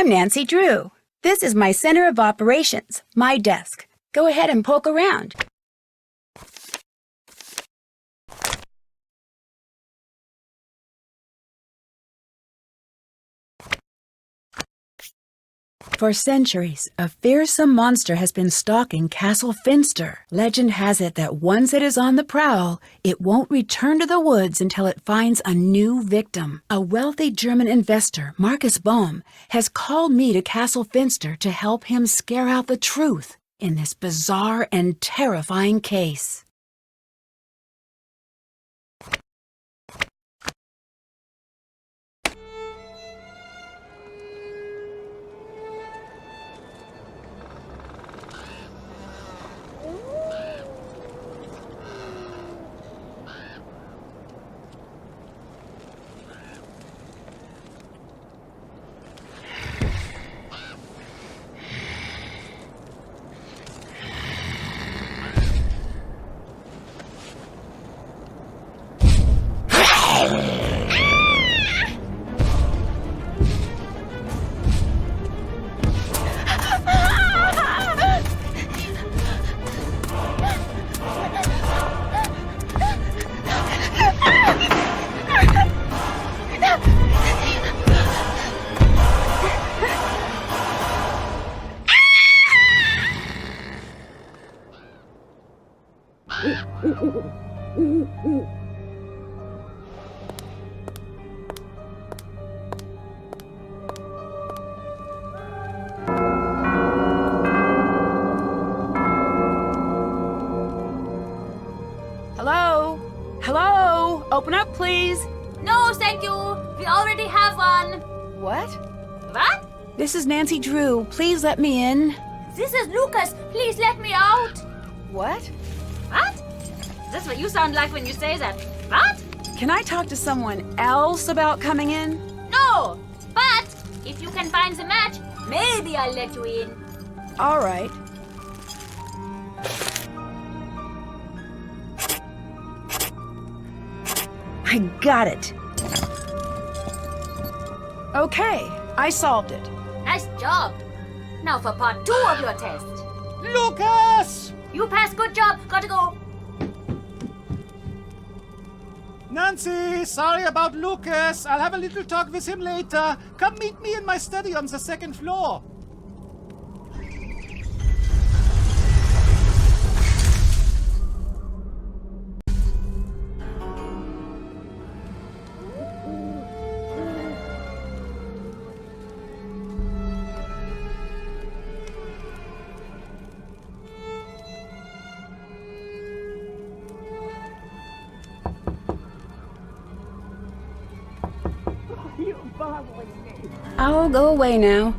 I'm Nancy Drew. This is my center of operations, my desk. Go ahead and poke around. For centuries, a fearsome monster has been stalking Castle Finster. Legend has it that once it is on the prowl, it won't return to the woods until it finds a new victim. A wealthy German investor, Marcus Bohm, has called me to Castle Finster to help him scare out the truth in this bizarre and terrifying case. Hello? Hello? Open up, please. No, thank you. We already have one. What? What? This is Nancy Drew. Please let me in. This is Lucas. Please let me out. What? What? That's what you sound like when you say that. What? Can I talk to someone else about coming in? No. But if you can find the match, maybe I'll let you in. All right. I got it. Okay, I solved it. Nice job. Now for part 2 of your test. Lucas! You passed. Good job. Gotta go. Nancy, sorry about Lucas. I'll have a little talk with him later. Come meet me in my study on the 2nd floor. I'll go away now.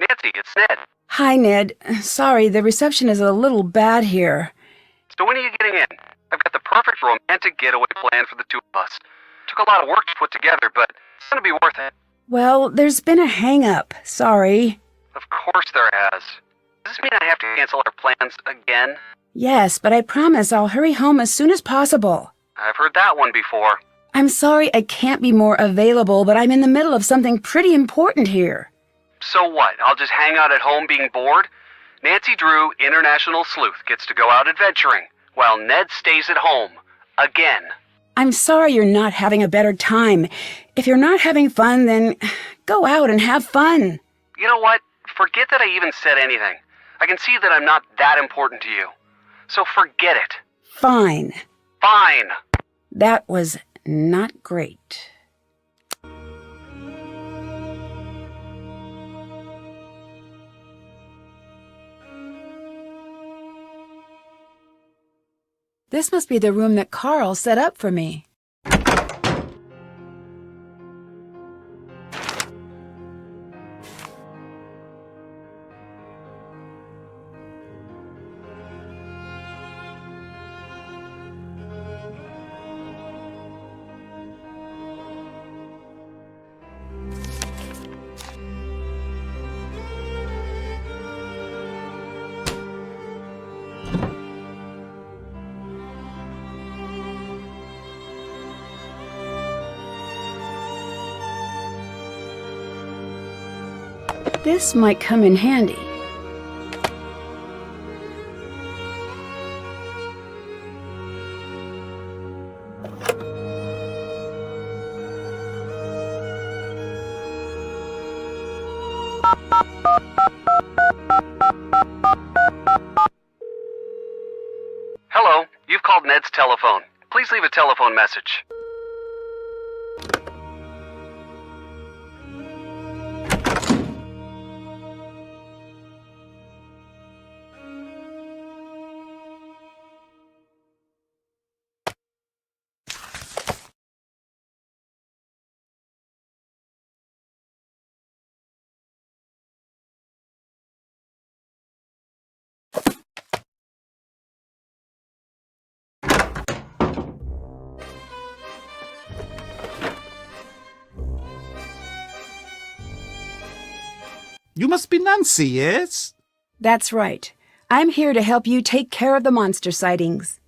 Nancy, it's Ned. Hi, Ned. Sorry, the reception is a little bad here. So when are you getting in? I've got the perfect romantic getaway plan for the two of us. Took a lot of work to put together, but it's gonna be worth it. Well, there's been a hang-up. Sorry. Of course there has. Does this mean I have to cancel our plans again? Yes, but I promise I'll hurry home as soon as possible. I've heard that one before. I'm sorry I can't be more available, but I'm in the middle of something pretty important here. So what? I'll just hang out at home being bored? Nancy Drew, international sleuth, gets to go out adventuring, while Ned stays at home. Again. I'm sorry you're not having a better time. If you're not having fun, then go out and have fun. You know what? Forget that I even said anything. I can see that I'm not that important to you. So forget it. Fine. Fine. That was not great. This must be the room that Carl set up for me. This might come in handy. Hello, you've called Ned's telephone. Please leave a telephone message. You must be Nancy, yes? That's right. I'm here to help you take care of the monster sightings.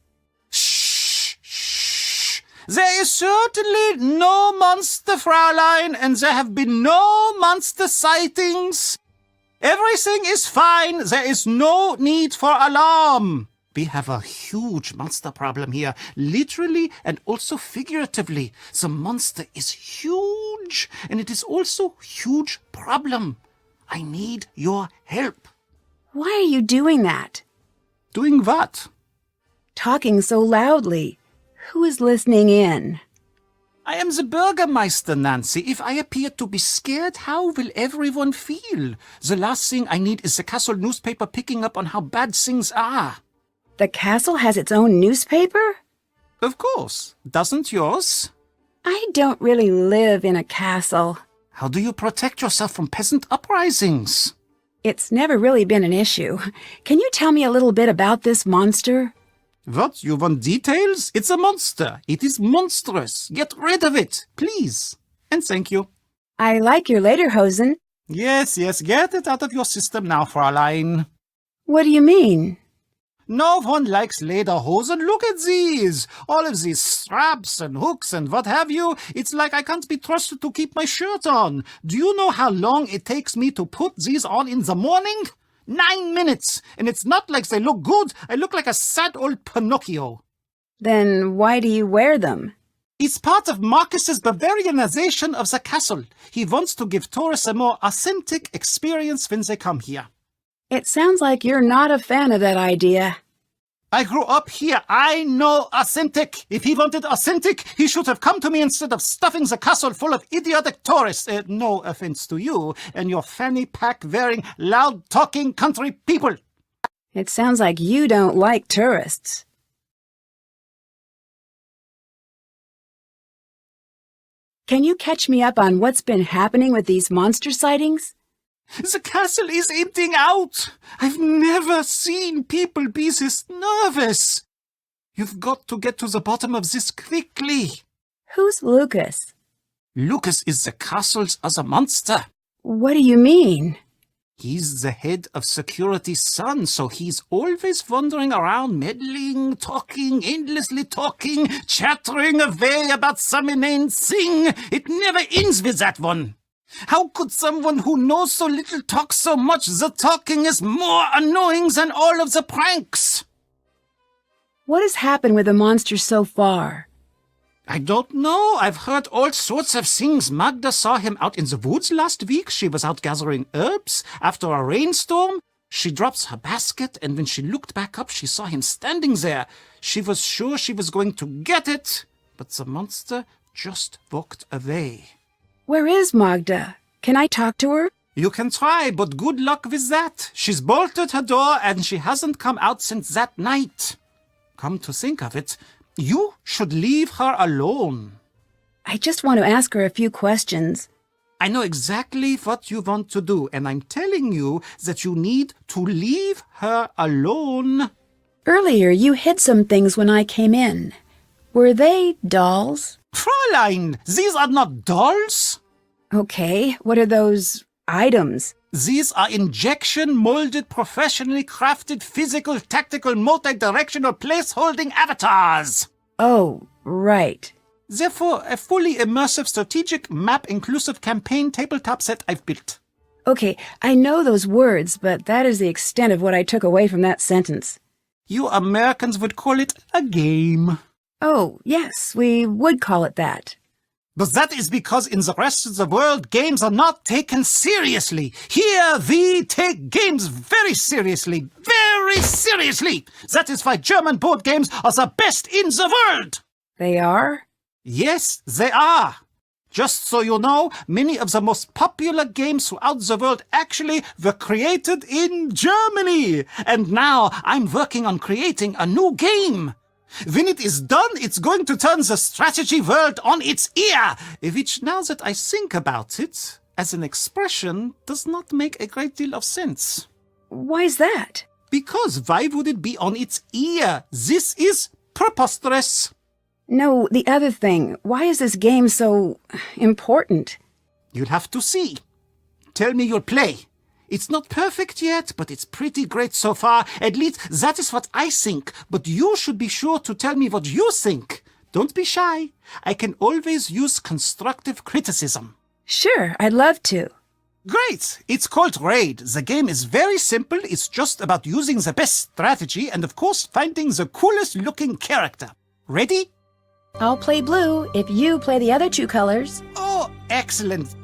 Shh, shh. There is certainly no monster, Fraulein, and there have been no monster sightings. Everything is fine. There is no need for alarm. We have a huge monster problem here, literally and also figuratively. The monster is huge, and it is also a huge problem. I need your help. Why are you doing that? Doing what? Talking so loudly. Who is listening in? I am the Bürgermeister, Nancy. If I appear to be scared, how will everyone feel? The last thing I need is the castle newspaper picking up on how bad things are. The castle has its own newspaper? Of course. Doesn't yours? I don't really live in a castle. How do you protect yourself from peasant uprisings? It's never really been an issue. Can you tell me a little bit about this monster? What? You want details? It's a monster. It is monstrous. Get rid of it, please. And thank you. I like your lederhosen. Yes, get it out of your system now, Fräulein. What do you mean? No one likes lederhosen. Look at these. All of these straps and hooks and what have you. It's like I can't be trusted to keep my shirt on. Do you know how long it takes me to put these on in the morning? 9 minutes. And it's not like they look good. I look like a sad old Pinocchio. Then why do you wear them? It's part of Marcus's Bavarianization of the castle. He wants to give tourists a more authentic experience when they come here. It sounds like you're not a fan of that idea. I grew up here. I know authentic. If he wanted authentic, he should have come to me instead of stuffing the castle full of idiotic tourists. No offense to you and your fanny pack-wearing, loud-talking country people. It sounds like you don't like tourists. Can you catch me up on what's been happening with these monster sightings? The castle is emptying out. I've never seen people be this nervous. You've got to get to the bottom of this quickly. Who's Lucas? Lucas is the castle's other monster. What do you mean? He's the head of security's son, so he's always wandering around, meddling, talking, endlessly talking, chattering away about some inane thing. It never ends with that one. How could someone who knows so little talk so much? The talking is more annoying than all of the pranks. What has happened with the monster so far? I don't know. I've heard all sorts of things. Magda saw him out in the woods last week. She was out gathering herbs. After a rainstorm, she drops her basket, and when she looked back up, she saw him standing there. She was sure she was going to get it, but the monster just walked away. Where is Magda? Can I talk to her? You can try, but good luck with that. She's bolted her door, and she hasn't come out since that night. Come to think of it, you should leave her alone. I just want to ask her a few questions. I know exactly what you want to do, and I'm telling you that you need to leave her alone. Earlier, you hid some things when I came in. Were they dolls? Fräulein, these are not dolls. Okay, what are those items? These are injection-molded, professionally crafted, physical, tactical, multi-directional place-holding avatars. Oh, right. Therefore, a fully immersive strategic map-inclusive campaign tabletop set I've built. Okay, I know those words, but that is the extent of what I took away from that sentence. You Americans would call it a game. Oh, yes, we would call it that. But that is because in the rest of the world, games are not taken seriously. Here, we take games very seriously. Very seriously! That is why German board games are the best in the world! They are? Yes, they are. Just so you know, many of the most popular games throughout the world actually were created in Germany. And now I'm working on creating a new game. When it is done, it's going to turn the strategy world on its ear, which, now that I think about it, as an expression, does not make a great deal of sense. Why's that? Because why would it be on its ear? This is preposterous. No, the other thing. Why is this game so important? You'll have to see. Tell me your play. It's not perfect yet, but it's pretty great so far. At least that is what I think. But you should be sure to tell me what you think. Don't be shy. I can always use constructive criticism. Sure, I'd love to. Great! It's called Raid. The game is very simple. It's just about using the best strategy and, of course, finding the coolest looking character. Ready? I'll play blue if you play the other two colors. Oh, excellent.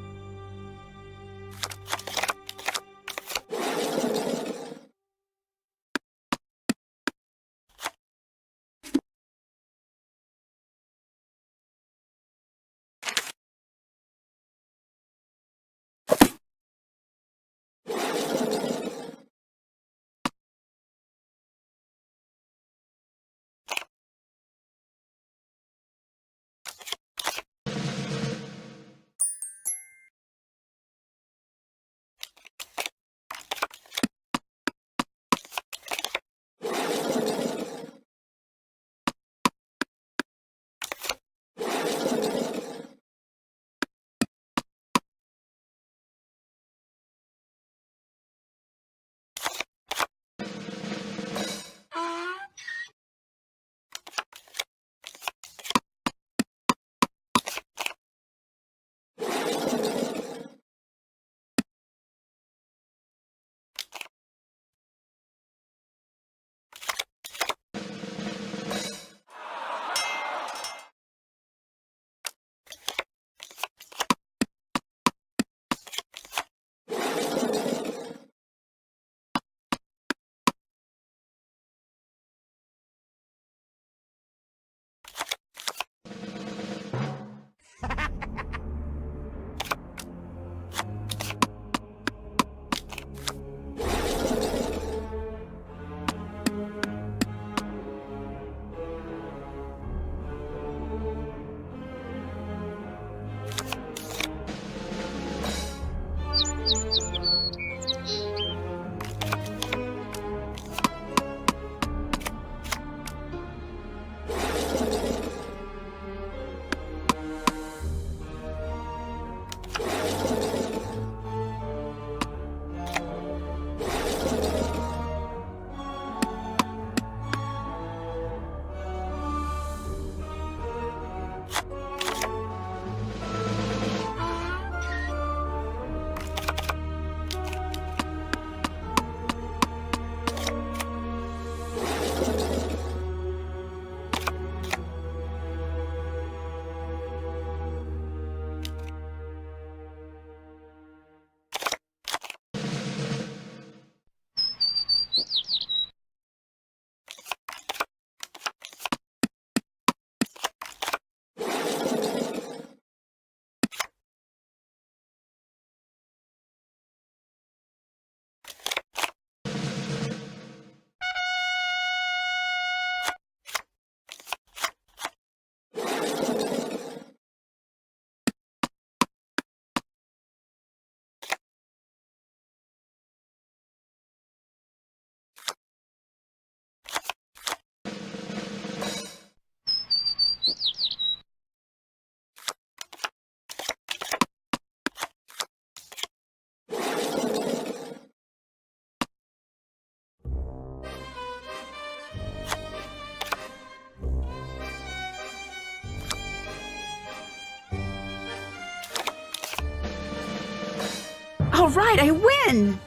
All right, I win!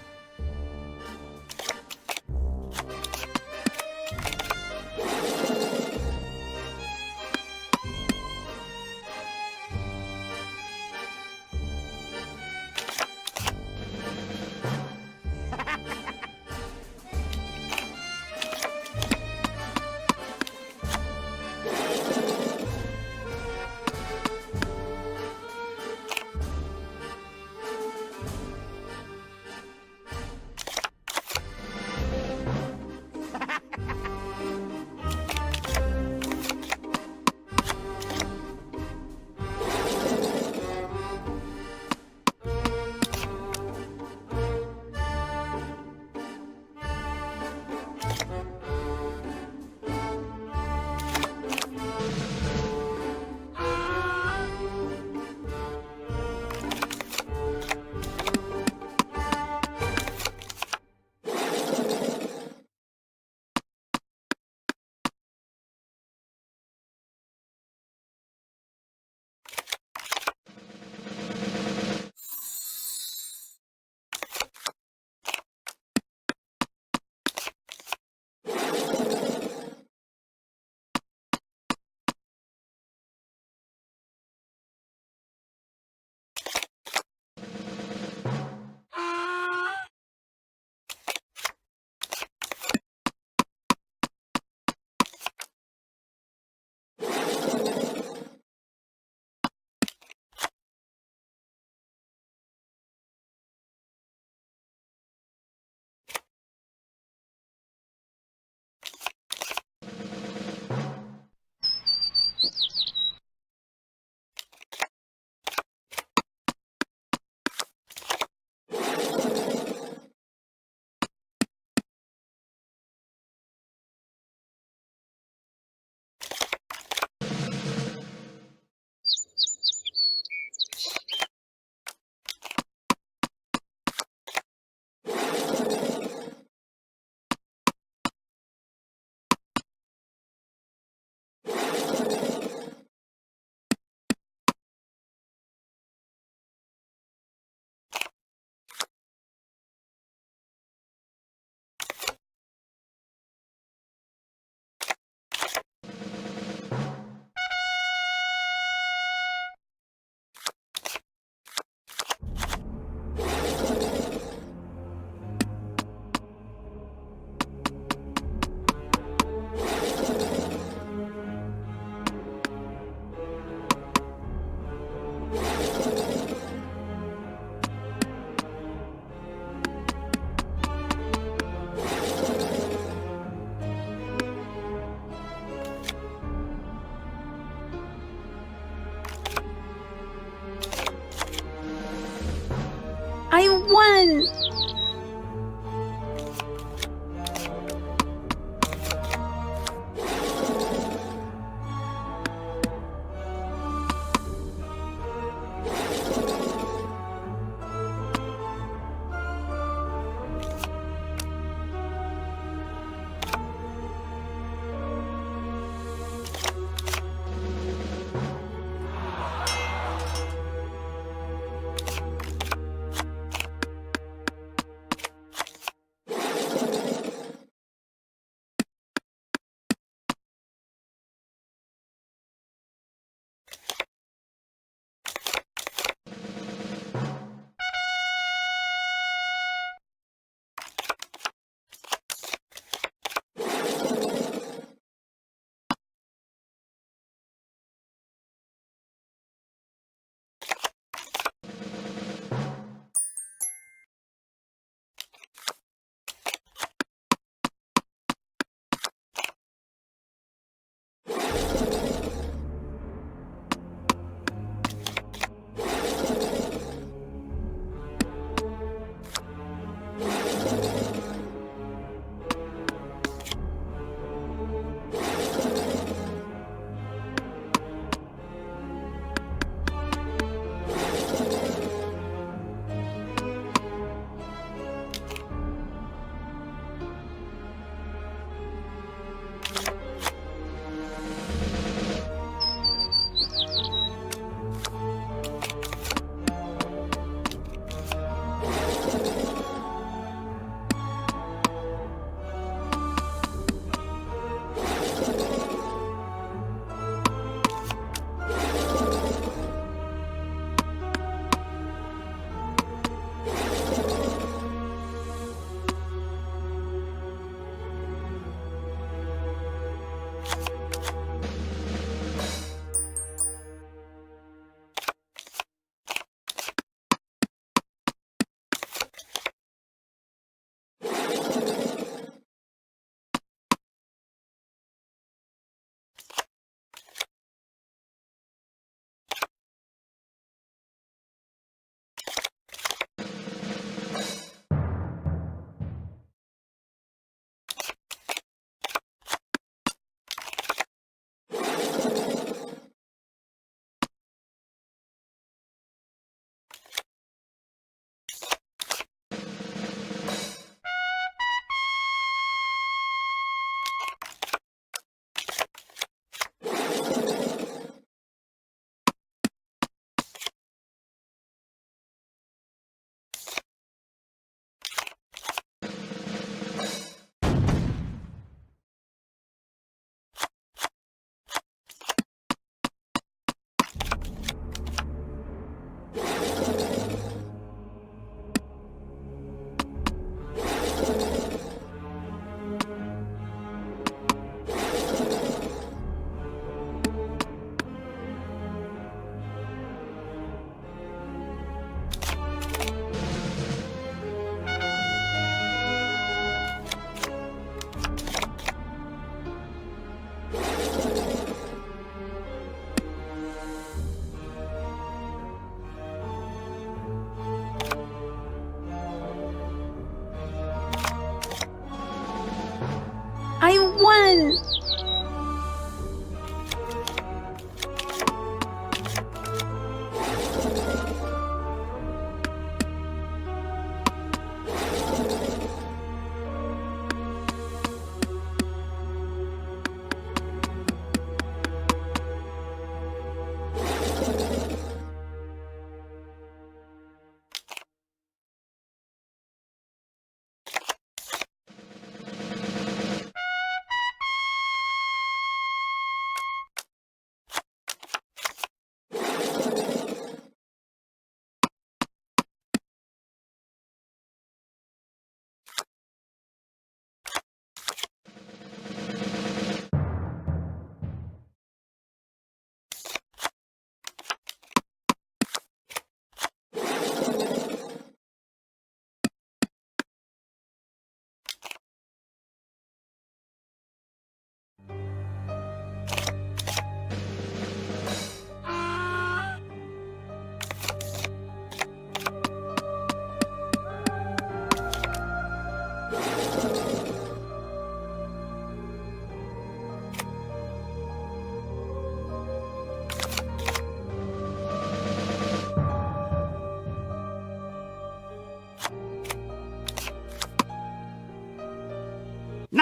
I won!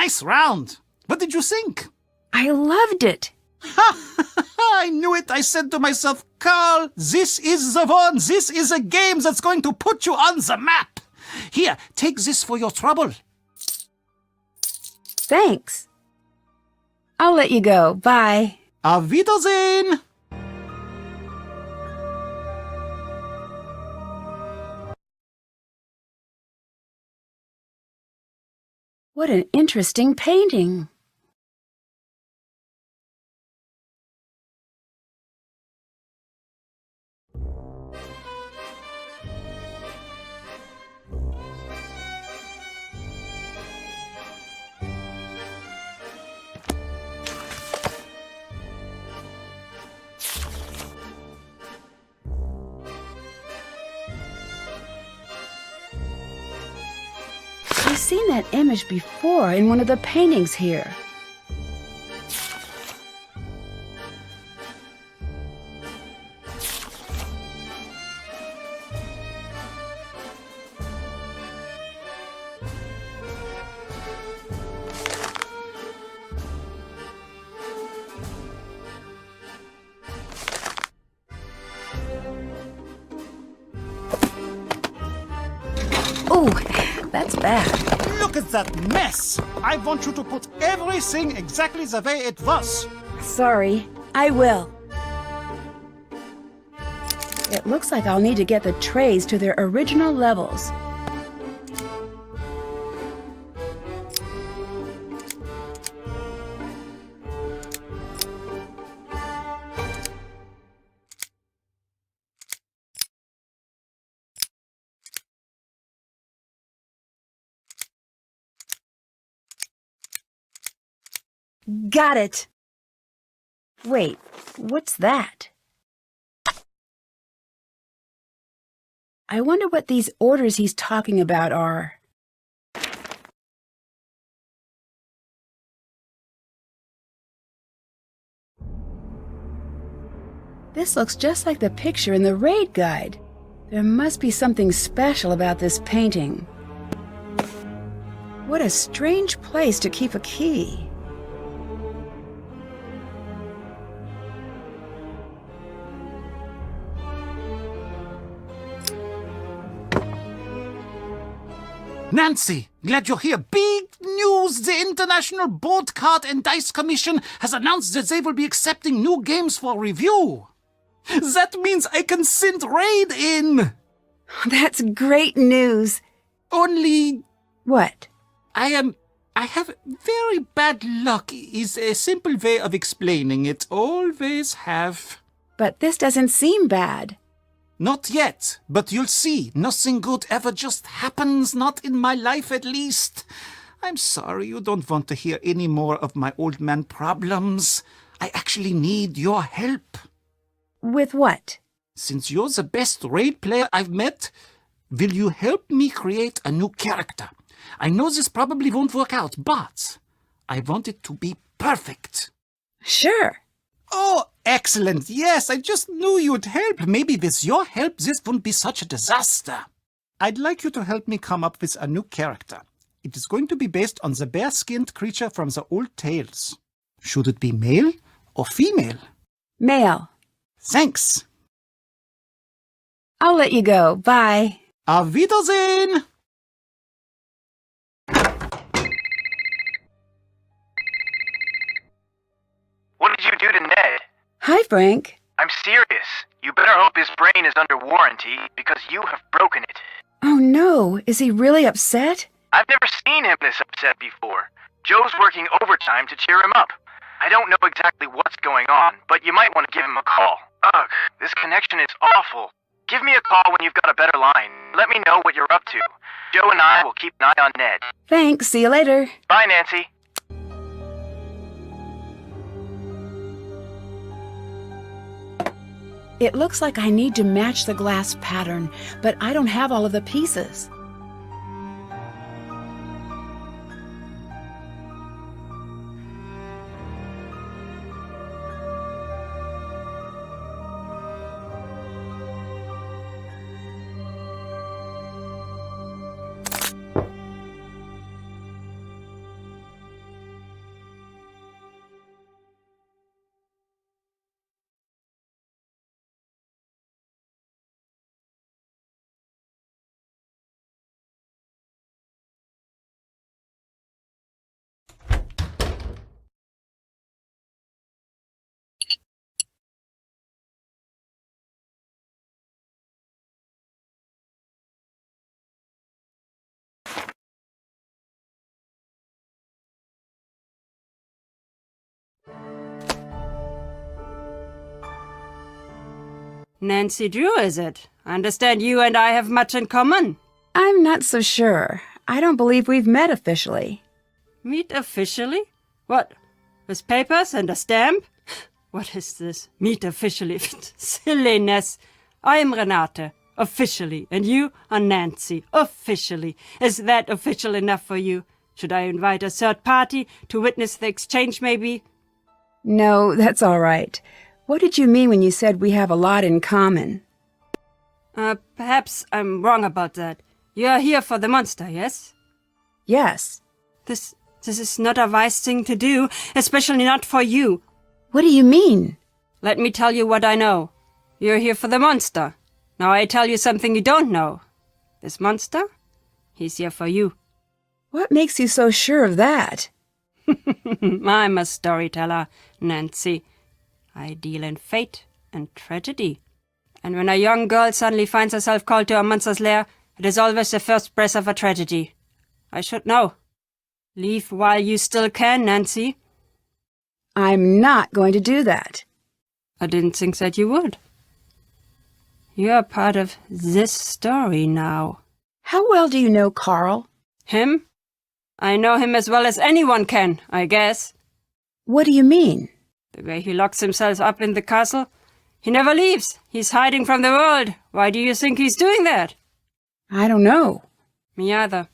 Nice round. What did you think? I loved it. I knew it. I said to myself, Carl, this is the one. This is a game that's going to put you on the map. Here, take this for your trouble. Thanks. I'll let you go. Bye. Auf Wiedersehen. What an interesting painting. I've seen that image before in one of the paintings here. Oh, that's bad. Look at that mess. I want you to put everything exactly the way it was. Sorry, I will. It looks like I'll need to get the trays to their original levels. Got it! Wait, what's that? I wonder what these orders he's talking about are. This looks just like the picture in the raid guide. There must be something special about this painting. What a strange place to keep a key. Nancy, glad you're here. Big news! The International Board Card and Dice Commission has announced that they will be accepting new games for review. That means I can send Raid in. That's great news. Only What? I have very bad luck is a simple way of explaining it. Always have. But this doesn't seem bad. Not yet, but you'll see. Nothing good ever just happens, not in my life at least. I'm sorry you don't want to hear any more of my old man problems. I actually need your help. With what? Since you're the best raid player I've met, will you help me create a new character? I know this probably won't work out, but I want it to be perfect. Sure. Oh, excellent. Yes, I just knew you'd help. Maybe with your help, this wouldn't be such a disaster. I'd like you to help me come up with a new character. It is going to be based on the bear-skinned creature from the old tales. Should it be male or female? Male. Thanks. I'll let you go. Bye. Auf Wiedersehen! What did you do to Ned? Hi, Frank. I'm serious. You better hope his brain is under warranty, because you have broken it. Oh, no. Is he really upset? I've never seen him this upset before. Joe's working overtime to cheer him up. I don't know exactly what's going on, but you might want to give him a call. Ugh, this connection is awful. Give me a call when you've got a better line. Let me know what you're up to. Joe and I will keep an eye on Ned. Thanks. See you later. Bye, Nancy. It looks like I need to match the glass pattern, but I don't have all of the pieces. Nancy Drew, is it? I understand you and I have much in common. I'm not so sure. I don't believe we've met officially. Meet officially? What? With papers and a stamp? What is this? Meet officially? Silliness. I am Renate, officially, and you are Nancy, officially. Is that official enough for you? Should I invite a third party to witness the exchange, maybe? No, that's all right. What did you mean when you said we have a lot in common? Perhaps I'm wrong about that. You are here for the monster, yes? Yes. This is not a wise thing to do, especially not for you. What do you mean? Let me tell you what I know. You're here for the monster. Now I tell you something you don't know. This monster? He's here for you. What makes you so sure of that? I'm a storyteller, Nancy. I deal in fate and tragedy. And when a young girl suddenly finds herself called to a monster's lair, it is always the first breath of a tragedy. I should know. Leave while you still can, Nancy. I'm not going to do that. I didn't think that you would. You're part of this story now. How well do you know Carl? Him? I know him as well as anyone can, I guess. What do you mean? The way he locks himself up in the castle. He never leaves. He's hiding from the world. Why do you think he's doing that? I don't know. Me either.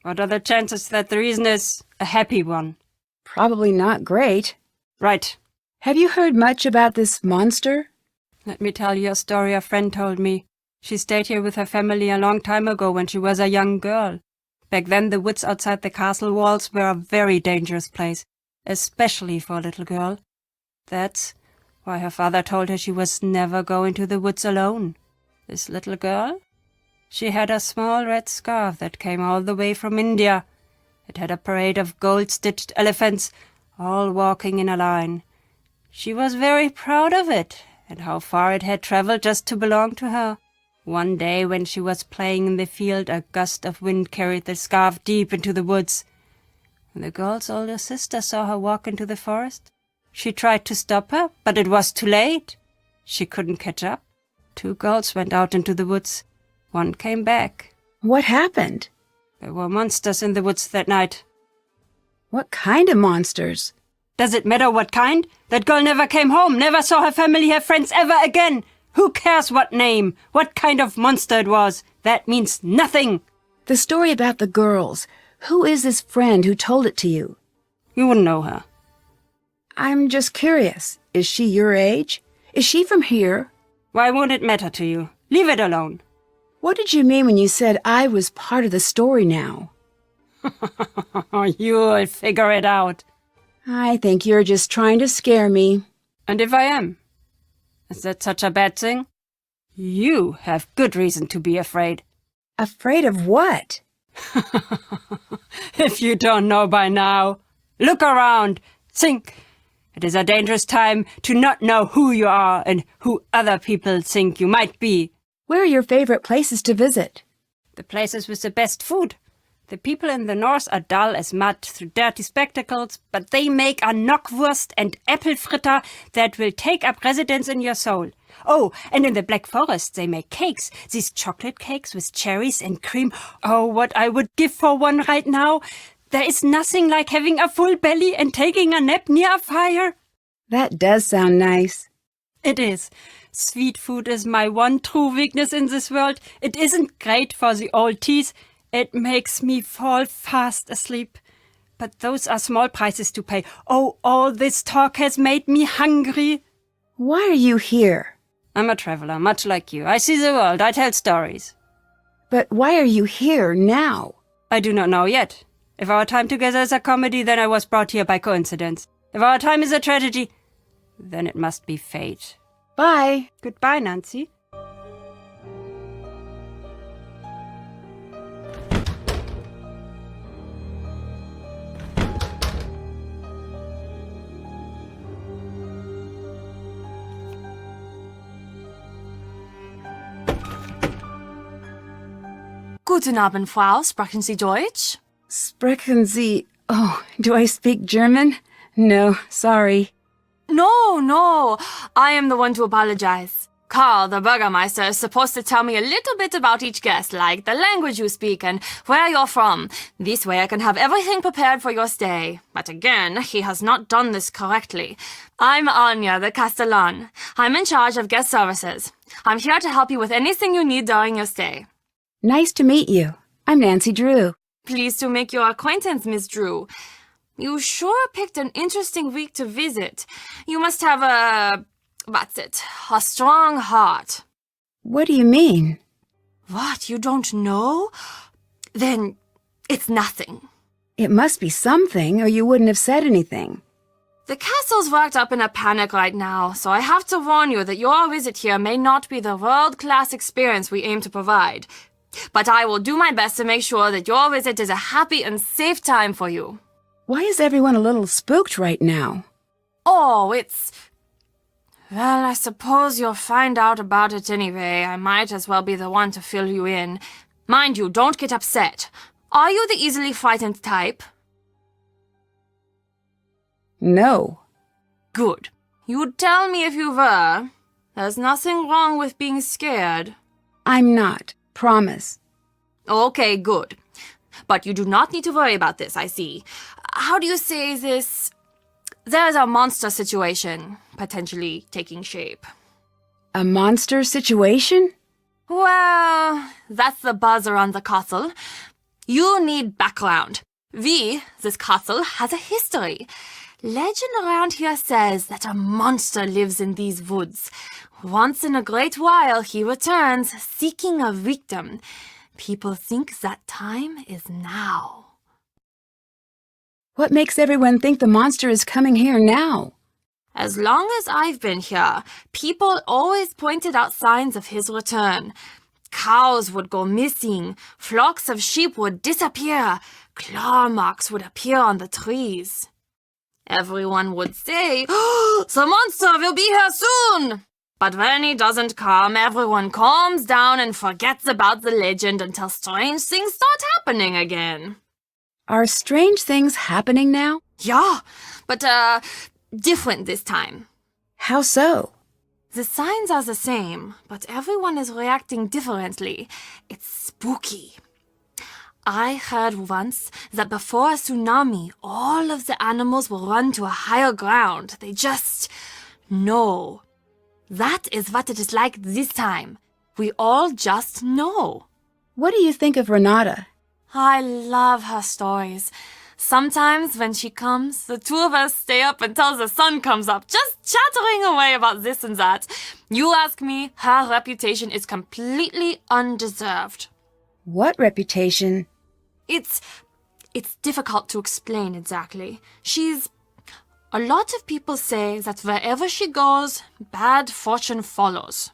What are the chances that the reason is a happy one? Probably not great. Right. Have you heard much about this monster? Let me tell you a story a friend told me. She stayed here with her family a long time ago when she was a young girl. Back then the woods outside the castle walls were a very dangerous place, especially for a little girl. That's why her father told her she was never go into the woods alone. This little girl? She had a small red scarf that came all the way from India. It had a parade of gold-stitched elephants, all walking in a line. She was very proud of it, and how far it had traveled just to belong to her. One day when she was playing in the field, a gust of wind carried the scarf deep into the woods. When the girl's older sister saw her walk into the forest, she tried to stop her, but it was too late. She couldn't catch up. 2 girls went out into the woods. One came back. What happened? There were monsters in the woods that night. What kind of monsters? Does it matter what kind? That girl never came home, never saw her family, her friends ever again. Who cares what name, what kind of monster it was? That means nothing. The story about the girls. Who is this friend who told it to you? You wouldn't know her. I'm just curious. Is she your age? Is she from here? Why won't it matter to you? Leave it alone. What did you mean when you said I was part of the story now? You'll figure it out. I think you're just trying to scare me. And if I am? Is that such a bad thing? You have good reason to be afraid. Afraid of what? If you don't know by now, look around. Think. It is a dangerous time to not know who you are and who other people think you might be. Where are your favorite places to visit? The places with the best food. The people in the north are dull as mud through dirty spectacles, but they make a knockwurst and apple fritter that will take up residence in your soul. Oh, and in the Black Forest they make cakes, these chocolate cakes with cherries and cream. Oh, what I would give for one right now. There is nothing like having a full belly and taking a nap near a fire. That does sound nice. It is. Sweet food is my one true weakness in this world. It isn't great for the old teeth. It makes me fall fast asleep. But those are small prices to pay. Oh, all this talk has made me hungry. Why are you here? I'm a traveler, much like you. I see the world. I tell stories. But why are you here now? I do not know yet. If our time together is a comedy, then I was brought here by coincidence. If our time is a tragedy, then it must be fate. Bye. Goodbye, Nancy. Guten Abend, Frau. Sprechen Sie Deutsch? Sprechen Sie... Oh, do I speak German? No, sorry. No. I am the one to apologize. Karl, the Burgermeister, is supposed to tell me a little bit about each guest, like the language you speak and where you're from. This way I can have everything prepared for your stay. But again, he has not done this correctly. I'm Anya, the Castellan. I'm in charge of guest services. I'm here to help you with anything you need during your stay. Nice to meet you. I'm Nancy Drew. Pleased to make your acquaintance, Miss Drew. You sure picked an interesting week to visit. You must have a strong heart. What do you mean? What, you don't know? Then it's nothing. It must be something, or you wouldn't have said anything. The castle's worked up in a panic right now, so I have to warn you that your visit here may not be the world-class experience we aim to provide. But I will do my best to make sure that your visit is a happy and safe time for you. Why is everyone a little spooked right now? Oh, well, I suppose you'll find out about it anyway. I might as well be the one to fill you in. Mind you, don't get upset. Are you the easily frightened type? No. Good. You'd tell me if you were. There's nothing wrong with being scared. I'm not. Promise. Okay, good. But you do not need to worry about this, I see. How do you say this? There's a monster situation potentially taking shape. A monster situation? Well, that's the buzz around the castle. You need background. This castle, has a history. Legend around here says that a monster lives in these woods. Once in a great while, he returns, seeking a victim. People think that time is now. What makes everyone think the monster is coming here now? As long as I've been here, people always pointed out signs of his return. Cows would go missing, flocks of sheep would disappear, claw marks would appear on the trees. Everyone would say, "Oh, the monster will be here soon!" But when he doesn't come, everyone calms down and forgets about the legend until strange things start happening again. Are strange things happening now? Yeah, but different this time. How so? The signs are the same, but everyone is reacting differently. It's spooky. I heard once that before a tsunami, all of the animals will run to a higher ground. They just know. That is what it is like this time. We all just know. What do you think of Renata? I love her stories. Sometimes when she comes, the two of us stay up until the sun comes up, just chattering away about this and that. You ask me, her reputation is completely undeserved. What reputation? It's difficult to explain exactly. A lot of people say that wherever she goes, bad fortune follows.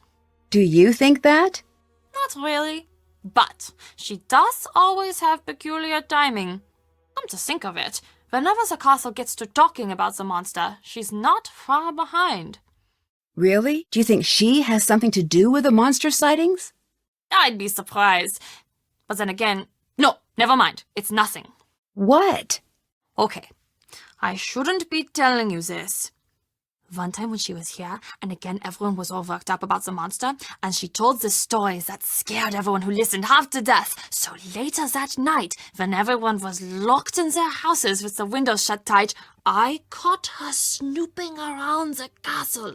Do you think that? Not really. But she does always have peculiar timing. Come to think of it, whenever the castle gets to talking about the monster, she's not far behind. Really? Do you think she has something to do with the monster sightings? I'd be surprised. But then again, no, never mind. It's nothing. What? Okay, I shouldn't be telling you this. One time when she was here, and again everyone was all worked up about the monster, and she told the stories that scared everyone who listened half to death. So later that night, when everyone was locked in their houses with the windows shut tight, I caught her snooping around the castle.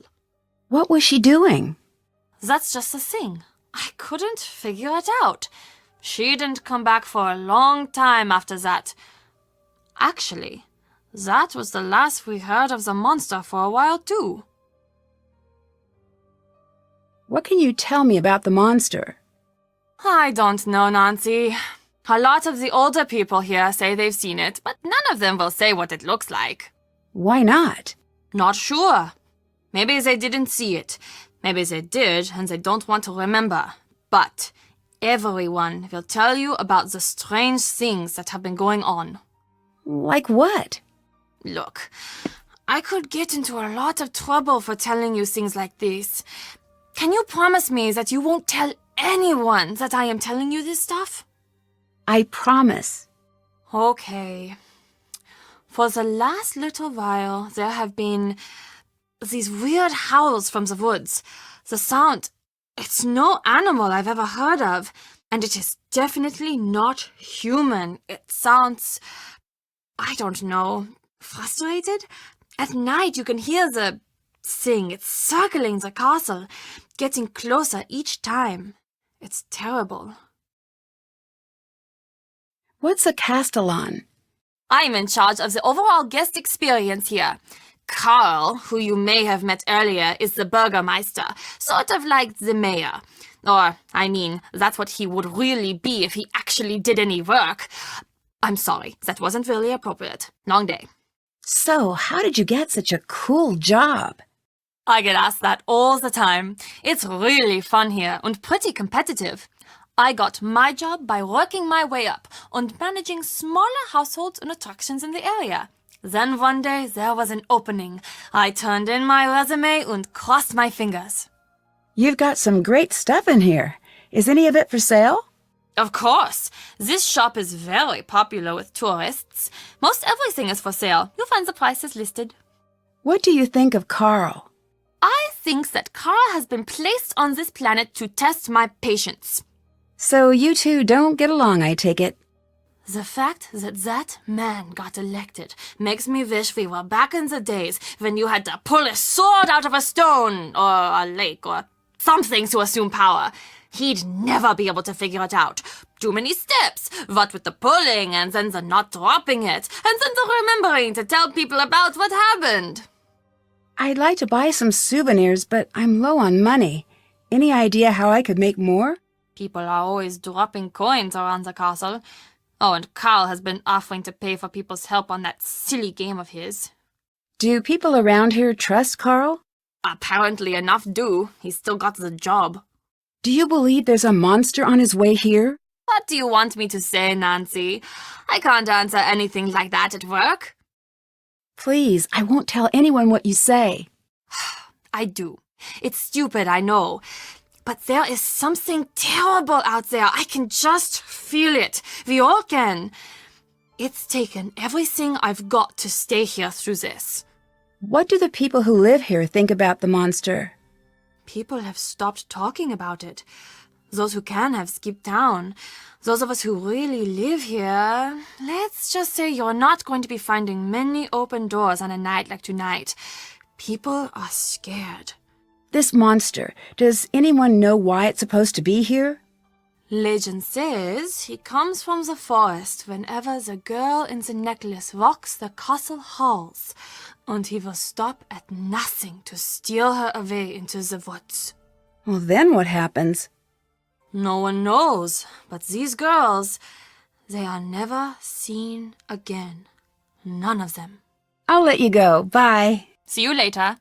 What was she doing? That's just the thing. I couldn't figure it out. She didn't come back for a long time after that. Actually, that was the last we heard of the monster for a while, too. What can you tell me about the monster? I don't know, Nancy. A lot of the older people here say they've seen it, but none of them will say what it looks like. Why not? Not sure. Maybe they didn't see it. Maybe they did, and they don't want to remember. But everyone will tell you about the strange things that have been going on. Like what? Look, I could get into a lot of trouble for telling you things like this. Can you promise me that you won't tell anyone that I am telling you this stuff? I promise. Okay. For the last little while, there have been these weird howls from the woods. The sound, it's no animal I've ever heard of, and it is definitely not human. It sounds, I don't know, frustrated? At night you can hear the thing. It's circling the castle, getting closer each time. It's terrible. What's a castellan? I'm in charge of the overall guest experience here. Carl, who you may have met earlier, is the burgermeister, sort of like the mayor. Or, I mean, that's what he would really be if he actually did any work. I'm sorry, that wasn't really appropriate. Long day. So, how did you get such a cool job? I get asked that all the time. It's really fun here and pretty competitive. I got my job by working my way up and managing smaller households and attractions in the area. Then one day there was an opening. I turned in my resume and crossed my fingers. You've got some great stuff in here. Is any of it for sale? Of course. This shop is very popular with tourists. Most everything is for sale. You'll find the prices listed. What do you think of Carl? I think that Carl has been placed on this planet to test my patience. So you two don't get along, I take it. The fact that that man got elected makes me wish we were back in the days when you had to pull a sword out of a stone or a lake or something to assume power. He'd never be able to figure it out. Too many steps, what with the pulling and then the not dropping it, and then the remembering to tell people about what happened. I'd like to buy some souvenirs, but I'm low on money. Any idea how I could make more? People are always dropping coins around the castle. Oh, and Carl has been offering to pay for people's help on that silly game of his. Do people around here trust Carl? Apparently enough do. He's still got the job. Do you believe there's a monster on his way here? What do you want me to say, Nancy? I can't answer anything like that at work. Please, I won't tell anyone what you say. I do. It's stupid, I know. But there is something terrible out there. I can just feel it. We all can. It's taken everything I've got to stay here through this. What do the people who live here think about the monster? People have stopped talking about it. Those who can have skipped town. Those of us who really live here, let's just say you're not going to be finding many open doors on a night like tonight. People are scared. This monster, does anyone know why it's supposed to be here? Legend says he comes from the forest whenever the girl in the necklace walks the castle halls, and he will stop at nothing to steal her away into the woods. Well, then what happens? No one knows, but these girls, they are never seen again. None of them. I'll let you go. Bye. See you later.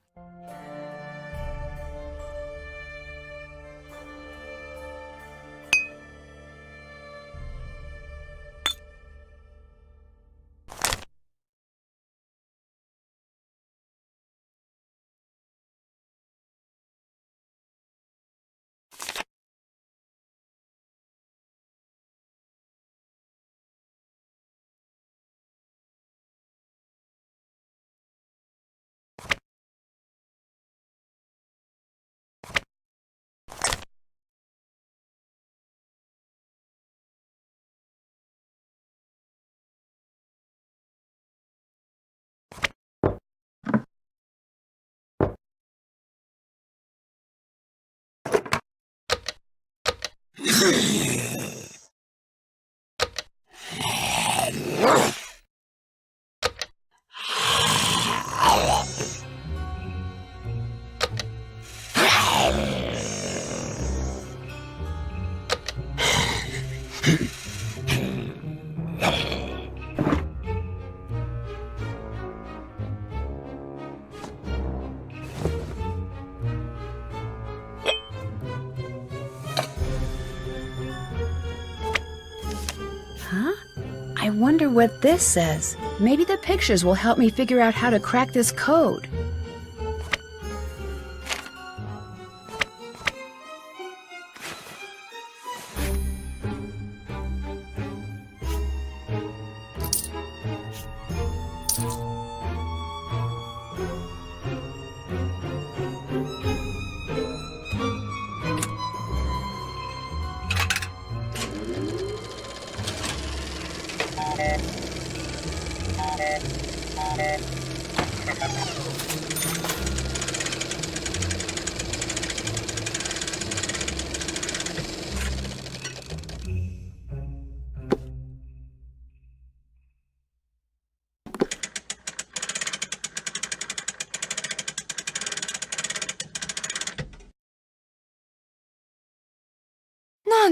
I wonder what this says. Maybe the pictures will help me figure out how to crack this code.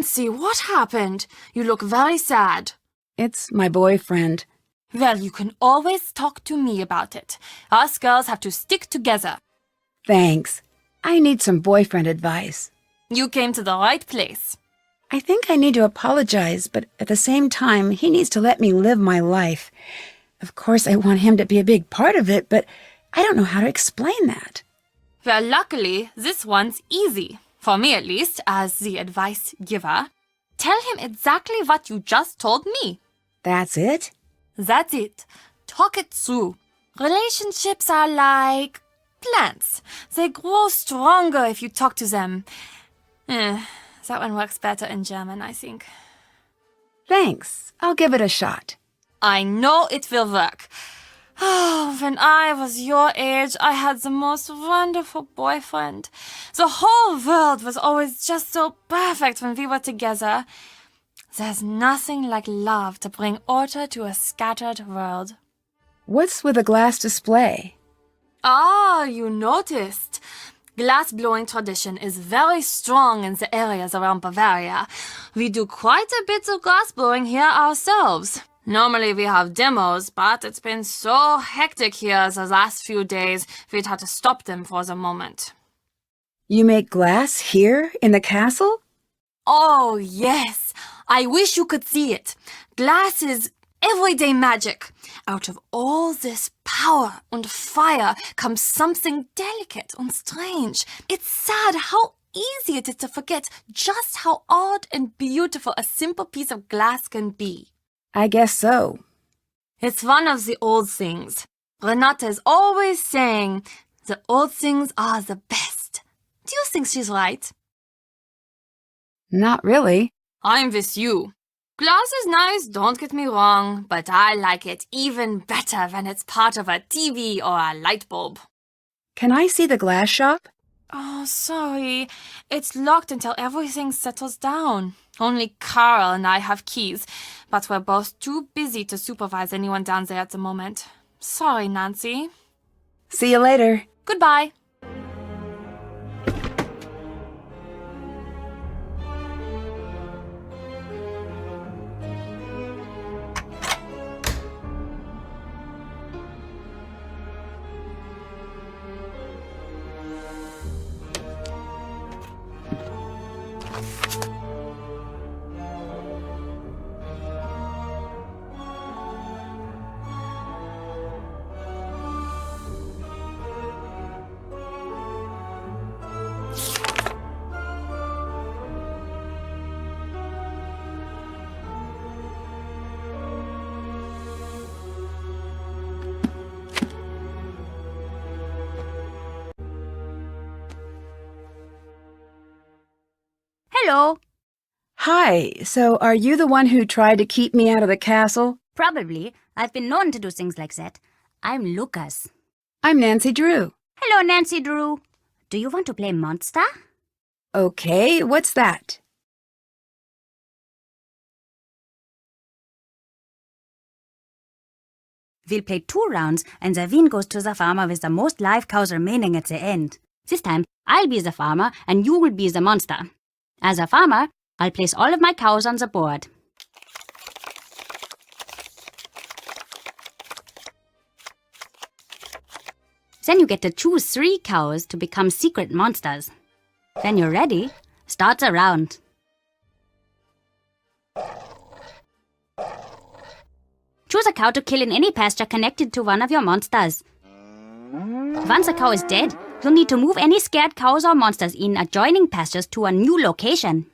Nancy, what happened? You look very sad. It's my boyfriend. Well, you can always talk to me about it. Us girls have to stick together. Thanks. I need some boyfriend advice. You came to the right place. I think I need to apologize, but at the same time, he needs to let me live my life. Of course, I want him to be a big part of it, but I don't know how to explain that. Well, luckily, this one's easy. For me, at least, as the advice giver. Tell him exactly what you just told me. That's it? That's it. Talk it through. Relationships are like plants. They grow stronger if you talk to them. That one works better in German, I think. Thanks. I'll give it a shot. I know it will work. Oh, when I was your age, I had the most wonderful boyfriend. The whole world was always just so perfect when we were together. There's nothing like love to bring order to a scattered world. What's with a glass display? Ah, you noticed. Glass-blowing tradition is very strong in the areas around Bavaria. We do quite a bit of glass-blowing here ourselves. Normally we have demos, but it's been so hectic here the last few days, we'd had to stop them for the moment. You make glass here in the castle? Oh, yes. I wish you could see it. Glass is everyday magic. Out of all this power and fire comes something delicate and strange. It's sad how easy it is to forget just how odd and beautiful a simple piece of glass can be. I guess so. It's one of the old things. Renata is always saying, the old things are the best. Do you think she's right? Not really. I'm with you. Glass is nice, don't get me wrong, but I like it even better when it's part of a TV or a light bulb. Can I see the glass shop? Oh, sorry. It's locked until everything settles down. Only Carl and I have keys, but we're both too busy to supervise anyone down there at the moment. Sorry, Nancy. See you later. Goodbye. Hello. Hi, so are you the one who tried to keep me out of the castle? Probably. I've been known to do things like that. I'm Lucas. I'm Nancy Drew. Hello, Nancy Drew. Do you want to play Monster? Okay, what's that? We'll play 2 rounds, and the win goes to the farmer with the most live cows remaining at the end. This time, I'll be the farmer, and you will be the monster. As a farmer, I'll place all of my cows on the board. Then you get to choose 3 cows to become secret monsters. When you're ready, start the round. Choose a cow to kill in any pasture connected to one of your monsters. Once a cow is dead, you'll need to move any scared cows or monsters in adjoining pastures to a new location.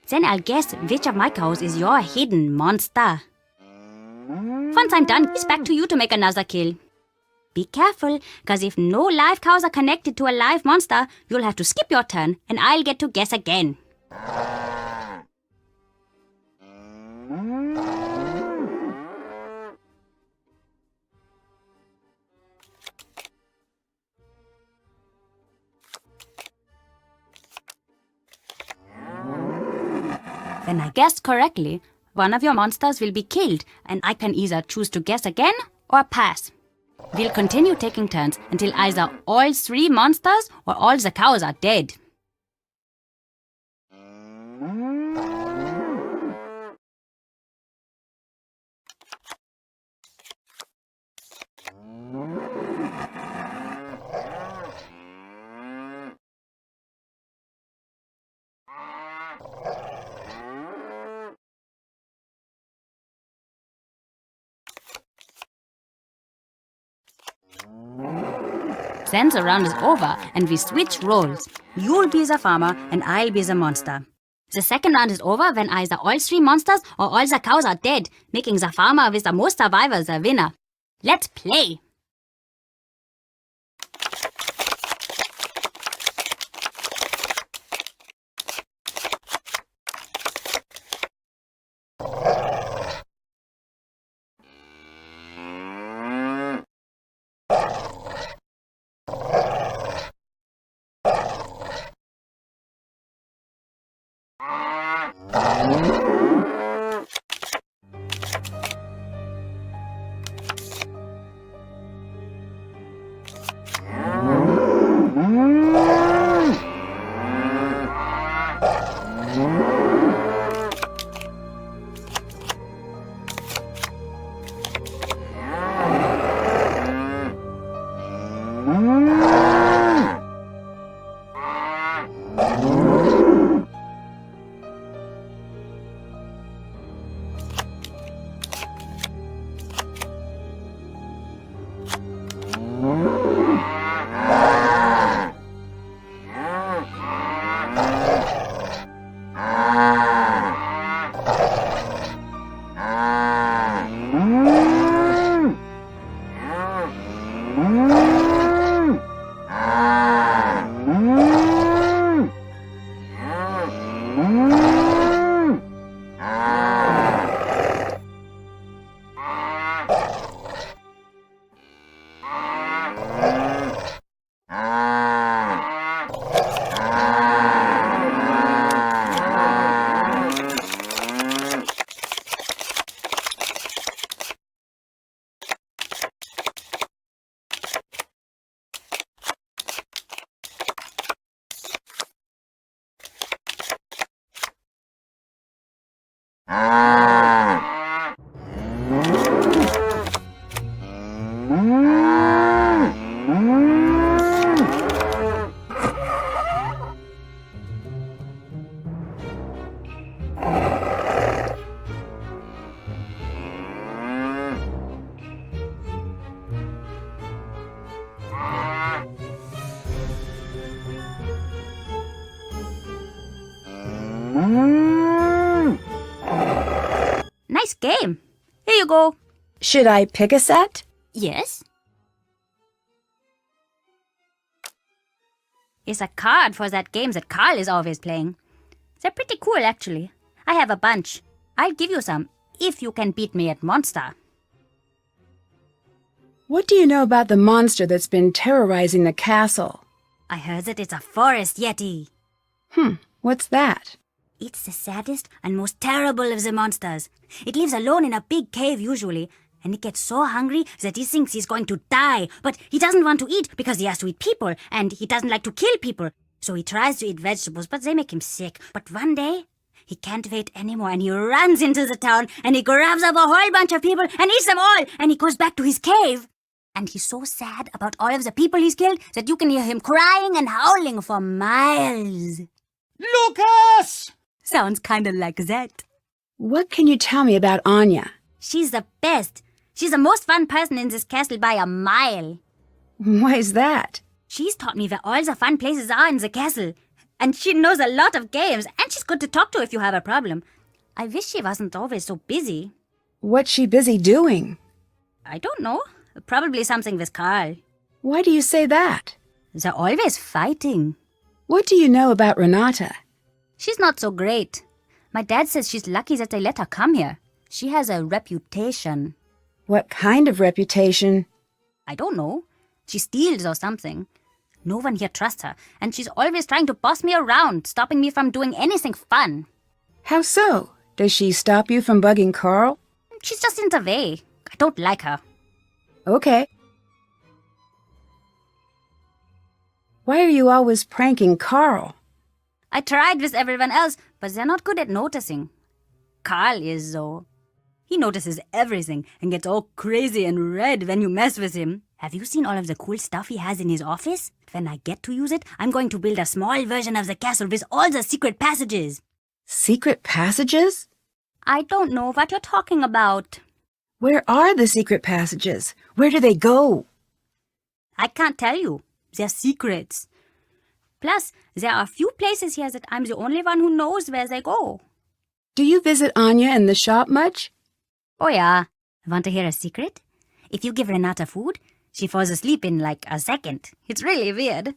Then I'll guess which of my cows is your hidden monster. Once I'm done, it's back to you to make another kill. Be careful, cause if no live cows are connected to a live monster, you'll have to skip your turn and I'll get to guess again. When I guessed correctly, one of your monsters will be killed, and I can either choose to guess again or pass. We'll continue taking turns until either all 3 monsters or all the cows are dead. Then the round is over and we switch roles. You'll be the farmer and I'll be the monster. The second round is over when either all 3 monsters or all the cows are dead, making the farmer with the most survivors the winner. Let's play! Nice game. Here you go. Should I pick a set? Yes? It's a card for that game that Carl is always playing. They're pretty cool, actually. I have a bunch. I'll give you some, if you can beat me at Monster. What do you know about the monster that's been terrorizing the castle? I heard that it's a forest yeti. What's that? It's the saddest and most terrible of the monsters. It lives alone in a big cave usually, and it gets so hungry that he thinks he's going to die. But he doesn't want to eat because he has to eat people, and he doesn't like to kill people. So he tries to eat vegetables, but they make him sick. But one day, he can't wait anymore, and he runs into the town, and he grabs up a whole bunch of people and eats them all, and he goes back to his cave. And he's so sad about all of the people he's killed that you can hear him crying and howling for miles. Lucas! Sounds kind of like that. What can you tell me about Anya? She's the best. She's the most fun person in this castle by a mile. Why is that? She's taught me where all the fun places are in the castle. And she knows a lot of games, and she's good to talk to if you have a problem. I wish she wasn't always so busy. What's she busy doing? I don't know. Probably something with Carl. Why do you say that? They're always fighting. What do you know about Renata? She's not so great. My dad says she's lucky that they let her come here. She has a reputation. What kind of reputation? I don't know. She steals or something. No one here trusts her, and she's always trying to boss me around, stopping me from doing anything fun. How so? Does she stop you from bugging Carl? She's just in the way. I don't like her. Okay. Why are you always pranking Carl? I tried with everyone else, but they're not good at noticing. Carl is, though. He notices everything and gets all crazy and red when you mess with him. Have you seen all of the cool stuff he has in his office? When I get to use it, I'm going to build a small version of the castle with all the secret passages. Secret passages? I don't know what you're talking about. Where are the secret passages? Where do they go? I can't tell you. They're secrets. Plus, there are a few places here that I'm the only one who knows where they go. Do you visit Anya in the shop much? Oh yeah. Want to hear a secret? If you give Renata food, she falls asleep in like a second. It's really weird.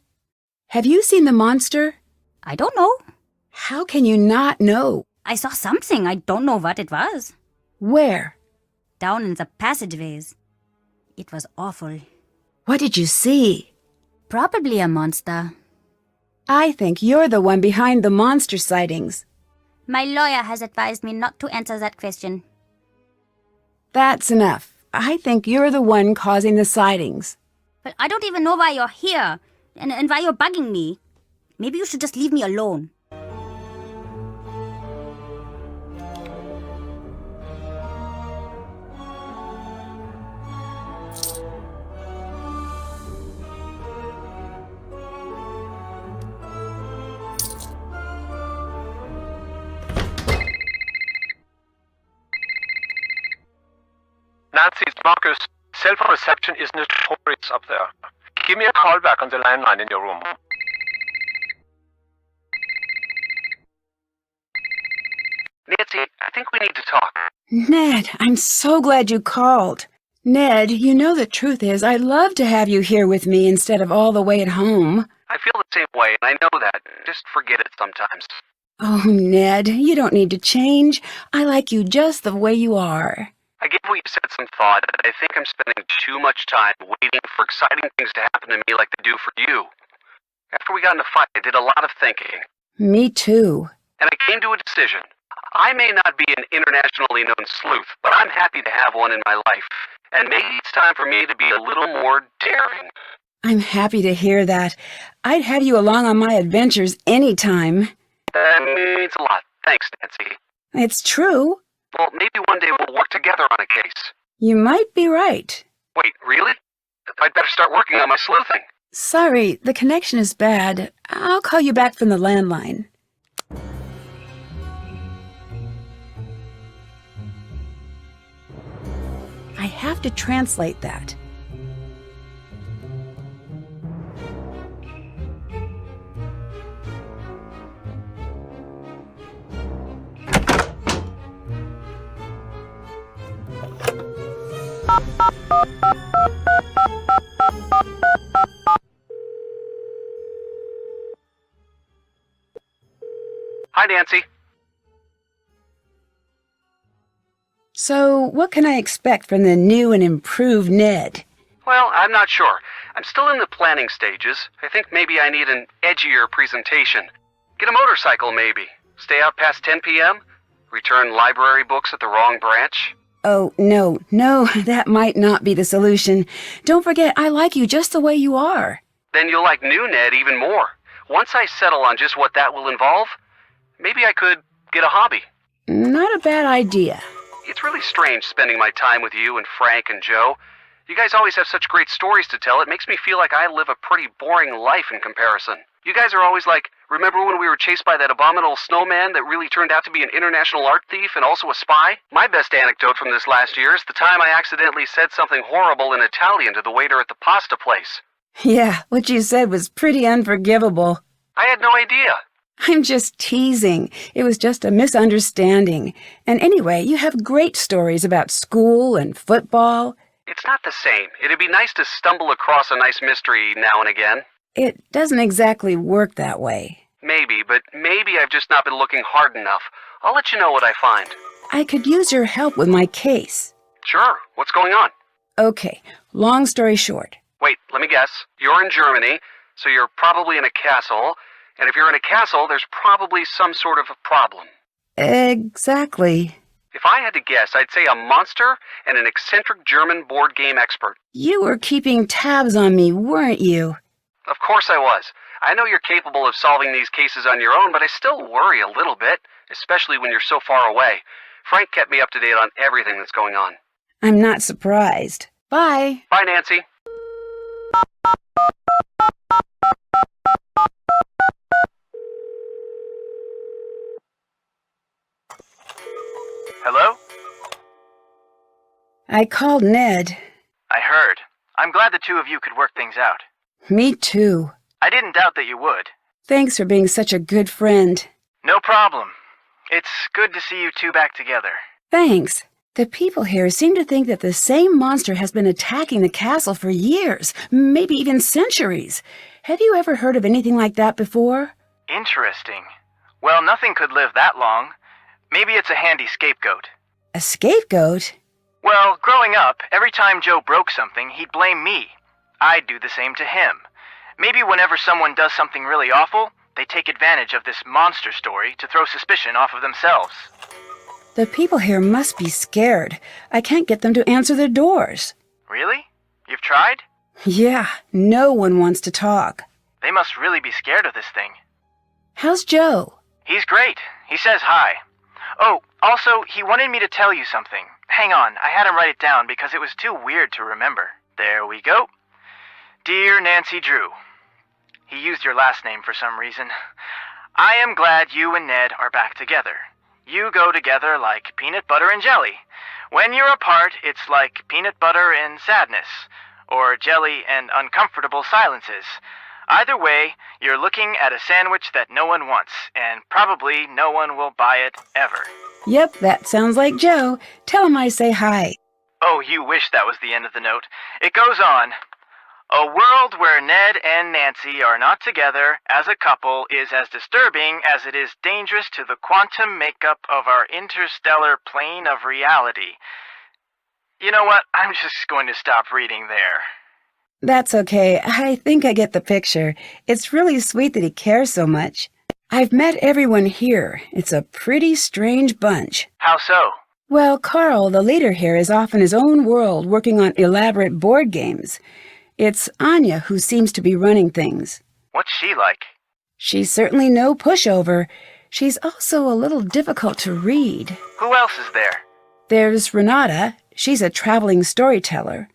Have you seen the monster? I don't know. How can you not know? I saw something. I don't know what it was. Where? Down in the passageways. It was awful. What did you see? Probably a monster. I think you're the one behind the monster sightings. My lawyer has advised me not to answer that question. That's enough. I think you're the one causing the sightings. But I don't even know why you're here and why you're bugging me. Maybe you should just leave me alone. Nancy, it's Marcus. Cell phone reception is notorious up there. Give me a call back on the landline in your room. Nancy, I think we need to talk. Ned, I'm so glad you called. Ned, you know the truth is I'd love to have you here with me instead of all the way at home. I feel the same way, and I know that. Just forget it sometimes. Oh, Ned, you don't need to change. I like you just the way you are. I gave what you said some thought, but I think I'm spending too much time waiting for exciting things to happen to me like they do for you. After we got in a fight, I did a lot of thinking. Me too. And I came to a decision. I may not be an internationally known sleuth, but I'm happy to have one in my life. And maybe it's time for me to be a little more daring. I'm happy to hear that. I'd have you along on my adventures anytime. That means a lot. Thanks, Nancy. It's true. Well, maybe one day we'll work together on a case. You might be right. Wait, really? I'd better start working on my sleuthing. Sorry, the connection is bad. I'll call you back from the landline. I have to translate that. Hi, Nancy. So, what can I expect from the new and improved Ned? Well, I'm not sure. I'm still in the planning stages. I think maybe I need an edgier presentation. Get a motorcycle, maybe. Stay out past 10 p.m.? Return library books at the wrong branch? Oh, no, that might not be the solution. Don't forget, I like you just the way you are. Then you'll like new Ned even more. Once I settle on just what that will involve, maybe I could get a hobby. Not a bad idea. It's really strange spending my time with you and Frank and Joe. You guys always have such great stories to tell. It makes me feel like I live a pretty boring life in comparison. You guys are always like, remember when we were chased by that abominable snowman that really turned out to be an international art thief and also a spy? My best anecdote from this last year is the time I accidentally said something horrible in Italian to the waiter at the pasta place. Yeah, what you said was pretty unforgivable. I had no idea. I'm just teasing. It was just a misunderstanding. And anyway, you have great stories about school and football. It's not the same. It'd be nice to stumble across a nice mystery now and again. It doesn't exactly work that way. Maybe, but maybe I've just not been looking hard enough. I'll let you know what I find. I could use your help with my case. Sure. What's going on? Okay, long story short. Wait, let me guess. You're in Germany, so you're probably in a castle. And if you're in a castle, there's probably some sort of a problem. Exactly. If I had to guess, I'd say a monster and an eccentric German board game expert. You were keeping tabs on me, weren't you? Of course I was. I know you're capable of solving these cases on your own, but I still worry a little bit, especially when you're so far away. Frank kept me up to date on everything that's going on. I'm not surprised. Bye. Bye, Nancy. Hello? I called Ned. I heard. I'm glad the two of you could work things out. Me too. I didn't doubt that you would. Thanks for being such a good friend. No problem. It's good to see you two back together. Thanks. The people here seem to think that the same monster has been attacking the castle for years, maybe even centuries. Have you ever heard of anything like that before? Interesting. Well, nothing could live that long. Maybe it's a handy scapegoat. A scapegoat? Well, growing up, every time Joe broke something, he'd blame me. I'd do the same to him. Maybe whenever someone does something really awful, they take advantage of this monster story to throw suspicion off of themselves. The people here must be scared. I can't get them to answer their doors. Really? You've tried? Yeah, no one wants to talk. They must really be scared of this thing. How's Joe? He's great. He says hi. Oh, also, he wanted me to tell you something. Hang on, I had him write it down because it was too weird to remember. There we go. Dear Nancy Drew. He used your last name for some reason. I am glad you and Ned are back together. You go together like peanut butter and jelly. When you're apart, it's like peanut butter and sadness, or jelly and uncomfortable silences. Either way, you're looking at a sandwich that no one wants, and probably no one will buy it ever. Yep, that sounds like Joe. Tell him I say hi. Oh, you wish that was the end of the note. It goes on. A world where Ned and Nancy are not together as a couple is as disturbing as it is dangerous to the quantum makeup of our interstellar plane of reality. You know what? I'm just going to stop reading there. That's okay. I think I get the picture. It's really sweet that he cares so much. I've met everyone here. It's a pretty strange bunch. How so? Well, Carl, the leader here, is off in his own world working on elaborate board games. It's Anya who seems to be running things. What's she like? She's certainly no pushover. She's also a little difficult to read. Who else is there? There's Renata. She's a traveling storyteller.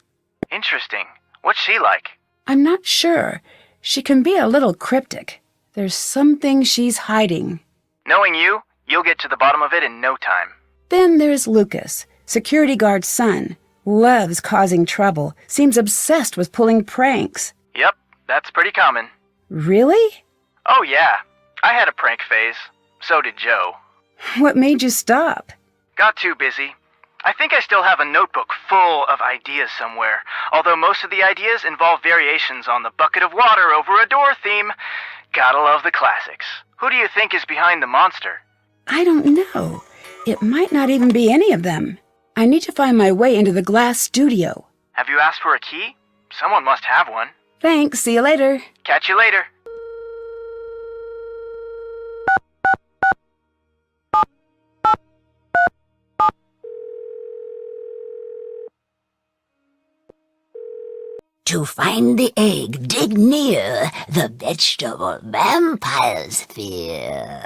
Interesting. What's she like? I'm not sure. She can be a little cryptic. There's something she's hiding. Knowing you, you'll get to the bottom of it in no time. Then there's Lucas, security guard's son. Loves causing trouble. Seems obsessed with pulling pranks. Yep, that's pretty common. Really? Oh yeah, I had a prank phase. So did Joe. What made you stop? Got too busy. I think I still have a notebook full of ideas somewhere, although most of the ideas involve variations on the bucket of water over a door theme. Gotta love the classics. Who do you think is behind the monster? I don't know. It might not even be any of them. I need to find my way into the glass studio. Have you asked for a key? Someone must have one. Thanks. See you later. Catch you later. To find the egg, dig near the vegetable vampire sphere.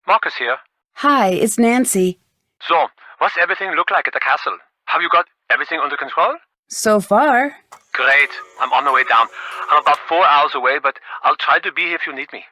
Marcus here. Hi, it's Nancy. So, what's everything look like at the castle? Have you got everything under control? So far. Great. I'm on my way down. I'm about 4 hours away, but I'll try to be here if you need me.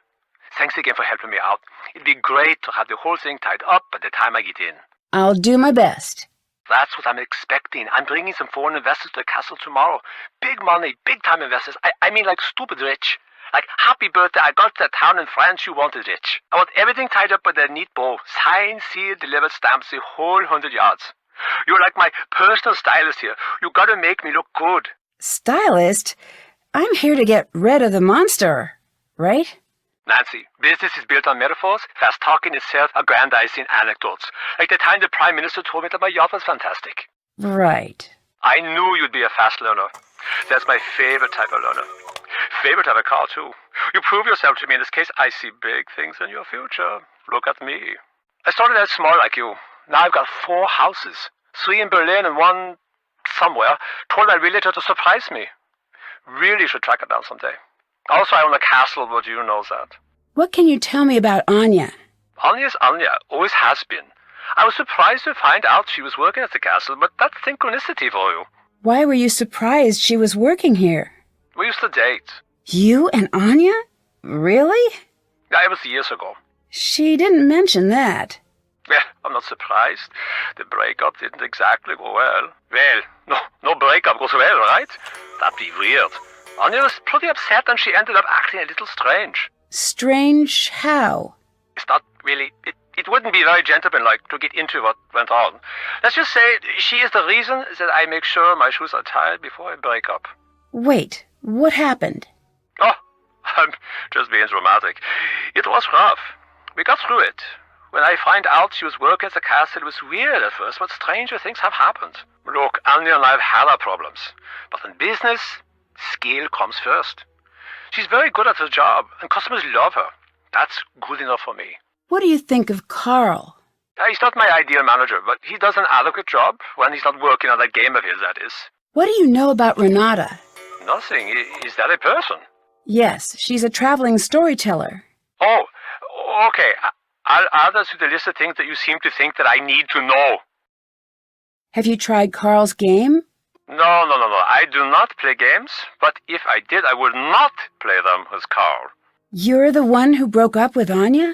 Thanks again for helping me out. It'd be great to have the whole thing tied up by the time I get in. I'll do my best. That's what I'm expecting. I'm bringing some foreign investors to the castle tomorrow. Big money, big-time investors. I mean like stupid rich. Like, happy birthday, I got to that town in France you wanted rich. I want everything tied up with a neat bow. Signed, sealed, delivered, stamps, the whole 100 yards. You're like my personal stylist here. You gotta make me look good. Stylist? I'm here to get rid of the monster, right? Nancy, business is built on metaphors, fast talking is self-aggrandizing anecdotes. Like the time the Prime Minister told me that my yacht was fantastic. Right. I knew you'd be a fast learner. That's my favorite type of learner. Favorite type of car, too. You prove yourself to me in this case. I see big things in your future. Look at me. I started out small like you. Now I've got 4 houses. 3 in Berlin and 1 somewhere. Told my realtor to surprise me. Really should track it down someday. Also, I own a castle, but you know that. What can you tell me about Anya? Anya's Anya, always has been. I was surprised to find out she was working at the castle, but that's synchronicity for you. Why were you surprised she was working here? We used to date. You and Anya? Really? Yeah, it was years ago. She didn't mention that. Well, I'm not surprised. The breakup didn't exactly go well. Well, no breakup goes well, right? That'd be weird. Anya was pretty upset and she ended up acting a little strange. Strange how? It's not really... It wouldn't be very gentlemanlike to get into what went on. Let's just say she is the reason that I make sure my shoes are tied before I break up. Wait, what happened? Oh, I'm just being dramatic. It was rough. We got through it. When I find out she was working at the castle, it was weird at first, but stranger things have happened. Look, Anya and I have had our problems. But in business, skill comes first. She's very good at her job, and customers love her. That's good enough for me. What do you think of Carl? He's not my ideal manager, but he does an adequate job when he's not working on that game of his, that is. What do you know about Renata? Nothing. Is that a person? Yes, she's a traveling storyteller. Oh, okay. I'll add that to the list of things that you seem to think that I need to know. Have you tried Carl's game? No. I do not play games, but if I did, I would not play them with Carl. You're the one who broke up with Anya?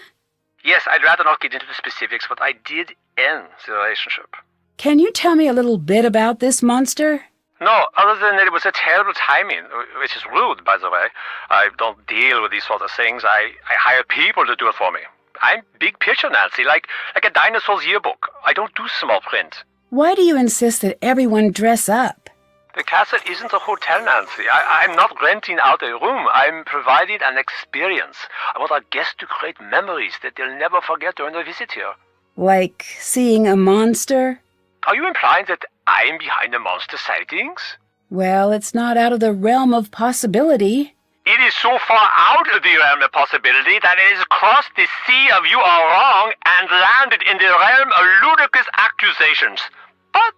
Yes, I'd rather not get into the specifics, but I did end the relationship. Can you tell me a little bit about this monster? No, other than that it was a terrible timing, which is rude, by the way. I don't deal with these sort of things. I hire people to do it for me. I'm big picture, Nancy, like a dinosaur's yearbook. I don't do small print. Why do you insist that everyone dress up? The castle isn't a hotel, Nancy. I'm not renting out a room. I'm providing an experience. I want our guests to create memories that they'll never forget during their visit here. Like seeing a monster? Are you implying that I'm behind the monster sightings? Well, it's not out of the realm of possibility. It is so far out of the realm of possibility that it has crossed the sea of you are wrong and landed in the realm of ludicrous accusations. But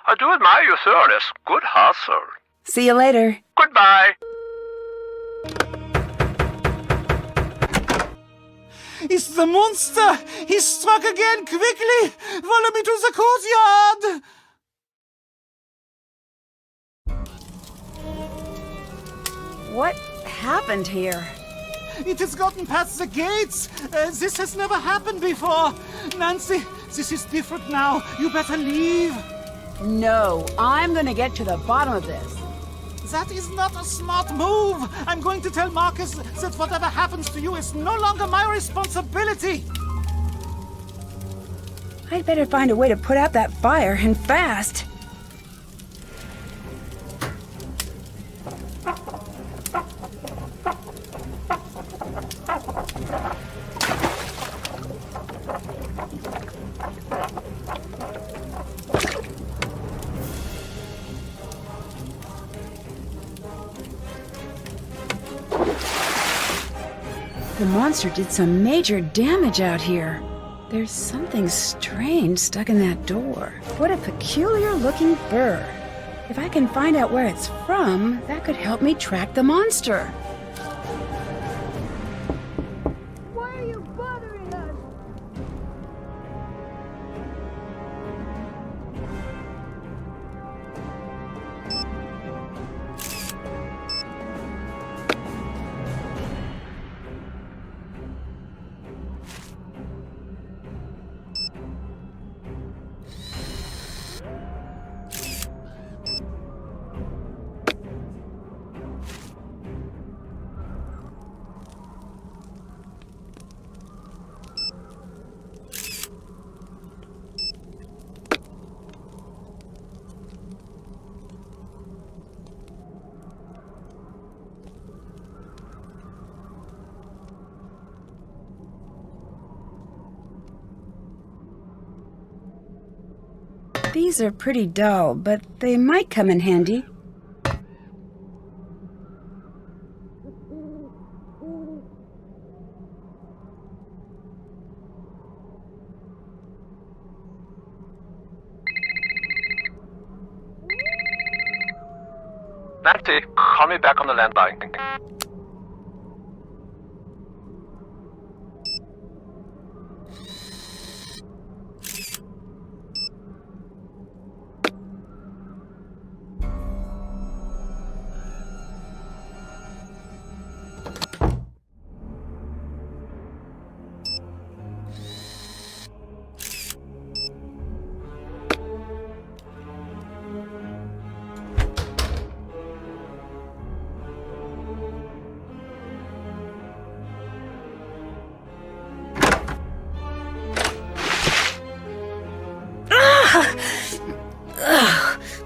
I do admire your thoroughness. Good hustle. See you later. Goodbye. It's the monster! He struck again! Quickly! Follow me to the courtyard! What happened here? It has gotten past the gates! This has never happened before! Nancy, this is different now. You better leave. No, I'm gonna get to the bottom of this. That is not a smart move. I'm going to tell Marcus that whatever happens to you is no longer my responsibility. I'd better find a way to put out that fire, and fast. The monster did some major damage out here. There's something strange stuck in that door. What a peculiar-looking burr. If I can find out where it's from, that could help me track the monster. Why are you bothering us? These are pretty dull, but they might come in handy. Nancy, call me back on the landline.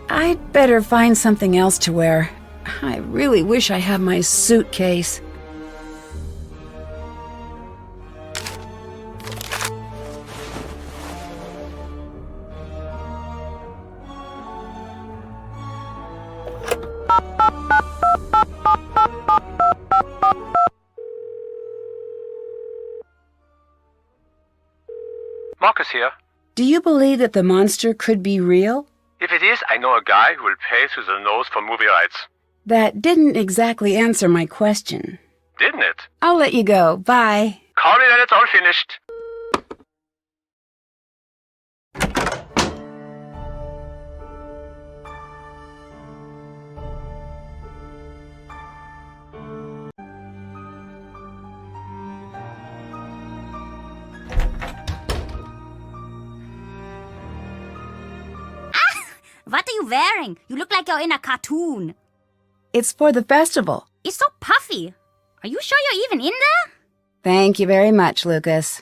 I'd better find something else to wear. I really wish I had my suitcase. Marcus here. Do you believe that the monster could be real? If it is, I know a guy who will pay through the nose for movie rights. That didn't exactly answer my question. Didn't it? I'll let you go. Bye. Call me when it's all finished. What are you wearing? You look like you're in a cartoon. It's for the festival. It's so puffy. Are you sure you're even in there? Thank you very much, Lucas.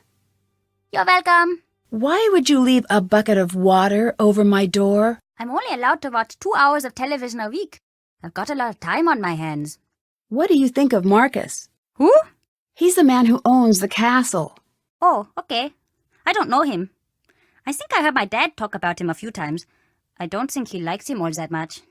You're welcome. Why would you leave a bucket of water over my door? I'm only allowed to watch 2 hours of television a week. I've got a lot of time on my hands. What do you think of Marcus? Who? He's the man who owns the castle. Oh, okay. I don't know him. I think I heard my dad talk about him a few times. I don't think he likes him all that much.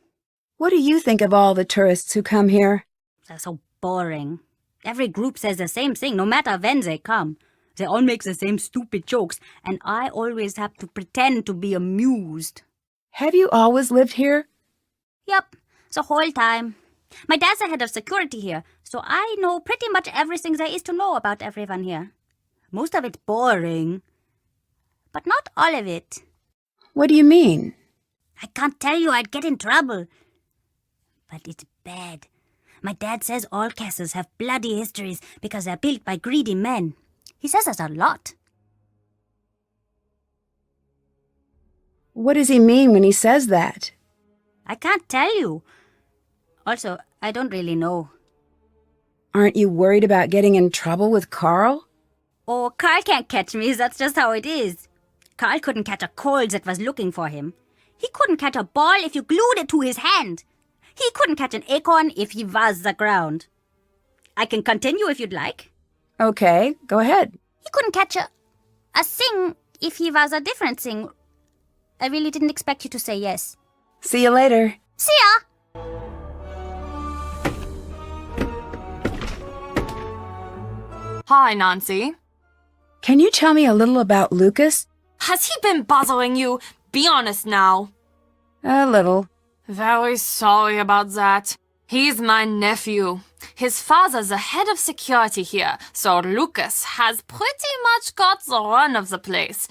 What do you think of all the tourists who come here? They're so boring. Every group says the same thing, no matter when they come. They all make the same stupid jokes, and I always have to pretend to be amused. Have you always lived here? Yep, the whole time. My dad's the head of security here, so I know pretty much everything there is to know about everyone here. Most of it's boring, but not all of it. What do you mean? I can't tell you, I'd get in trouble. But it's bad. My dad says all castles have bloody histories because they're built by greedy men. He says that a lot. What does he mean when he says that? I can't tell you. Also, I don't really know. Aren't you worried about getting in trouble with Carl? Oh, Carl can't catch me, that's just how it is. Carl couldn't catch a cold that was looking for him. He couldn't catch a ball if you glued it to his hand. He couldn't catch an acorn if he was the ground. I can continue if you'd like. Okay, go ahead. He couldn't catch a thing if he was a different thing. I really didn't expect you to say yes. See you later. See ya! Hi, Nancy. Can you tell me a little about Lucas? Has he been bothering you? Be honest now. A little. Very sorry about that. He's my nephew. His father's the head of security here, so Lucas has pretty much got the run of the place.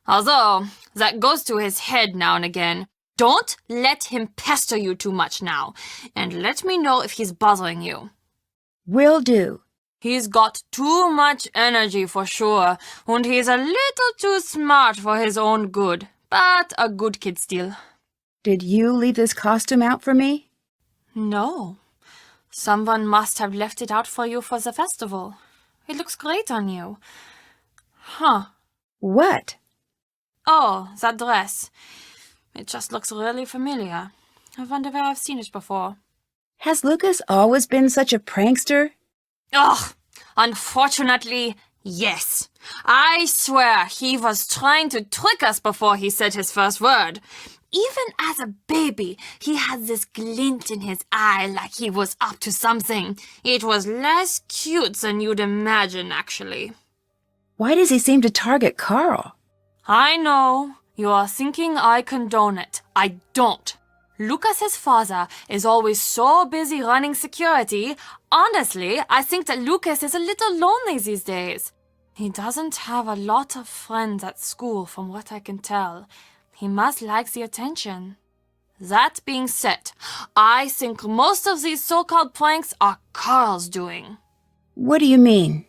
Although, that goes to his head now and again. Don't let him pester you too much now, and let me know if he's bothering you. Will do. He's got too much energy for sure, and he's a little too smart for his own good, but a good kid still. Did you leave this costume out for me? No. Someone must have left it out for you for the festival. It looks great on you. Huh. What? Oh, that dress. It just looks really familiar. I wonder where I've seen it before. Has Lucas always been such a prankster? Ugh! Unfortunately, yes. I swear he was trying to trick us before he said his first word. Even as a baby, he had this glint in his eye like he was up to something. It was less cute than you'd imagine, actually. Why does he seem to target Carl? I know. You are thinking I condone it. I don't. Lucas's father is always so busy running security. Honestly, I think that Lucas is a little lonely these days. He doesn't have a lot of friends at school from what I can tell. He must like the attention. That being said, I think most of these so-called pranks are Carl's doing. What do you mean?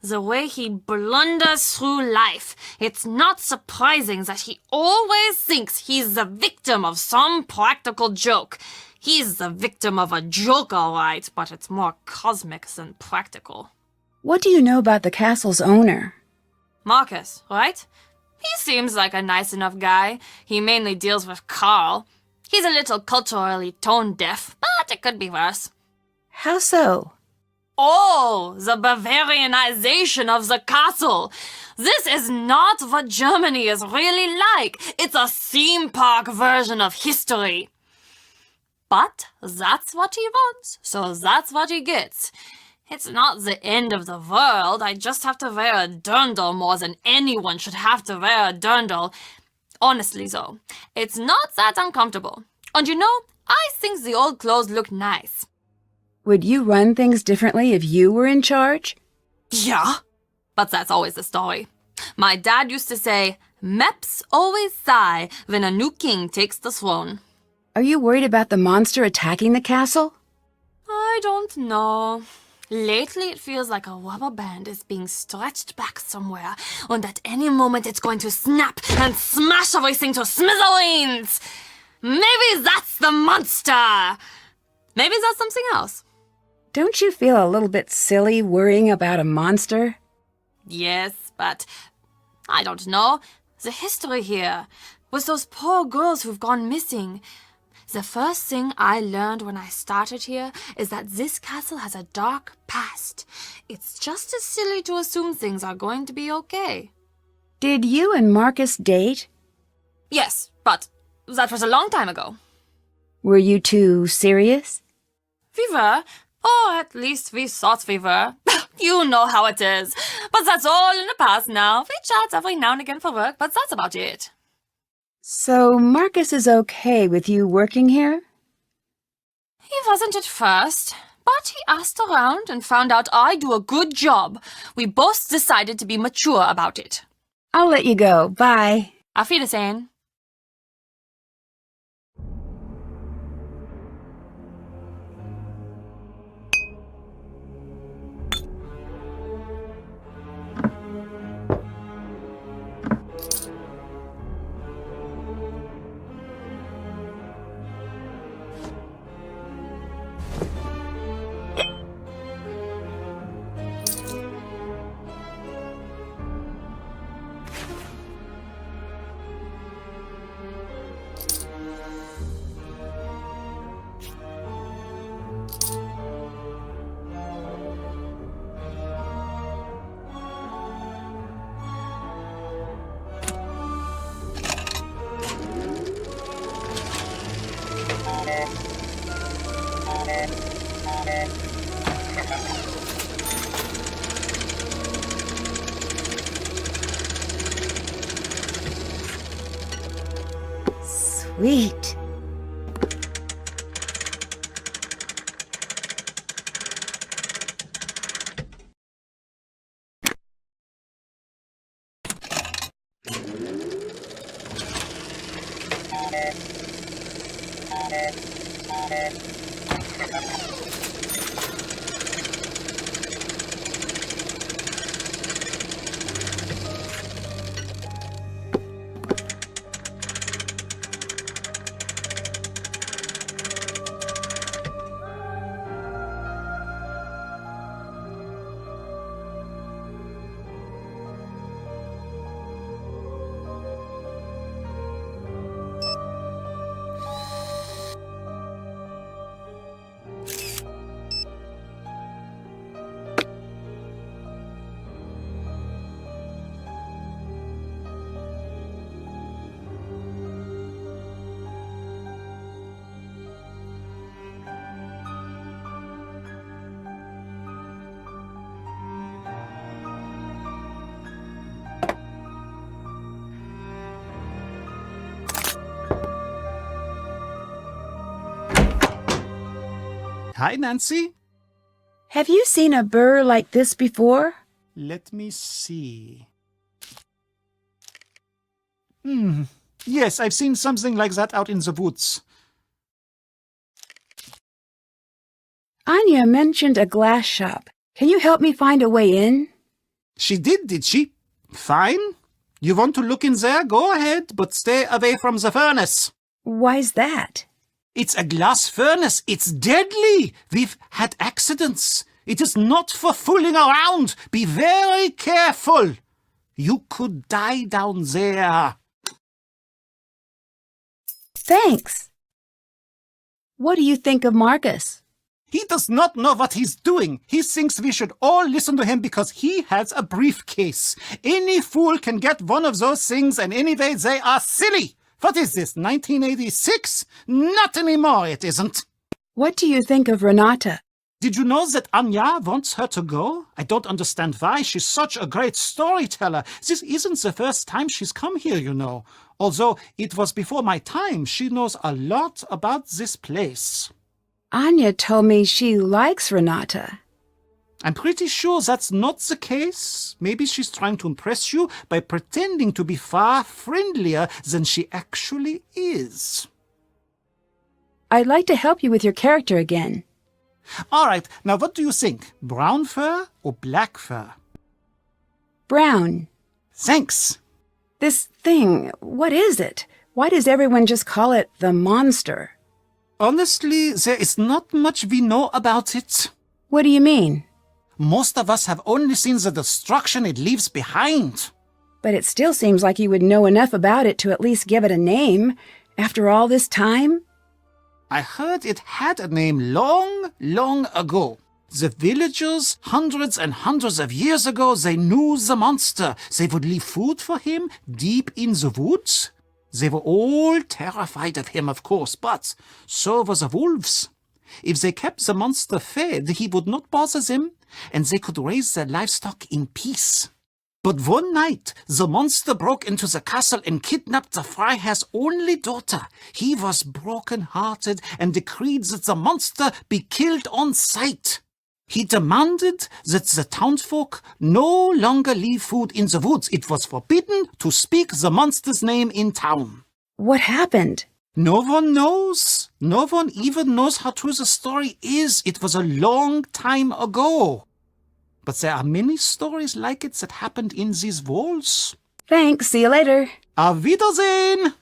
The way he blunders through life, it's not surprising that he always thinks he's the victim of some practical joke. He's the victim of a joke, all right, but it's more cosmic than practical. What do you know about the castle's owner? Marcus, right? He seems like a nice enough guy. He mainly deals with Carl. He's a little culturally tone-deaf, but it could be worse. How so? Oh, the Bavarianization of the castle. This is not what Germany is really like. It's a theme park version of history. But that's what he wants, so that's what he gets. It's not the end of the world. I just have to wear a dirndl more than anyone should have to wear a dirndl. Honestly, though, it's not that uncomfortable. And you know, I think the old clothes look nice. Would you run things differently if you were in charge? Yeah, but that's always the story. My dad used to say, Meps always sigh when a new king takes the throne. Are you worried about the monster attacking the castle? I don't know. Lately, it feels like a rubber band is being stretched back somewhere, and at any moment it's going to snap and smash everything to smithereens. Maybe that's the monster. Maybe that's something else. Don't you feel a little bit silly worrying about a monster? Yes, but I don't know. The history here, with those poor girls who've gone missing. The first thing I learned when I started here is that this castle has a dark past. It's just as silly to assume things are going to be okay. Did you and Marcus date? Yes, but that was a long time ago. Were you two serious? We were. Or at least we thought we were. You know how it is. But that's all in the past now. We chat every now and again for work, but that's about it. So Marcus is okay with you working here? He wasn't at first, but he asked around and found out I do a good job. We both decided to be mature about it. I'll let you go. Bye. Auf Wiedersehen. Sweet. Hi, Nancy. Have you seen a burr like this before? Let me see. Yes, I've seen something like that out in the woods. Anya mentioned a glass shop. Can you help me find a way in? She did she? Fine. You want to look in there? Go ahead, but stay away from the furnace. Why's that? It's a glass furnace. It's deadly. We've had accidents. It is not for fooling around. Be very careful. You could die down there. Thanks. What do you think of Marcus? He does not know what he's doing. He thinks we should all listen to him because he has a briefcase. Any fool can get one of those things, and anyway, they are silly. What is this, 1986? Not anymore, it isn't. What do you think of Renata? Did you know that Anya wants her to go? I don't understand why. She's such a great storyteller. This isn't the first time she's come here, you know. Although it was before my time, she knows a lot about this place. Anya told me she likes Renata. I'm pretty sure that's not the case. Maybe she's trying to impress you by pretending to be far friendlier than she actually is. I'd like to help you with your character again. All right, now what do you think? Brown fur or black fur? Brown. Thanks. This thing, what is it? Why does everyone just call it the monster? Honestly, there is not much we know about it. What do you mean? Most of us have only seen the destruction it leaves behind. But it still seems like you would know enough about it to at least give it a name. After all this time? I heard it had a name long, long ago. The villagers, hundreds and hundreds of years ago, they knew the monster. They would leave food for him deep in the woods. They were all terrified of him, of course, but so were the wolves. If they kept the monster fed, he would not bother them, and they could raise their livestock in peace. But one night, the monster broke into the castle and kidnapped the Freiherr's only daughter. He was broken-hearted and decreed that the monster be killed on sight. He demanded that the townsfolk no longer leave food in the woods. It was forbidden to speak the monster's name in town. What happened? No one knows. No one even knows how true the story is. It was a long time ago. But there are many stories like it that happened in these walls. Thanks. See you later. Auf Wiedersehen!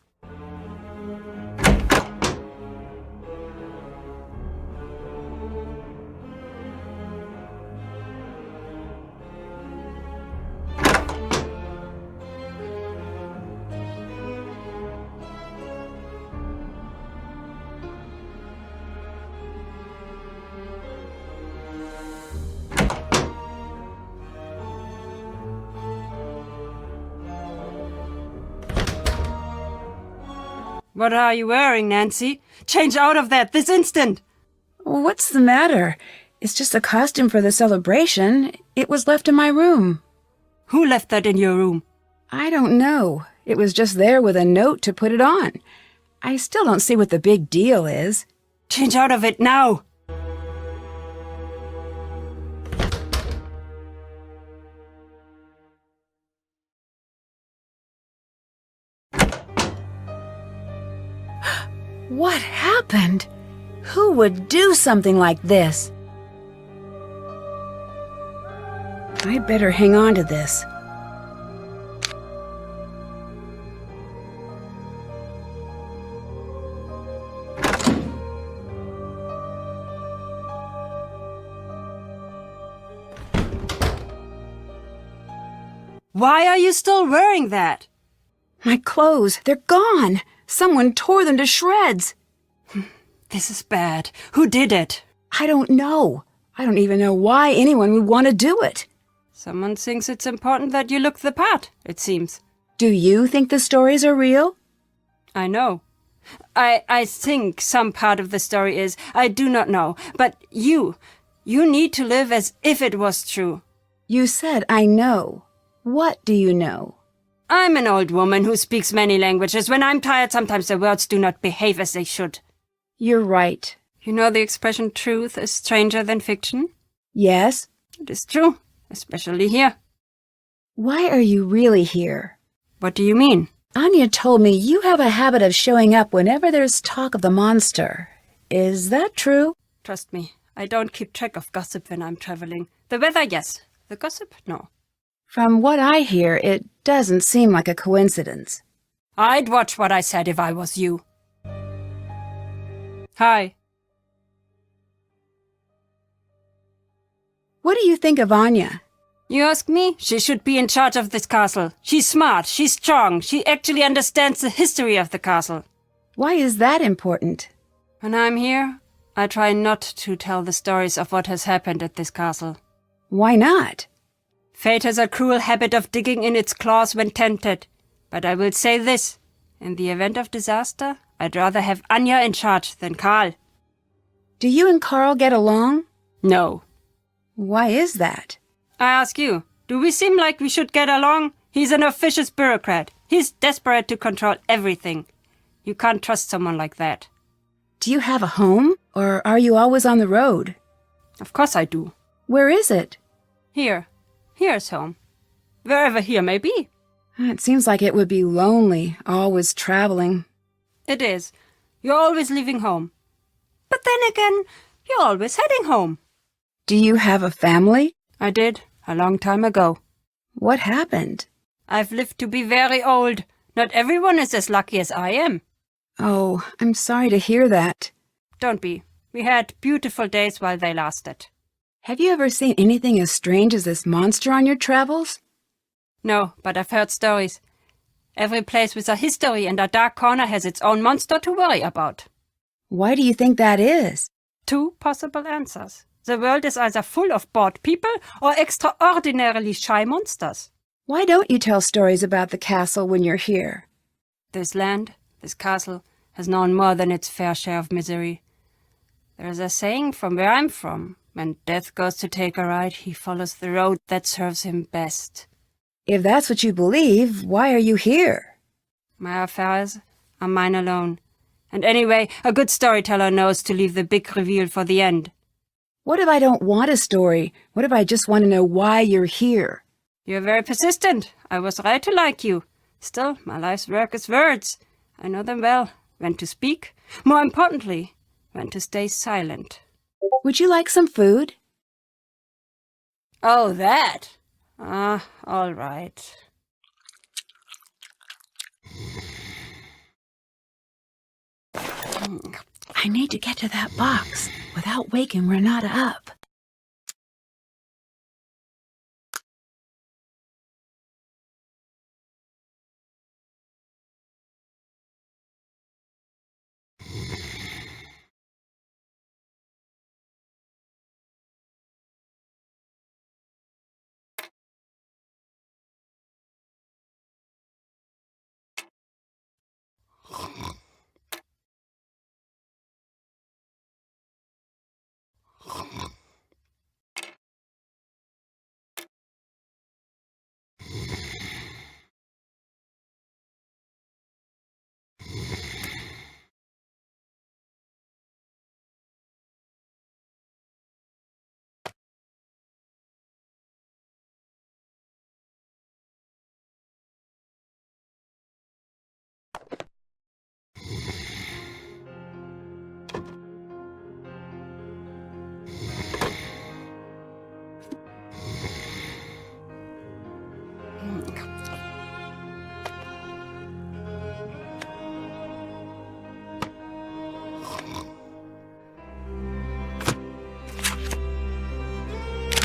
What are you wearing, Nancy? Change out of that this instant! What's the matter? It's just a costume for the celebration. It was left in my room. Who left that in your room? I don't know. It was just there with a note to put it on. I still don't see what the big deal is. Change out of it now! What happened? Who would do something like this? I'd better hang on to this. Why are you still wearing that? My clothes, they're gone. Someone tore them to shreds. This is bad. Who did it? I don't know. I don't even know why anyone would want to do it. Someone thinks it's important that you look the part, it seems. Do you think the stories are real? I know. I think some part of the story is. I do not know. But you need to live as if it was true. You said I know. What do you know? I'm an old woman who speaks many languages. When I'm tired, sometimes the words do not behave as they should. You're right. You know the expression truth is stranger than fiction? Yes? It is true, especially here. Why are you really here? What do you mean? Anya told me you have a habit of showing up whenever there's talk of the monster. Is that true? Trust me, I don't keep track of gossip when I'm traveling. The weather, yes. The gossip, no. From what I hear, it doesn't seem like a coincidence. I'd watch what I said if I was you. Hi. What do you think of Anya? You ask me? She should be in charge of this castle. She's smart, she's strong, she actually understands the history of the castle. Why is that important? When I'm here, I try not to tell the stories of what has happened at this castle. Why not? Fate has a cruel habit of digging in its claws when tempted. But I will say this. In the event of disaster, I'd rather have Anya in charge than Karl. Do you and Carl get along? No. Why is that? I ask you, do we seem like we should get along? He's an officious bureaucrat. He's desperate to control everything. You can't trust someone like that. Do you have a home, or are you always on the road? Of course I do. Where is it? Here. Here's home. Wherever here may be. It seems like it would be lonely, always traveling. It is. You're always leaving home. But then again, you're always heading home. Do you have a family? I did, a long time ago. What happened? I've lived to be very old. Not everyone is as lucky as I am. Oh, I'm sorry to hear that. Don't be. We had beautiful days while they lasted. Have you ever seen anything as strange as this monster on your travels? No, but I've heard stories. Every place with a history and a dark corner has its own monster to worry about. Why do you think that is? 2 possible answers. The world is either full of bored people or extraordinarily shy monsters. Why don't you tell stories about the castle when you're here? This land, this castle, has known more than its fair share of misery. There's a saying from where I'm from. When death goes to take a ride, he follows the road that serves him best. If that's what you believe, why are you here? My affairs are mine alone. And anyway, a good storyteller knows to leave the big reveal for the end. What if I don't want a story? What if I just want to know why you're here? You're very persistent. I was right to like you. Still, my life's work is words. I know them well. When to speak. More importantly, when to stay silent. Would you like some food? Oh, that? All right. I need to get to that box. Without waking Renata up.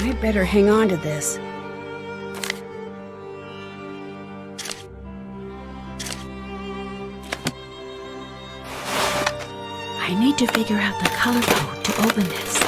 I better hang on to this. I need to figure out the color code to open this.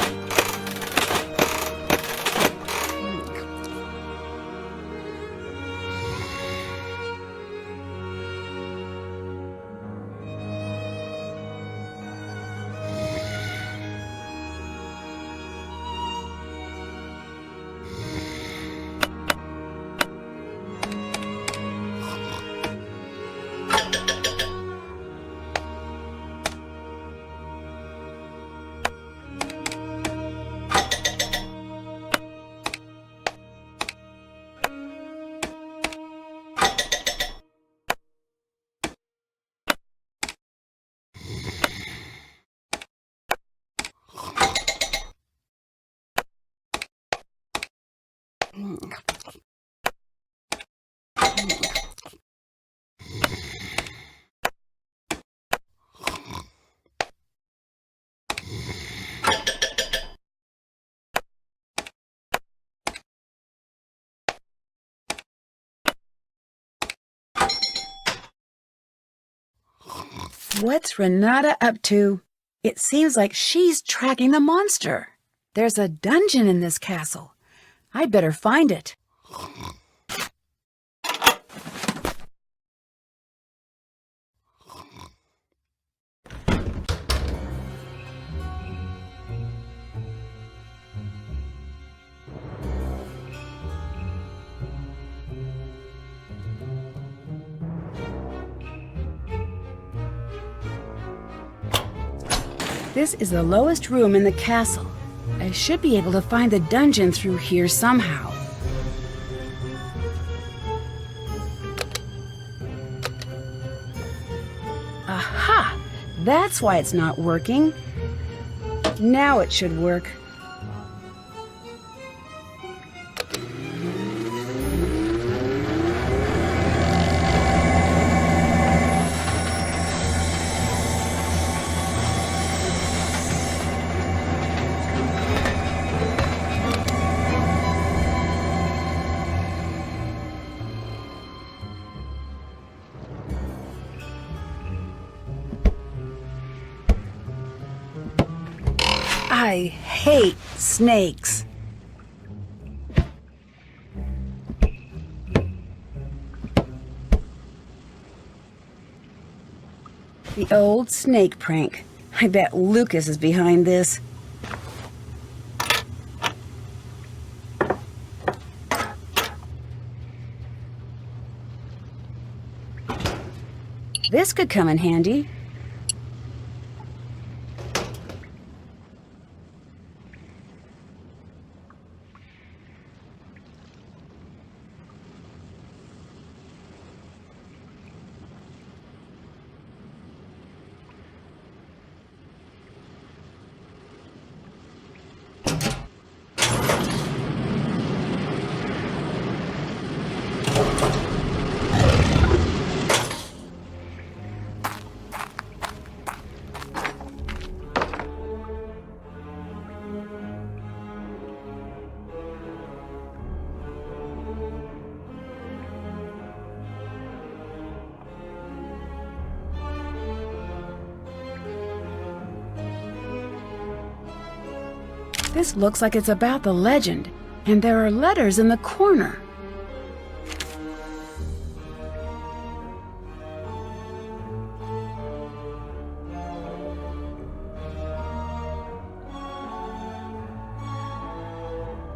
What's Renata up to? It seems like she's tracking the monster. There's a dungeon in this castle. I'd better find it. This is the lowest room in the castle. I should be able to find the dungeon through here somehow. Aha! That's why it's not working. Now it should work. I hate snakes. The old snake prank. I bet Lucas is behind this. This could come in handy. This looks like it's about the legend, and there are letters in the corner.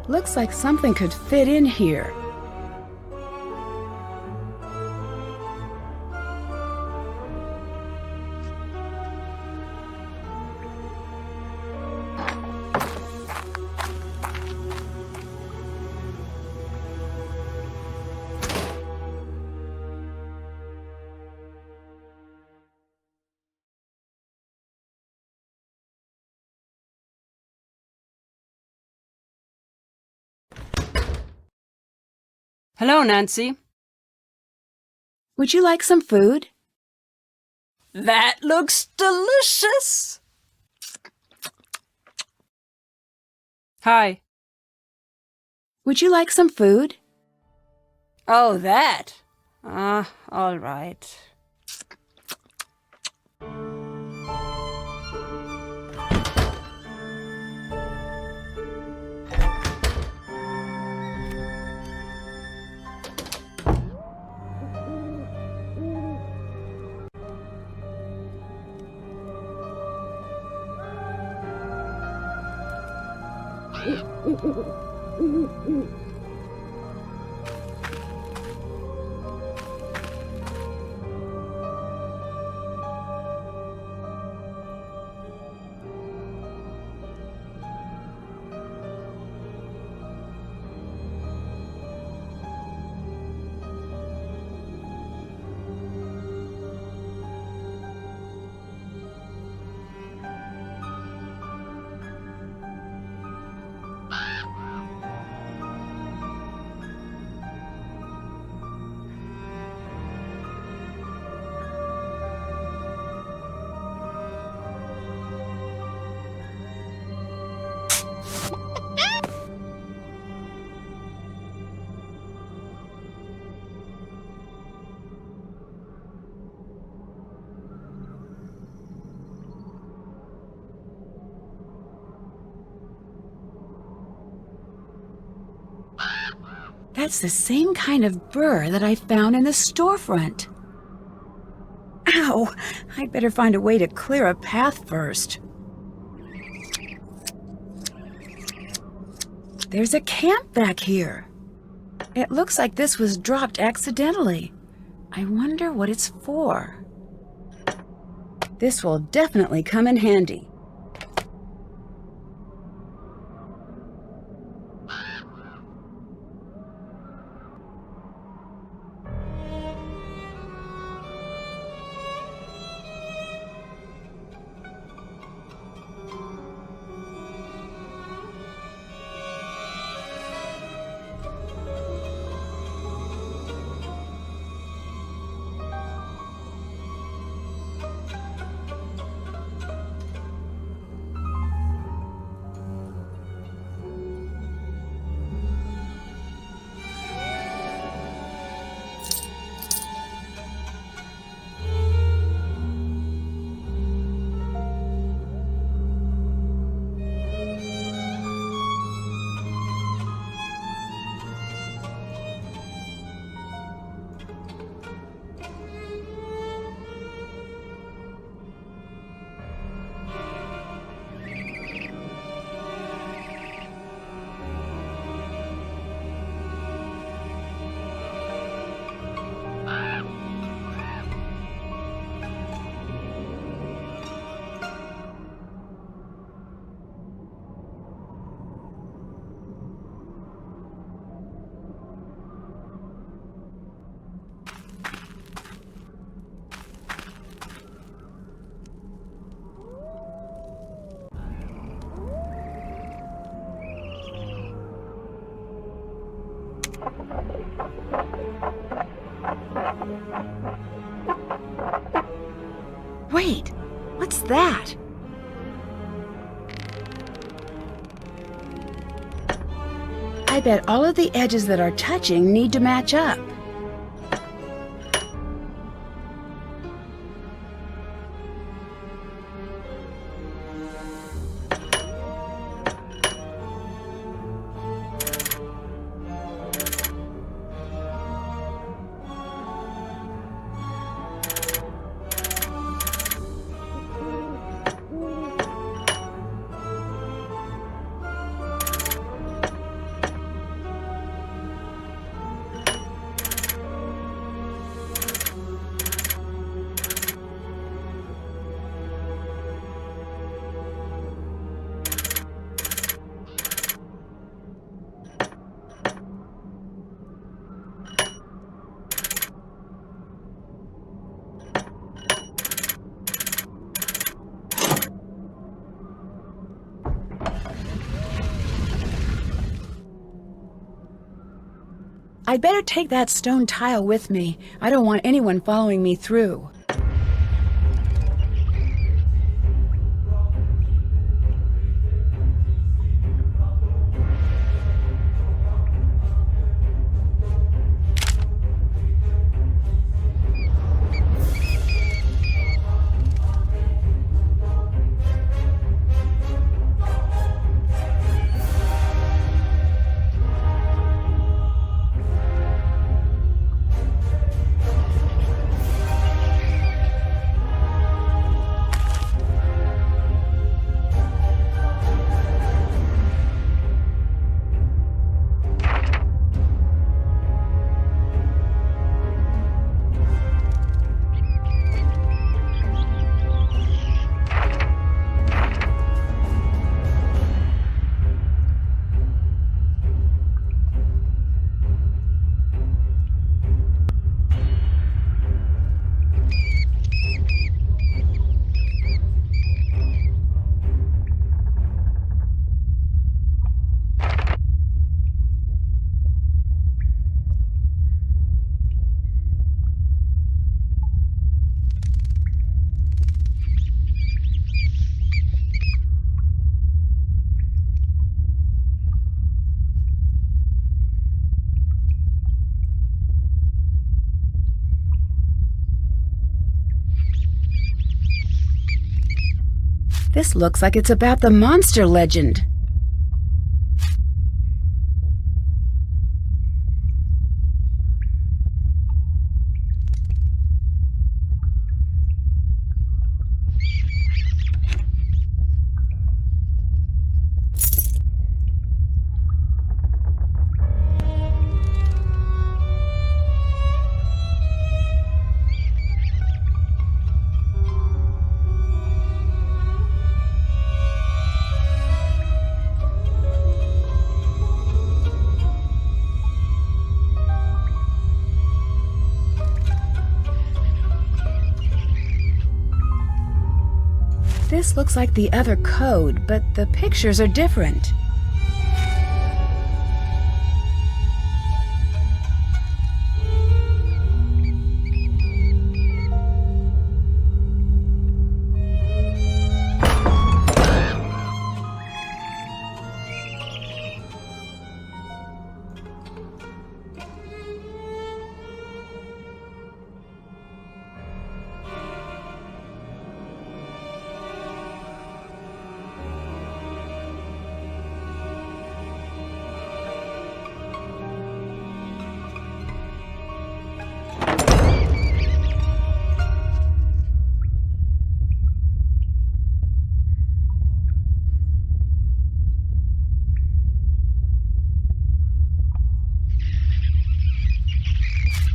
Looks like something could fit in here. Hello, Nancy. Would you like some food? That looks delicious. Hi. Would you like some food? Oh, that. All right. That's the same kind of burr that I found in the storefront. Ow! I'd better find a way to clear a path first. There's a camp back here. It looks like this was dropped accidentally. I wonder what it's for. This will definitely come in handy. Wait, what's that? I bet all of the edges that are touching need to match up. I'd better take that stone tile with me. I don't want anyone following me through. This looks like it's about the monster legend. This looks like the other code, but the pictures are different.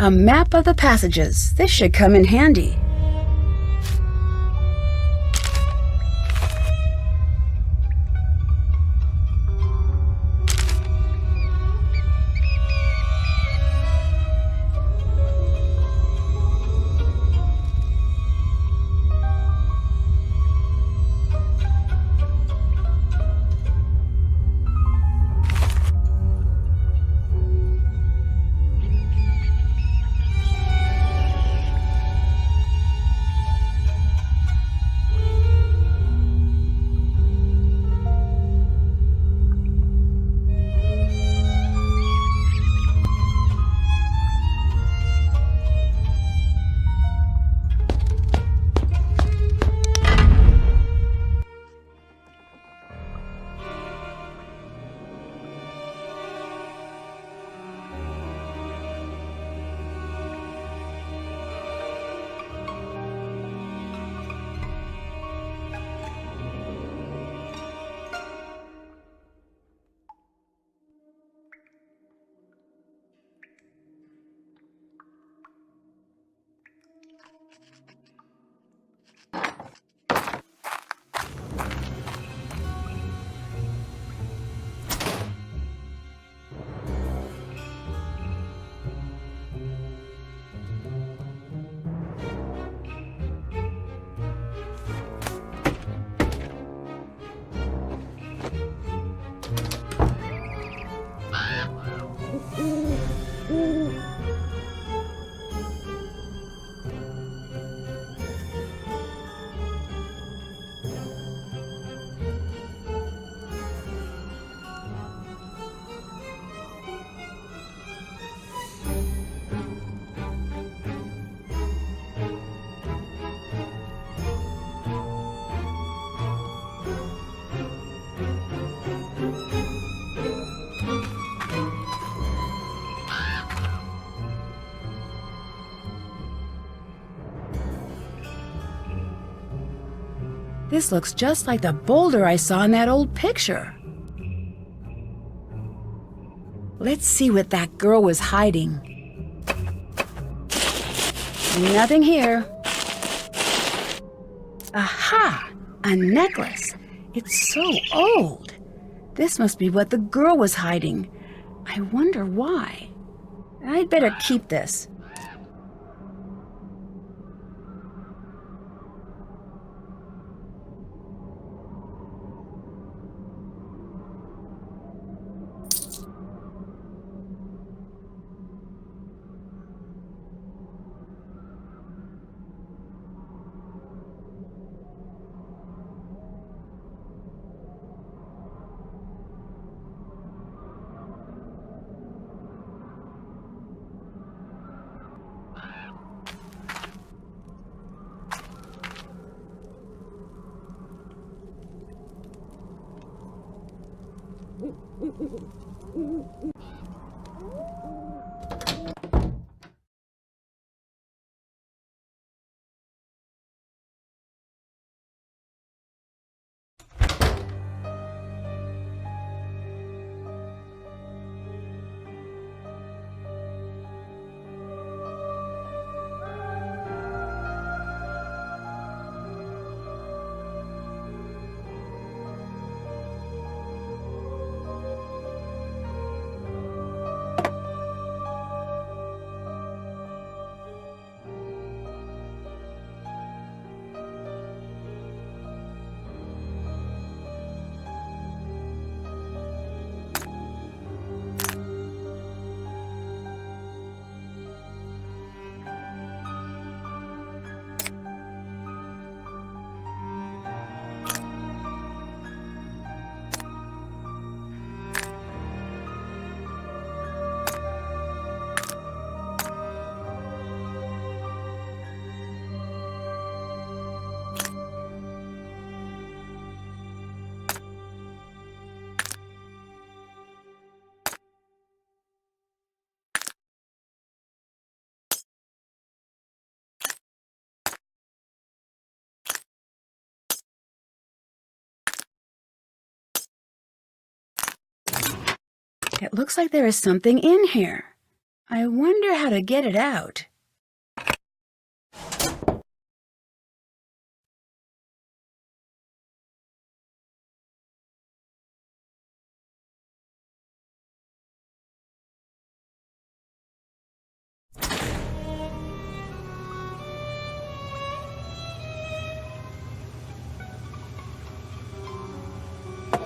A map of the passages. This should come in handy. This looks just like the boulder I saw in that old picture. Let's see what that girl was hiding. Nothing here. Aha! A necklace. It's so old. This must be what the girl was hiding. I wonder why. I'd better keep this. It looks like there is something in here. I wonder how to get it out.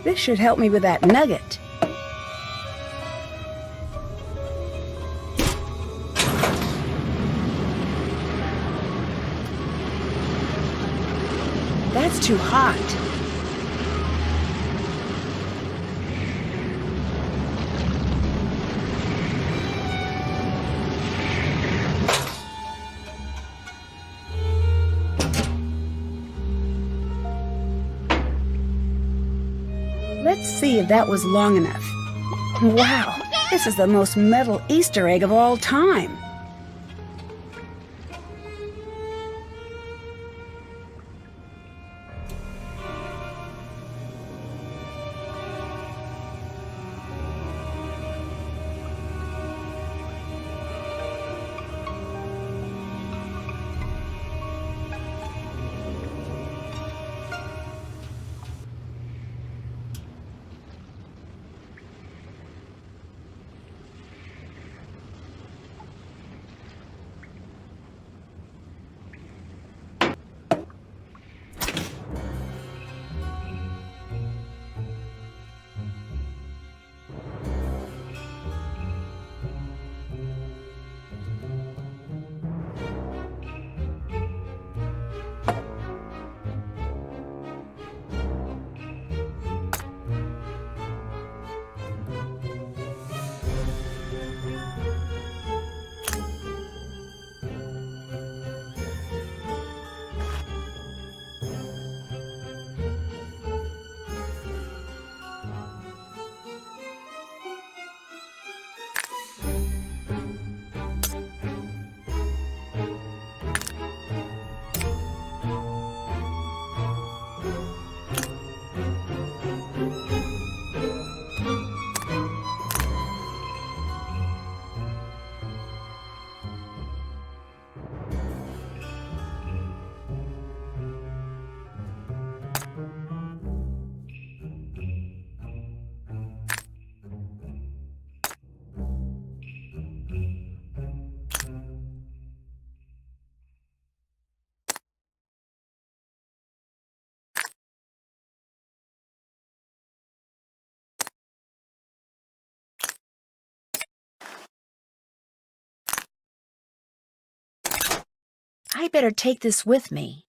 This should help me with that nugget. That's too hot. Let's see if that was long enough. Wow, this is the most metal Easter egg of all time. I better take this with me.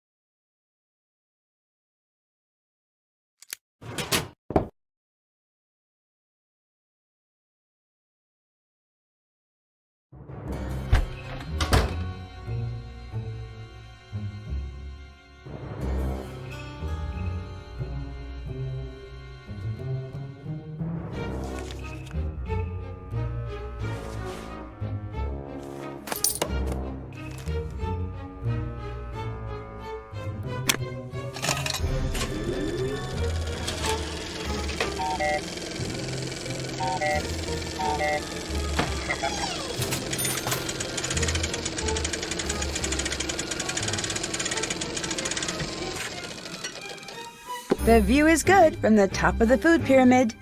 The view is good from the top of the food pyramid.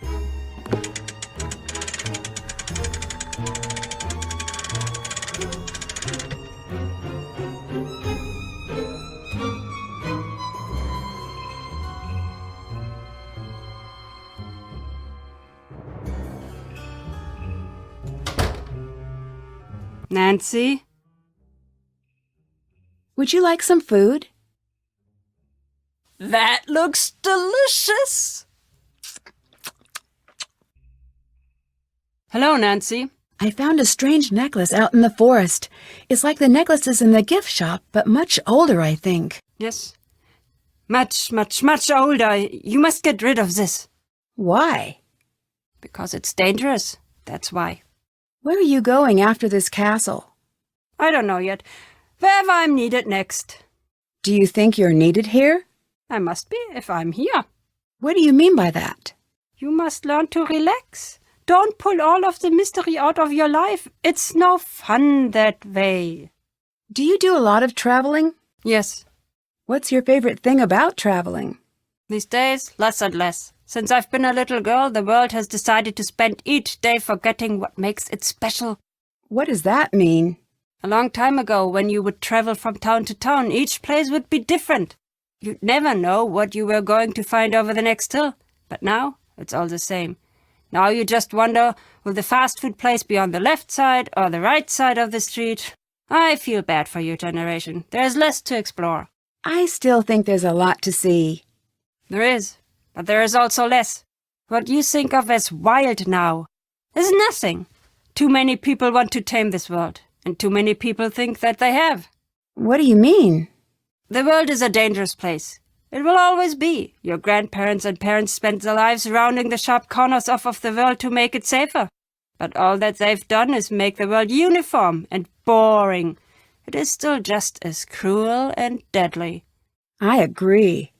Nancy? Would you like some food? That looks delicious! Hello, Nancy. I found a strange necklace out in the forest. It's like the necklaces in the gift shop, but much older, I think. Yes. Much older. You must get rid of this. Why? Because it's dangerous. That's why. Where are you going after this castle? I don't know yet. Wherever I'm needed next. Do you think you're needed here? I must be if I'm here. What do you mean by that? You must learn to relax. don't pull all of the mystery out of your life. It's no fun that way. Do you do a lot of traveling? Yes. What's your favorite thing about traveling? These days, less and less. Since I've been a little girl, the world has decided to spend each day forgetting what makes it special. What does that mean? A long time ago, when you would travel from town to town, each place would be different. You'd never know what you were going to find over the next hill. But now, it's all the same. Now you just wonder, will the fast food place be on the left side or the right side of the street? I feel bad for your generation. There's less to explore. I still think there's a lot to see. There is, but there is also less. What you think of as wild now is nothing. Too many people want to tame this world, and too many people think that they have. What do you mean? The world is a dangerous place. It will always be. Your grandparents and parents spent their lives rounding the sharp corners off of the world to make it safer. But all that they've done is make the world uniform and boring. It is still just as cruel and deadly. I agree.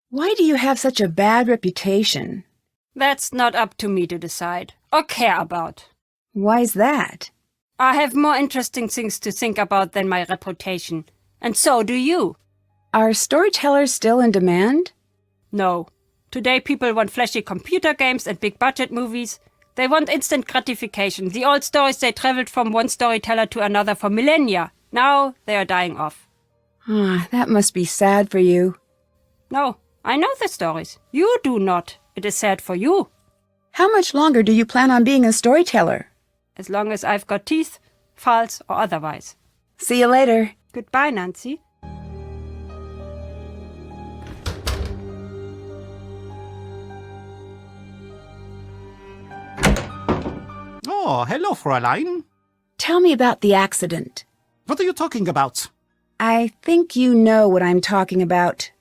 Why do you have such a bad reputation? That's not up to me to decide or care about. Why's that? I have more interesting things to think about than my reputation. And so do you. Are storytellers still in demand? No. Today people want flashy computer games and big budget movies. They want instant gratification. The old stories, they traveled from one storyteller to another for millennia. Now they are dying off. Ah, that must be sad for you. No, I know the stories. You do not. It is sad for you. How much longer do you plan on being a storyteller? As long as I've got teeth, false or otherwise. See you later. Goodbye, Nancy. Oh, hello, Fräulein. Tell me about the accident. What are you talking about? I think you know what I'm talking about.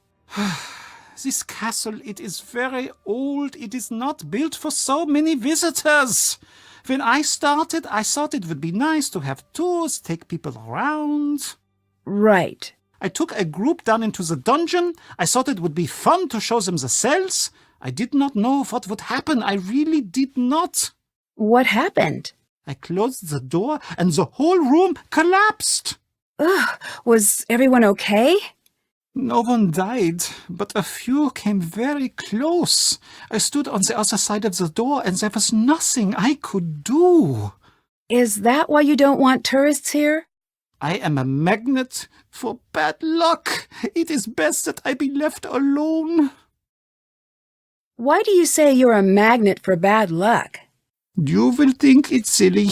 This castle, it is very old. It is not built for so many visitors. When I started, I thought it would be nice to have tours, take people around. Right. I took a group down into the dungeon. I thought it would be fun to show them the cells. I did not know what would happen. I really did not. What happened? I closed the door and the whole room collapsed. Ugh, was everyone okay? No one died, but a few came very close. I stood on the other side of the door and there was nothing I could do. Is that why you don't want tourists here? I am a magnet for bad luck. It is best that I be left alone. Why do you say you're a magnet for bad luck? You will think it's silly.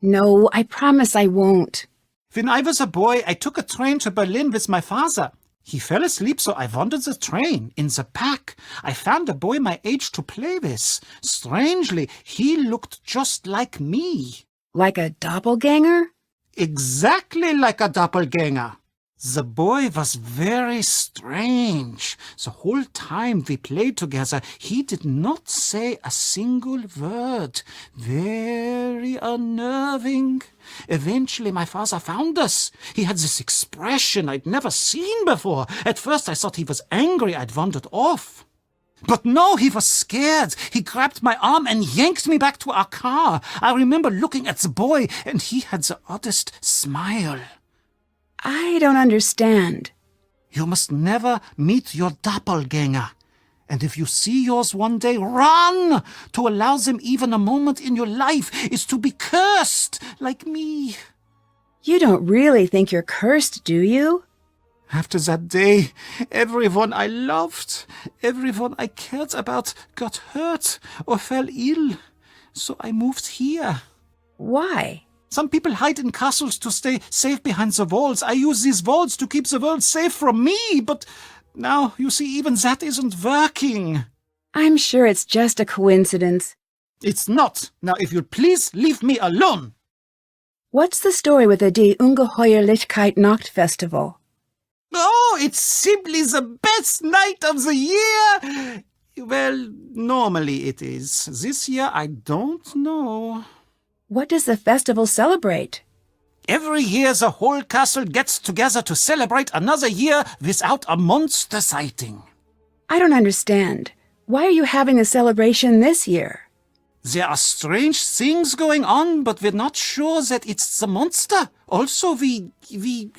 No, I promise I won't. When I was a boy, I took a train to Berlin with my father. He fell asleep, so I wandered the train. In the pack, I found a boy my age to play with. Strangely, he looked just like me. Like a doppelganger? Exactly like a doppelganger. The boy was very strange. The whole time we played together, he did not say a single word. Very unnerving. Eventually, my father found us. He had this expression I'd never seen before. At first, I thought he was angry I'd wandered off. But no, he was scared. He grabbed my arm and yanked me back to our car. I remember looking at the boy, and he had the oddest smile. I don't understand. You must never meet your doppelganger. And if you see yours one day, run! To allow them even a moment in your life is to be cursed, like me. You don't really think you're cursed, do you? After that day, everyone I loved, everyone I cared about got hurt or fell ill. So I moved here. Why? Some people hide in castles to stay safe behind the walls. I use these walls to keep the world safe from me, but now, you see, even that isn't working. I'm sure it's just a coincidence. It's not. Now, if you'll please leave me alone. What's the story with the Die Ungeheuerlichkeit Nacht Festival? Oh, it's simply the best night of the year. Well, normally it is. This year, I don't know. What does the festival celebrate? Every year the whole castle gets together to celebrate another year without a monster sighting. I don't understand. Why are you having a celebration this year? There are strange things going on, but we're not sure that it's the monster. Also, we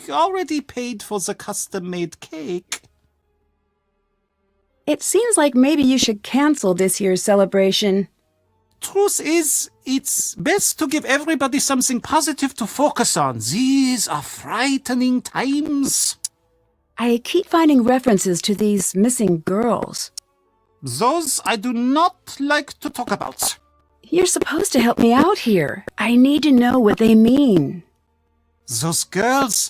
already paid for the custom-made cake. It seems like maybe you should cancel this year's celebration. Truth is, it's best to give everybody something positive to focus on. These are frightening times. I keep finding references to these missing girls. Those I do not like to talk about. You're supposed to help me out here. I need to know what they mean. Those girls,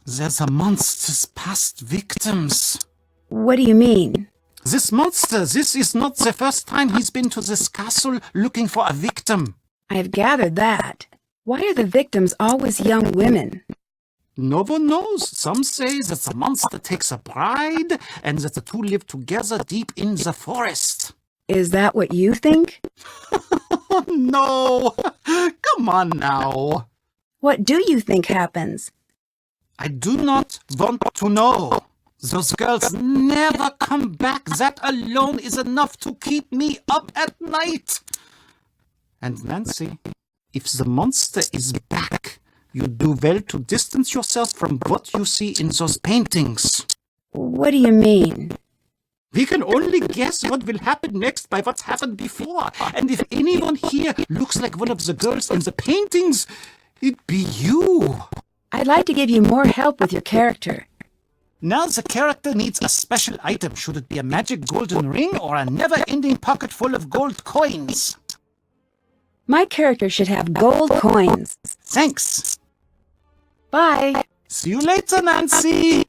they're the monster's past victims. What do you mean? This monster, this is not the first time he's been to this castle looking for a victim. I've gathered that. Why are the victims always young women? No one knows. Some say that the monster takes a bride and that the two live together deep in the forest. Is that what you think? No, come on now. What do you think happens? I do not want to know. Those girls never come back. That alone is enough to keep me up at night. And Nancy, if the monster is back, you do well to distance yourself from what you see in those paintings. What do you mean? We can only guess what will happen next by what's happened before. And if anyone here looks like one of the girls in the paintings, it'd be you. I'd like to give you more help with your character. Now the character needs a special item. Should it be a magic golden ring or a never-ending pocket full of gold coins? My character should have gold coins. Thanks. Bye. See you later, Nancy.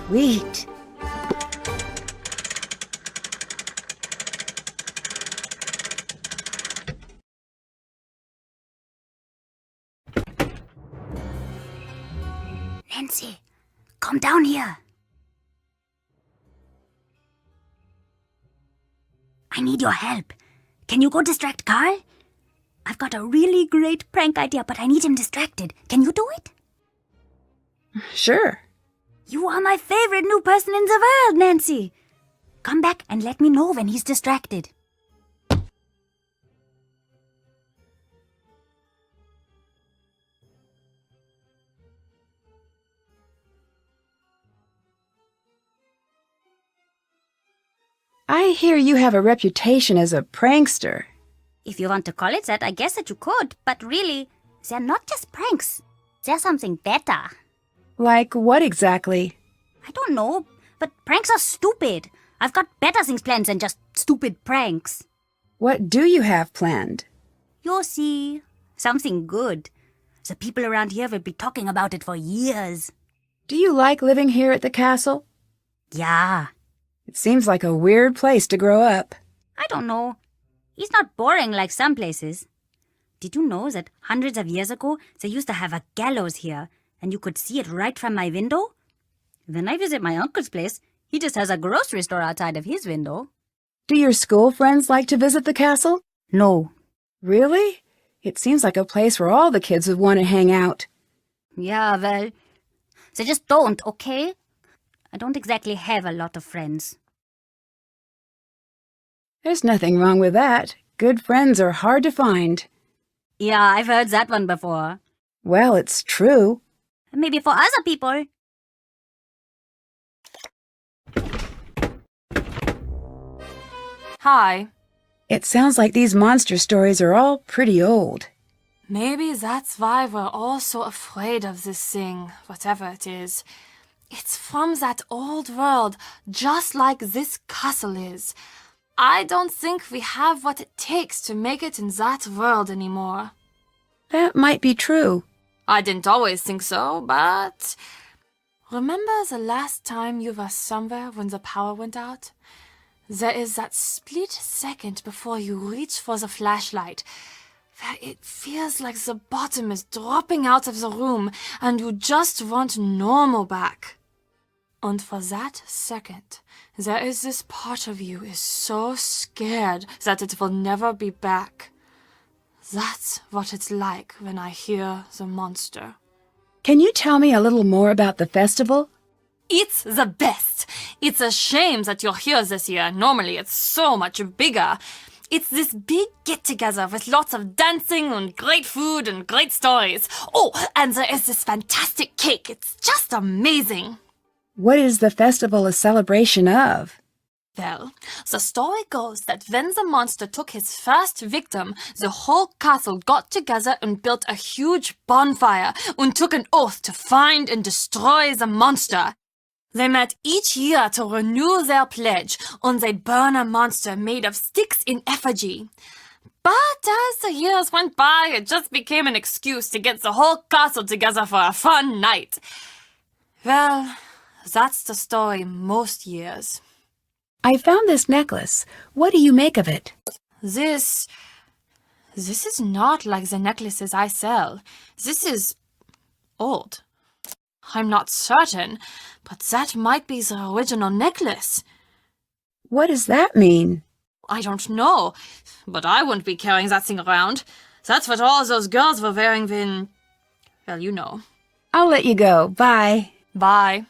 Sweet. Nancy, come down here. I need your help. Can you go distract Carl? I've got a really great prank idea, but I need him distracted. Can you do it? Sure. You are my favorite new person in the world, Nancy. Come back and let me know when he's distracted. I hear you have a reputation as a prankster. If you want to call it that, I guess that you could. But really, they're not just pranks. They're something better. Like what exactly? I don't know, but pranks are stupid. I've got better things planned than just stupid pranks. What do you have planned? You'll see. Something good. The people around here will be talking about it for years. Do you like living here at the castle? Yeah. It seems like a weird place to grow up. I don't know. It's not boring like some places. Did you know that hundreds of years ago they used to have a gallows here, and you could see it right from my window? When I visit my uncle's place, he just has a grocery store outside of his window. Do your school friends like to visit the castle? No. Really? It seems like a place where all the kids would want to hang out. Yeah, well, they just don't, okay? I don't exactly have a lot of friends. There's nothing wrong with that. Good friends are hard to find. Yeah, I've heard that one before. Well, it's true. Maybe for other people. Hi. It sounds like these monster stories are all pretty old. Maybe that's why we're all so afraid of this thing, whatever it is. It's from that old world, just like this castle is. I don't think we have what it takes to make it in that world anymore. That might be true. I didn't always think so, but... Remember the last time you were somewhere when the power went out? There is that split second before you reach for the flashlight, where it feels like the bottom is dropping out of the room and you just want normal back. And for that second, there is this part of you is so scared that it will never be back. That's what it's like when I hear the monster. Can you tell me a little more about the festival? It's the best. It's a shame that you're here this year. Normally it's so much bigger. It's this big get-together with lots of dancing and great food and great stories. Oh, and there is this fantastic cake. It's just amazing. What is the festival a celebration of? Well, the story goes that when the monster took his first victim, the whole castle got together and built a huge bonfire and took an oath to find and destroy the monster. They met each year to renew their pledge, and they'd burn a monster made of sticks in effigy. But as the years went by, it just became an excuse to get the whole castle together for a fun night. Well, that's the story most years. I found this necklace. What do you make of it? This is not like the necklaces I sell. This is old. I'm not certain, but that might be the original necklace. What does that mean? I don't know, but I wouldn't be carrying that thing around. That's what all those girls were wearing when... Well, you know. I'll let you go. Bye. Bye.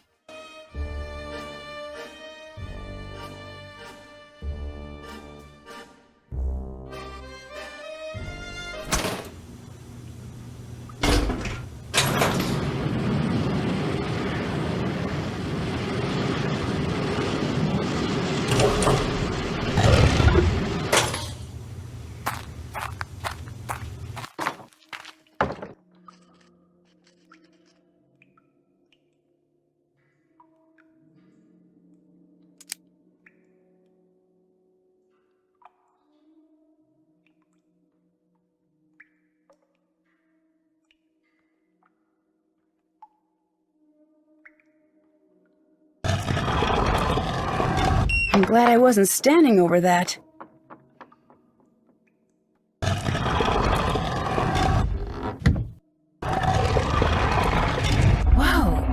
I'm glad I wasn't standing over that. Whoa!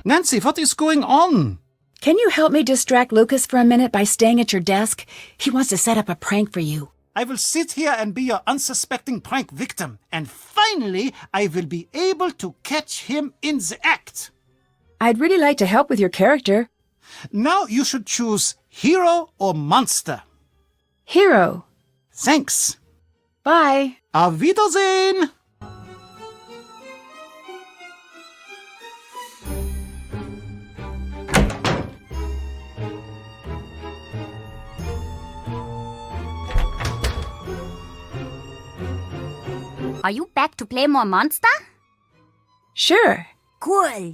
Nancy, what is going on? Can you help me distract Lucas for a minute by staying at your desk? He wants to set up a prank for you. I will sit here and be your unsuspecting prank victim, and finally I will be able to catch him in the act. I'd really like to help with your character. Now you should choose hero or monster. Hero. Thanks. Bye. Auf Wiedersehen! Are you back to play more monster? Sure. Cool.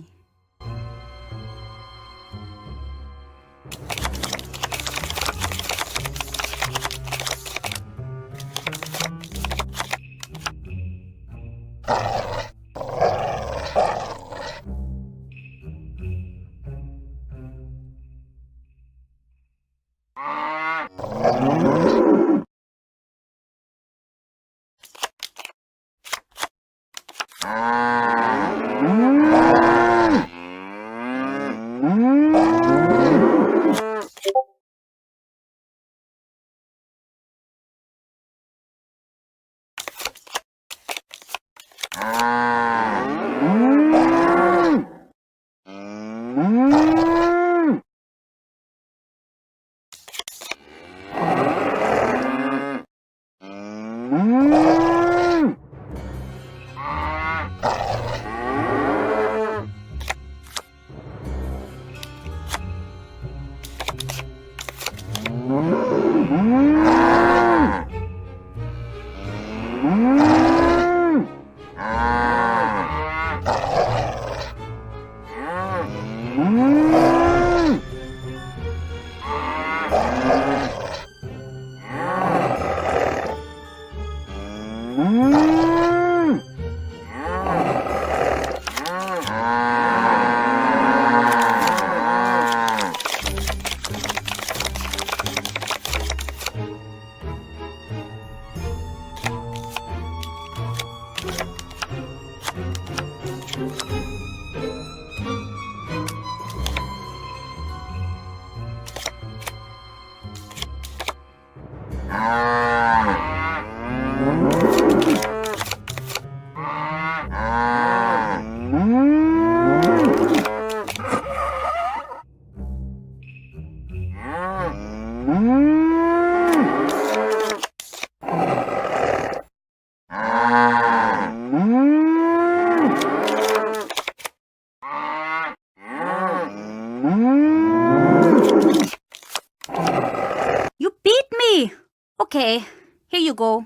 You beat me! Okay, here you go.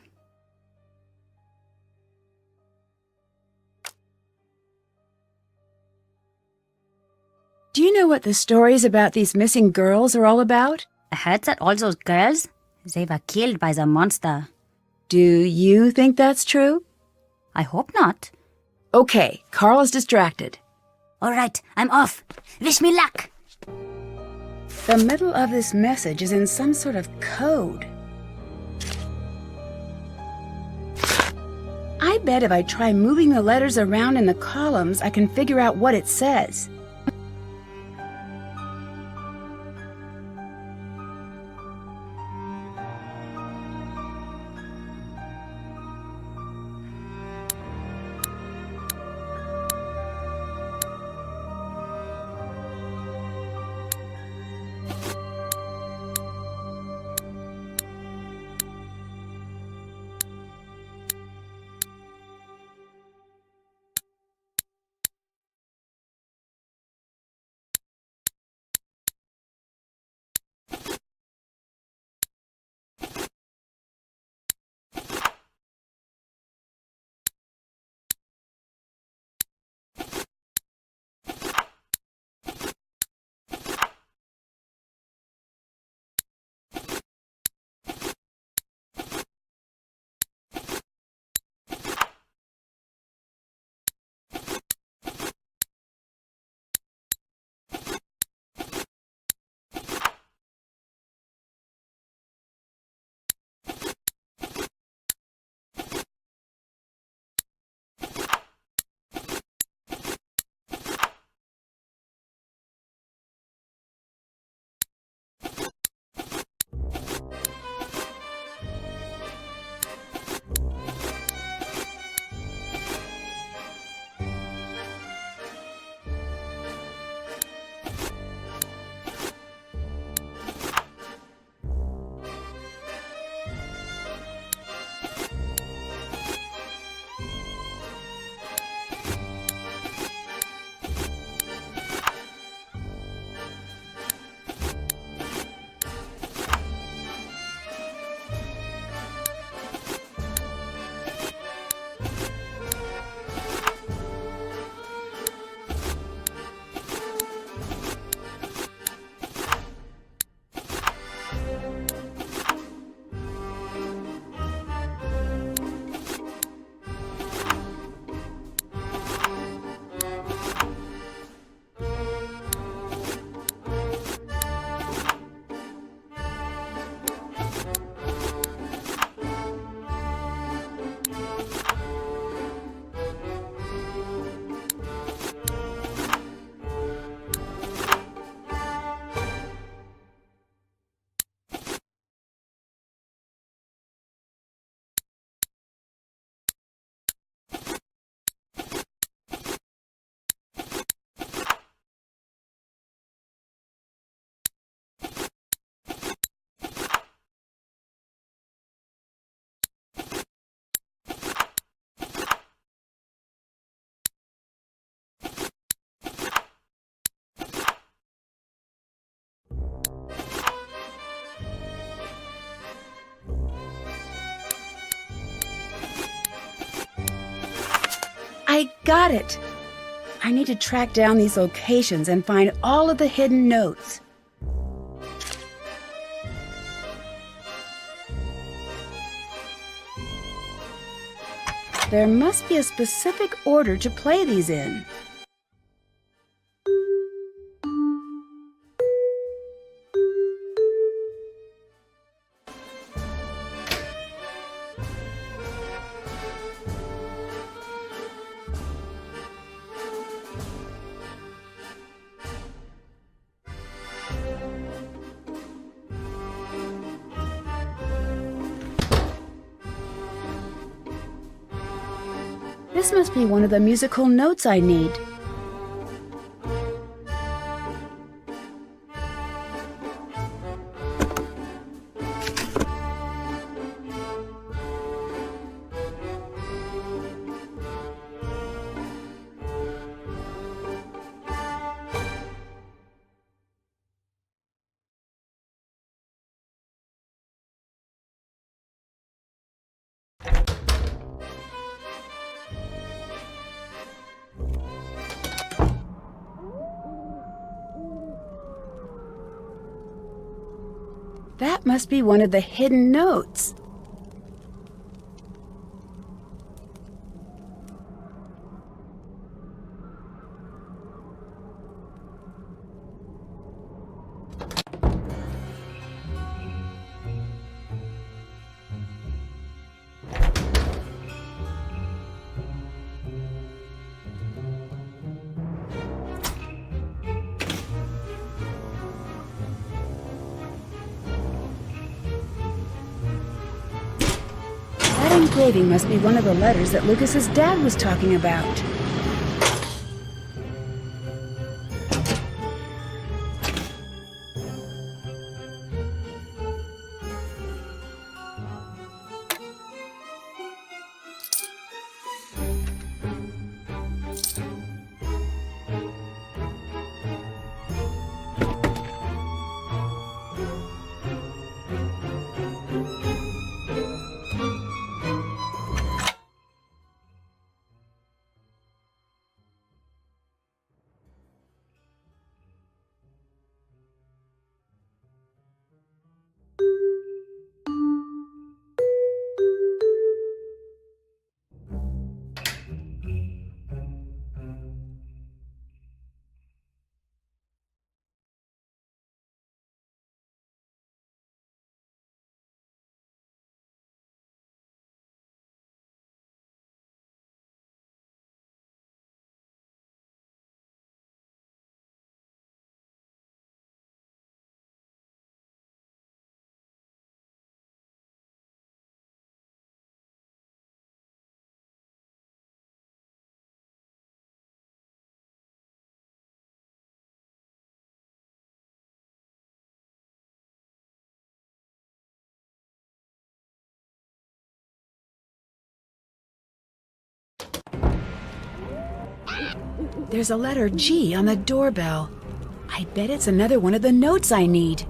Do you know what the stories about these missing girls are all about? I heard that all those girls, they were killed by the monster. Do you think that's true? I hope not. Okay, Carl is distracted. All right, I'm off. Wish me luck. The middle of this message is in some sort of code. I bet if I try moving the letters around in the columns, I can figure out what it says. got it! I need to track down these locations and find all of the hidden notes. There must be a specific order to play these in. This must be one of the musical notes I need. That must be one of the hidden notes. That engraving must be one of the letters that Lucas's dad was talking about. There's a letter G on the doorbell. I bet it's another one of the notes I need.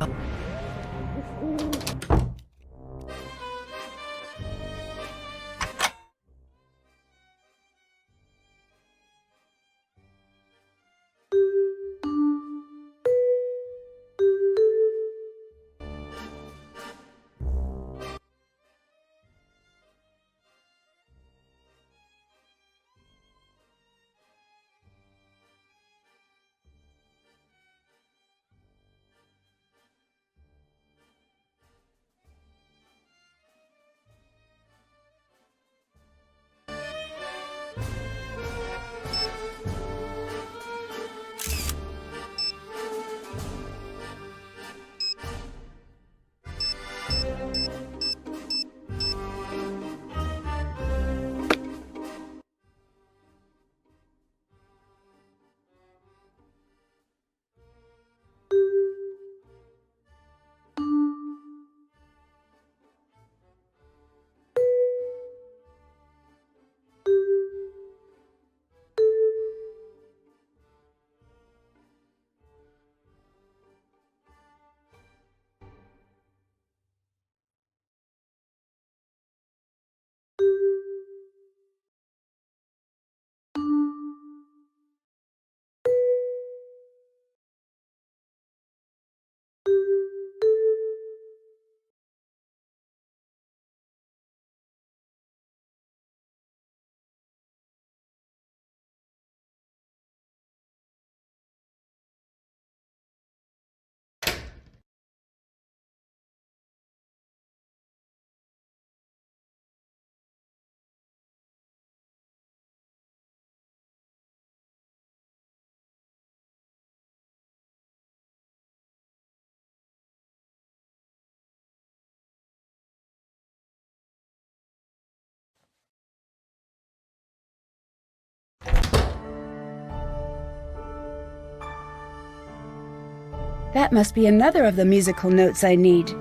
That must be another of the musical notes I need.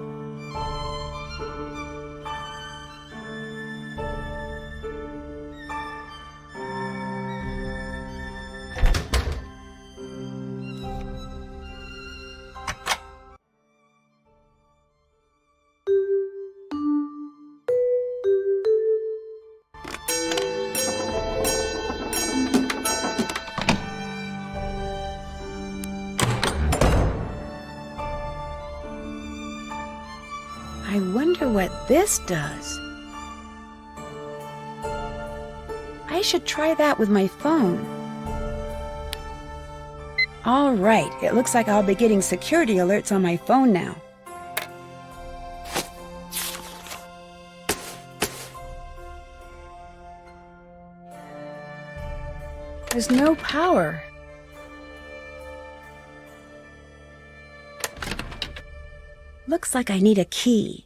I wonder what this does. I should try that with my phone. All right, it looks like I'll be getting security alerts on my phone now. There's no power. Looks like I need a key.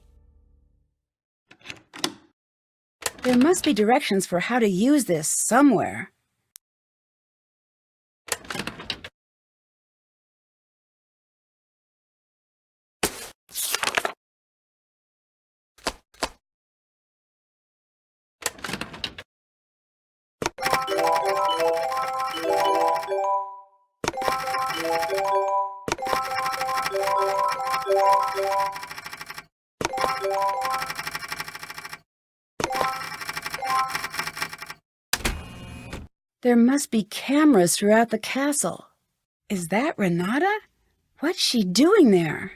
There must be directions for how to use this somewhere. There must be cameras throughout the castle. Is that Renata? What's she doing there?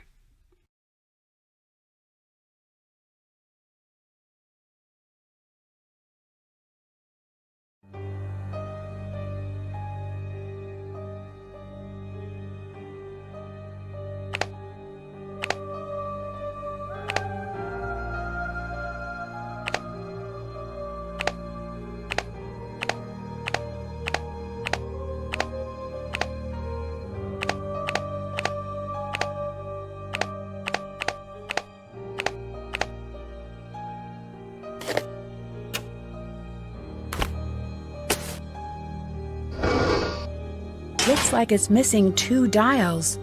Looks like it's missing 2 dials.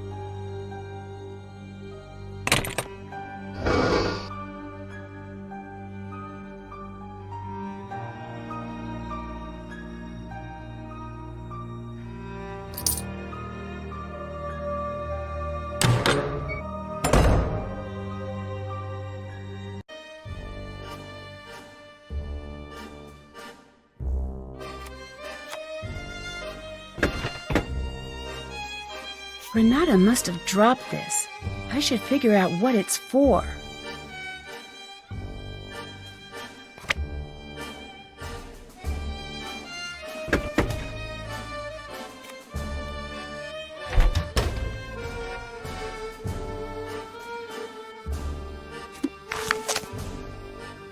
Renata must have dropped this. I should figure out what it's for.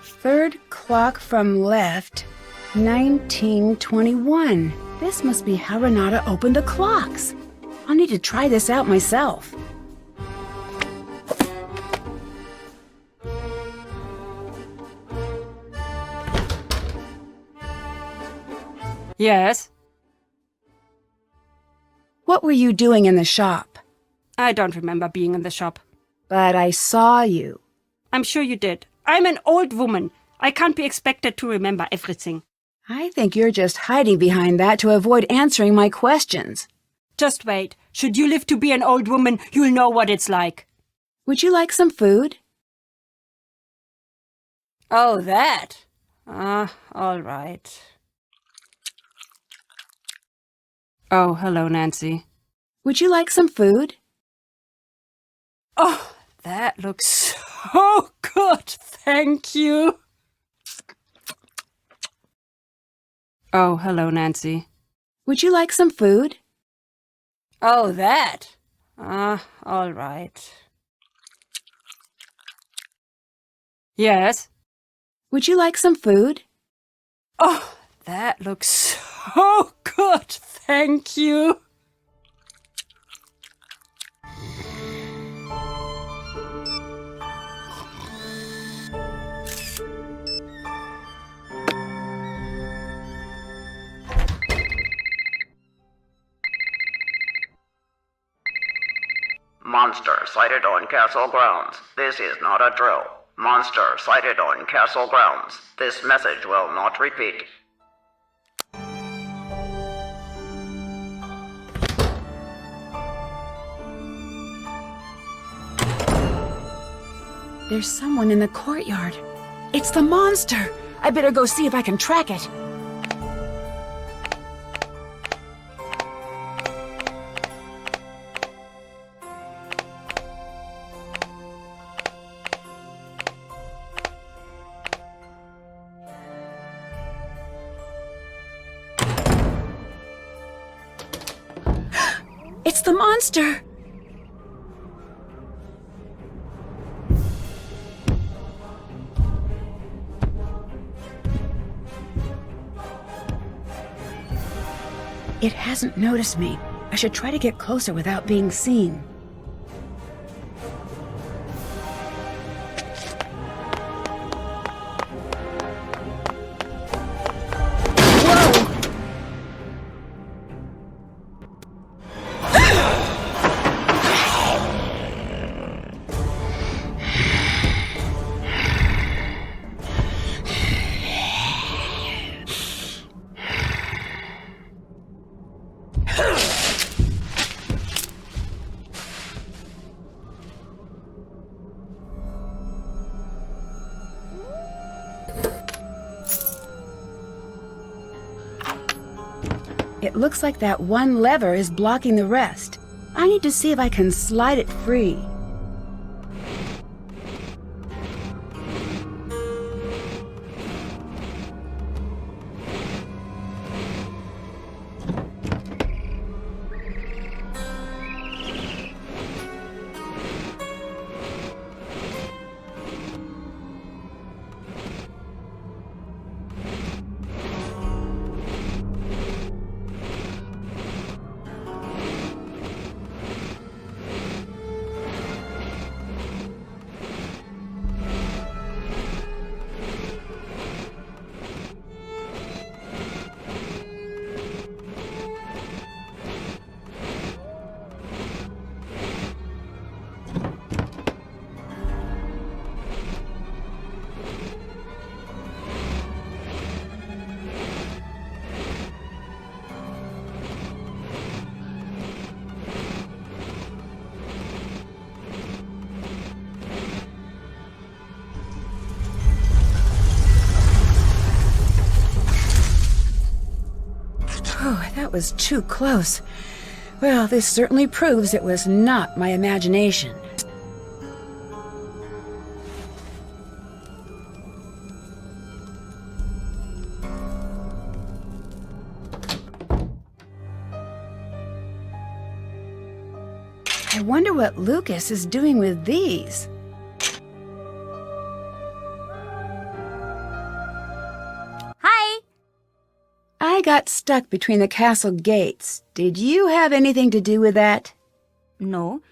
Third clock from left, 1921. This must be how Renata opened the clocks. I'll need to try this out myself. Yes? What were you doing in the shop? I don't remember being in the shop. But I saw you. I'm sure you did. I'm an old woman. I can't be expected to remember everything. I think you're just hiding behind that to avoid answering my questions. Just wait. Should you live to be an old woman, you'll know what it's like. Would you like some food? Oh, that? All right. Oh, hello, Nancy. Would you like some food? Oh, that looks so good. Thank you. Oh, hello, Nancy. Would you like some food? Oh, that? All right. Yes? Would you like some food? Oh, that looks so good. Thank you. Monster sighted on castle grounds. This is not a drill. Monster sighted on castle grounds. This message will not repeat. There's someone in the courtyard. It's the monster! I better go see if I can track it. It's the monster! It hasn't noticed me. I should try to get closer without being seen. It looks like that one lever is blocking the rest. I need to see if I can slide it free. Oh, that was too close. Well, this certainly proves it was not my imagination. I wonder what Lucas is doing with these. Hi! I got stuck between the castle gates. Did you have anything to do with that? No,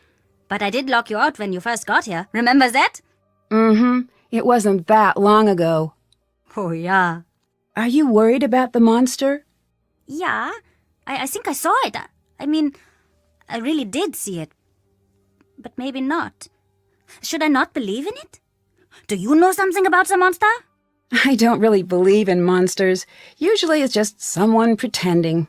but I did lock you out when you first got here. Remember that? Mm-hmm. It wasn't that long ago. Oh, yeah. Are you worried about the monster? Yeah, I think I saw it. I mean, I really did see it. But maybe not. Should I not believe in it? Do you know something about the monster? I don't really believe in monsters. Usually it's just someone pretending.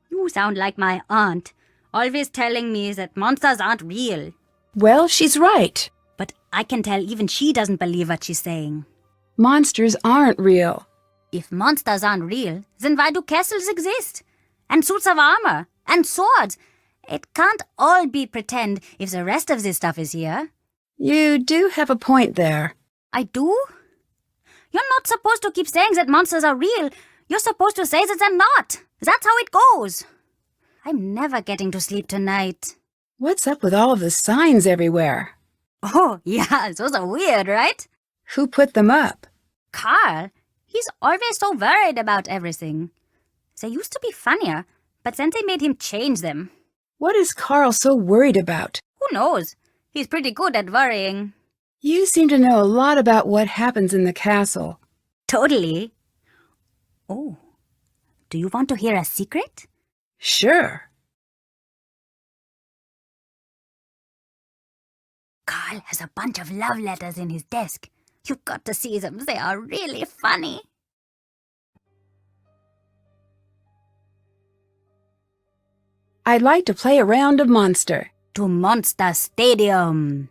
You sound like my aunt, always telling me that monsters aren't real. Well, she's right. But I can tell even she doesn't believe what she's saying. Monsters aren't real. If monsters aren't real, then why do castles exist? And suits of armor? And swords? It can't all be pretend if the rest of this stuff is here. You do have a point there. I do? You're not supposed to keep saying that monsters are real. You're supposed to say that they're not. That's how it goes. I'm never getting to sleep tonight. What's up with all of the signs everywhere? Oh, yeah, those are weird, right? Who put them up? Carl. He's always so worried about everything. They used to be funnier, but then they made him change them. What is Carl so worried about? Who knows? He's pretty good at worrying. You seem to know a lot about what happens in the castle. Totally. Oh, do you want to hear a secret? Sure. Carl has a bunch of love letters in his desk. You've got to see them. They are really funny. I'd like to play a round of Monster. To Monster Stadium.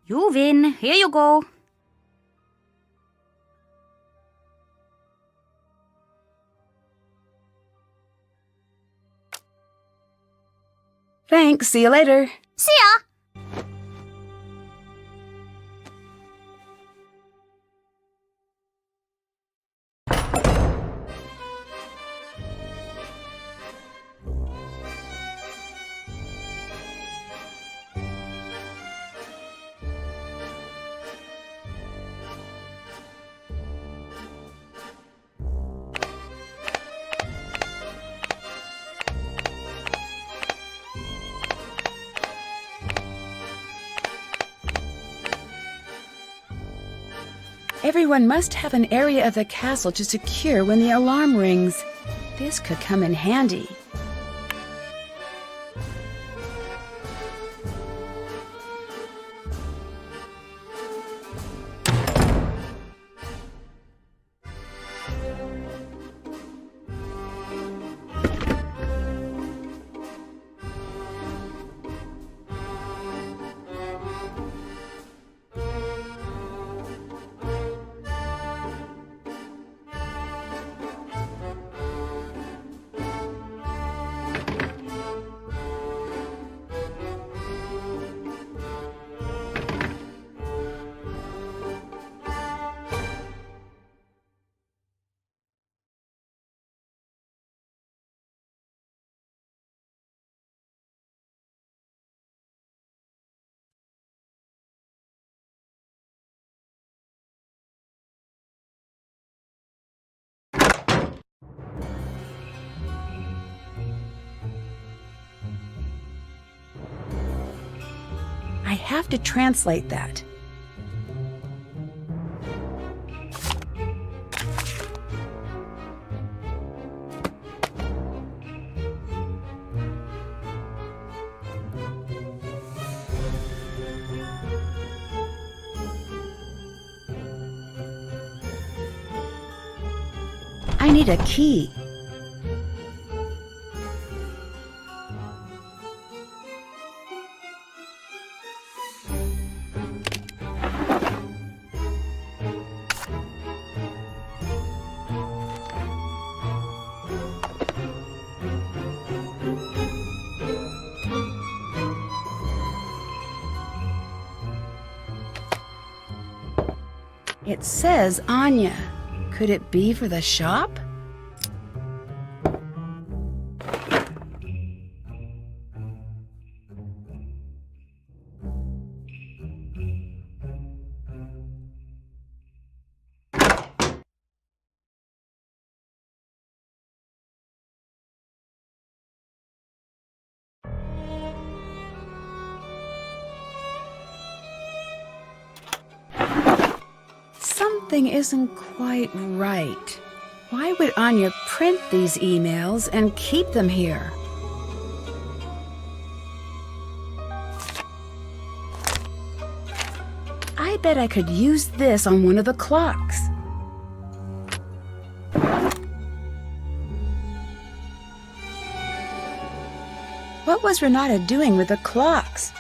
You win. Here you go. Thanks. See you later. See ya. Everyone must have an area of the castle to secure when the alarm rings. This could come in handy. I have to translate that. I need a key. It says Anya. Could it be for the shop? Something isn't quite right. Why would Anya print these emails and keep them here? I bet I could use this on one of the clocks. What was Renata doing with the clocks?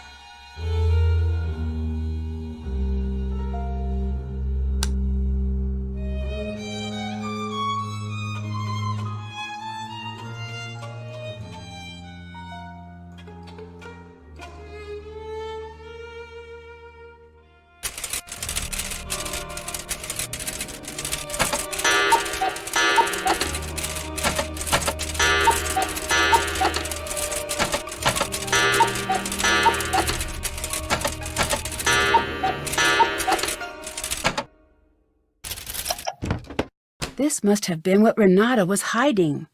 This must have been what Renata was hiding.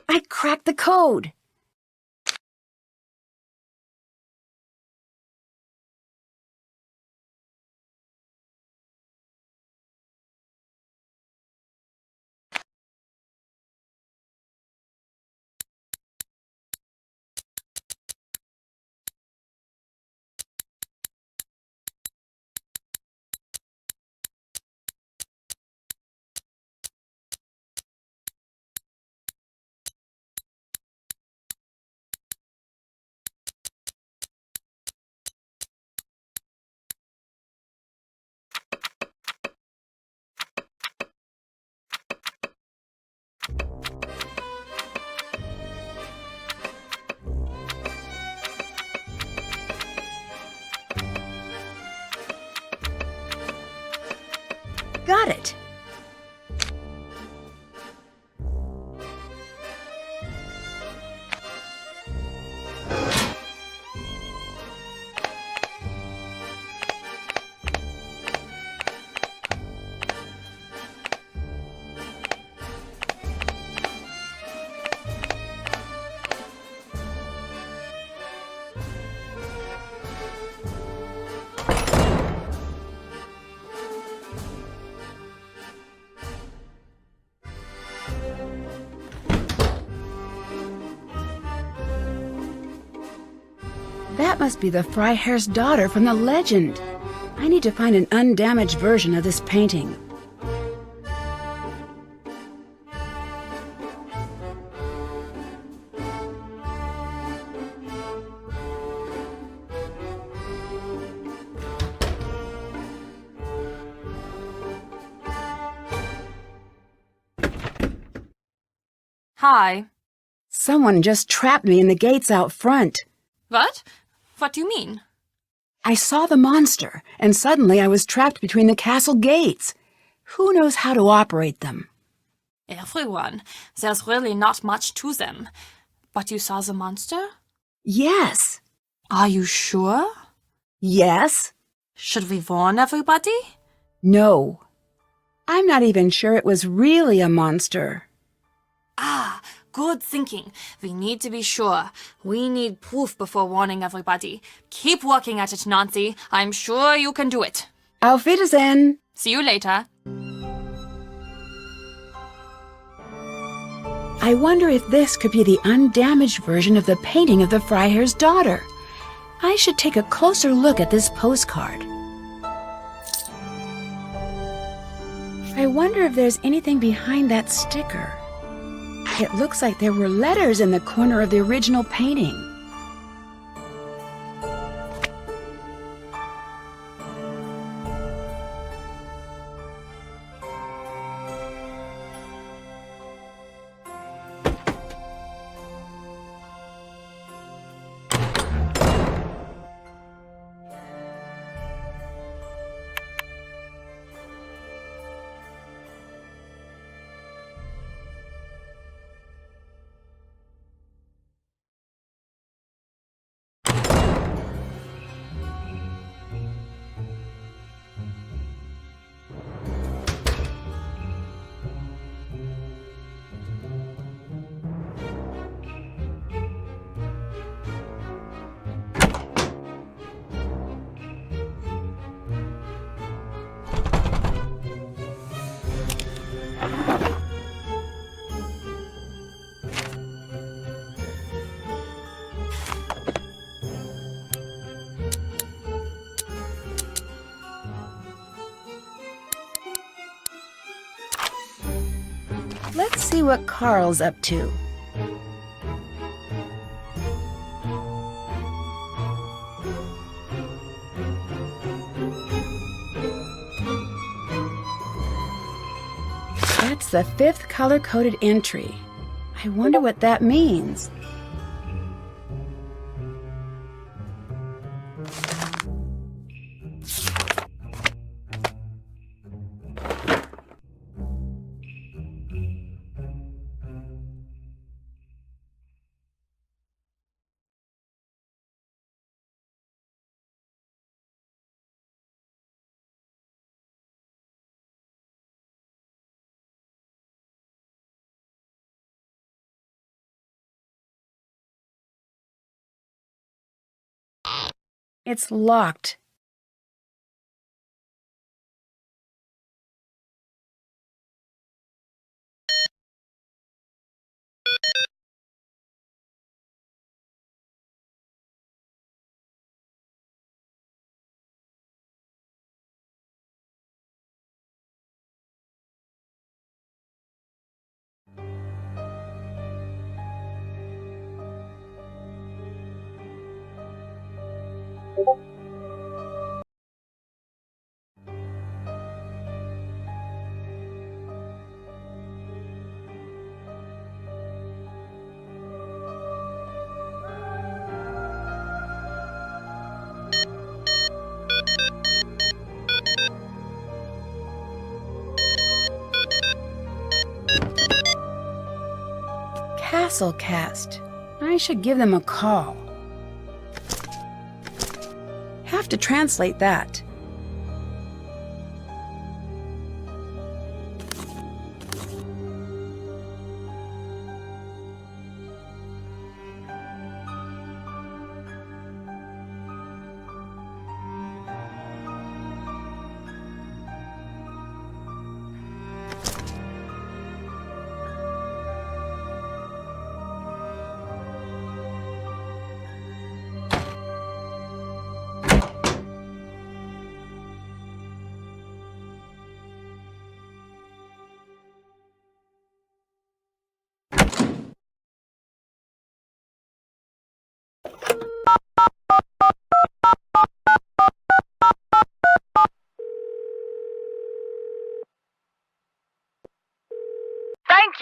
I cracked the code. Got it. That must be the Freiherr's daughter from the legend. I need to find an undamaged version of this painting. Hi. Someone just trapped me in the gates out front. What? What do you mean? I saw the monster, and suddenly I was trapped between the castle gates. Who knows how to operate them? Everyone. There's really not much to them. But you saw the monster? Yes. Are you sure? Yes? Should we warn everybody? No. I'm not even sure it was really a monster. Ah, good thinking. We need to be sure. We need proof before warning everybody. Keep working at it, Nancy. I'm sure you can do it. Auf Wiedersehen. See you later. I wonder if this could be the undamaged version of the painting of the Freiherr's daughter. I should take a closer look at this postcard. I wonder if there's anything behind that sticker. It looks like there were letters in the corner of the original painting. Let's see what Carl's up to. That's the 5th color-coded entry. I wonder what that means. It's locked. Castle Cast. I should give them a call. Have to translate that.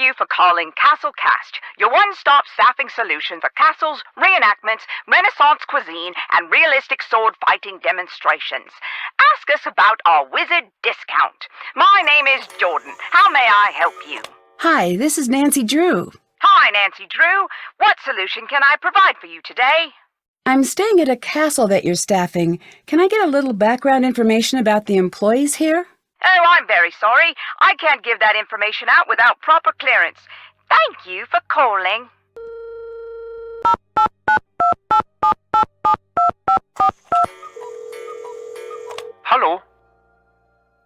you for calling Castle Cast, your one-stop staffing solution for castles, reenactments, Renaissance cuisine, and realistic sword-fighting demonstrations. Ask us about our wizard discount. My name is Jordan. How may I help you? Hi, this is Nancy Drew. Hi, Nancy Drew. What solution can I provide for you today? I'm staying at a castle that you're staffing. Can I get a little background information about the employees here? Oh, I'm very sorry. I can't give that information out without proper clearance. Thank you for calling. Hello?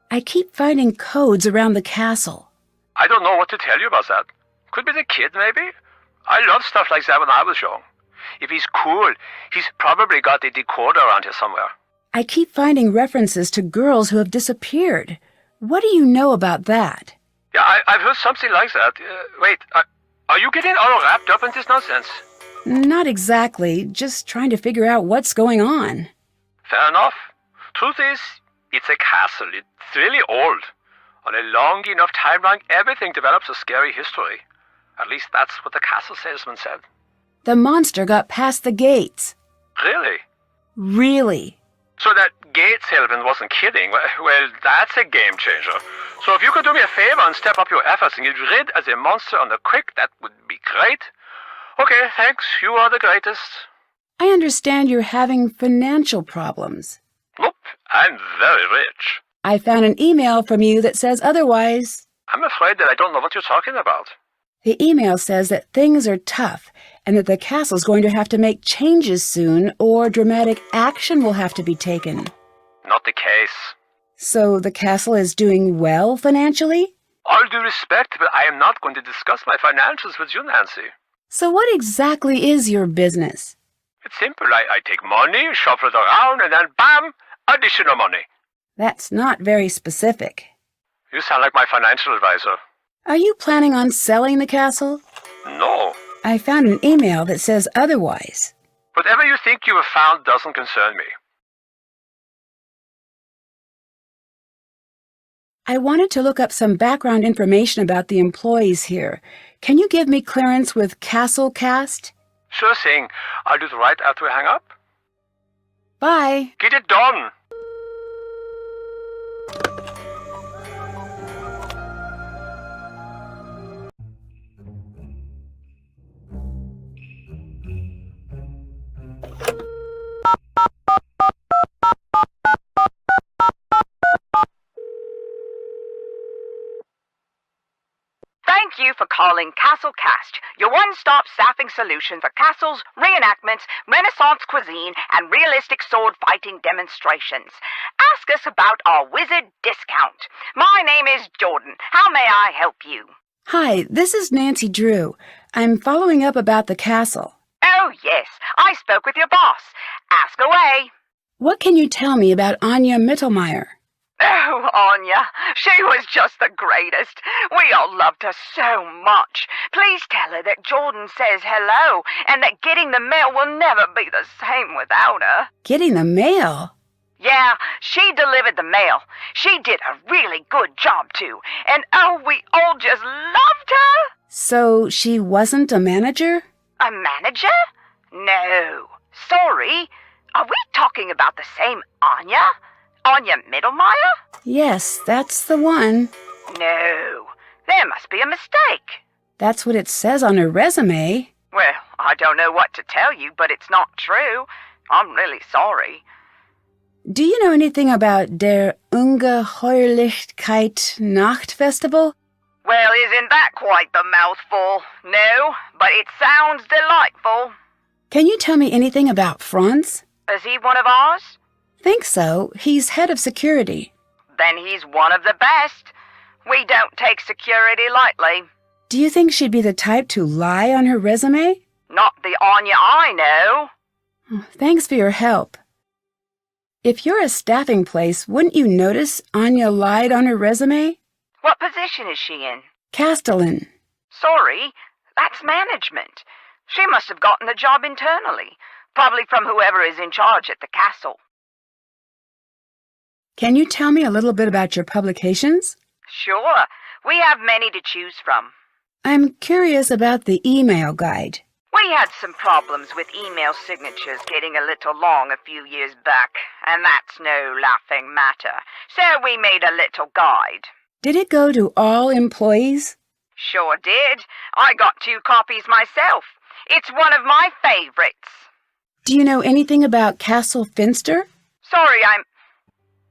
I keep finding codes around the castle. I don't know what to tell you about that. Could be the kid, maybe? I loved stuff like that when I was young. If he's cool, he's probably got a decoder around here somewhere. I keep finding references to girls who have disappeared. What do you know about that? Yeah, I've heard something like that. Wait, are you getting all wrapped up in this nonsense? Not exactly, just trying to figure out what's going on. Fair enough. Truth is, it's a castle. It's really old. On a long enough timeline, everything develops a scary history. At least that's what the castle salesman said. The monster got past the gates. Really? Really? So that gate salesman wasn't kidding. Well, that's a game changer. So if you could do me a favor and step up your efforts and get rid of the monster on the quick, that would be great. Okay, thanks. You are the greatest. I understand you're having financial problems. Nope, I'm very rich. I found an email from you that says otherwise. I'm afraid that I don't know what you're talking about. The email says that things are tough and that the castle's going to have to make changes soon or dramatic action will have to be taken. Not the case. So the castle is doing well financially? All due respect, but I am not going to discuss my financials with you, Nancy. So what exactly is your business? It's simple. I take money, shuffle it around, and then bam, additional money. That's not very specific. You sound like my financial advisor. Are you planning on selling the castle? No. I found an email that says otherwise. Whatever you think you have found doesn't concern me. I wanted to look up some background information about the employees here. Can you give me clearance with Castle Cast? Sure thing. I'll do it right after we hang up. Bye. Get it done. Thank you for calling Castle Cast, your one-stop staffing solution for castles, reenactments, Renaissance cuisine, and realistic sword-fighting demonstrations. Ask us about our wizard discount. My name is Jordan. How may I help you? Hi, this is Nancy Drew. I'm following up about the castle. Oh, yes. I spoke with your boss. Ask away. What can you tell me about Anya Mittelmeier? Oh, Anya, she was just the greatest. We all loved her so much. Please tell her that Jordan says hello and that getting the mail will never be the same without her. Getting the mail? Yeah, she delivered the mail. She did a really good job, too. And oh, we all just loved her. So she wasn't a manager? A manager? No. Sorry. Are we talking about the same Anya? Anya Mittelmeier? Yes, that's the one. No. There must be a mistake. That's what it says on her resume. Well, I don't know what to tell you, but it's not true. I'm really sorry. Do you know anything about der Ungeheuerlichkeit Nachtfestival? Well, isn't that quite the mouthful? No, but it sounds delightful. Can you tell me anything about Franz? Is he one of ours? Think so. He's head of security. Then he's one of the best. We don't take security lightly. Do you think she'd be the type to lie on her resume? Not the Anya I know. Thanks for your help. If you're a staffing place, wouldn't you notice Anya lied on her resume? What position is she in? Castellan. Sorry, that's management. She must have gotten the job internally, probably from whoever is in charge at the castle. Can you tell me a little bit about your publications? Sure. We have many to choose from. I'm curious about the email guide. We had some problems with email signatures getting a little long a few years back, and that's no laughing matter. So we made a little guide. Did it go to all employees? Sure did. I got 2 copies myself. It's one of my favorites. Do you know anything about Castle Finster? Sorry,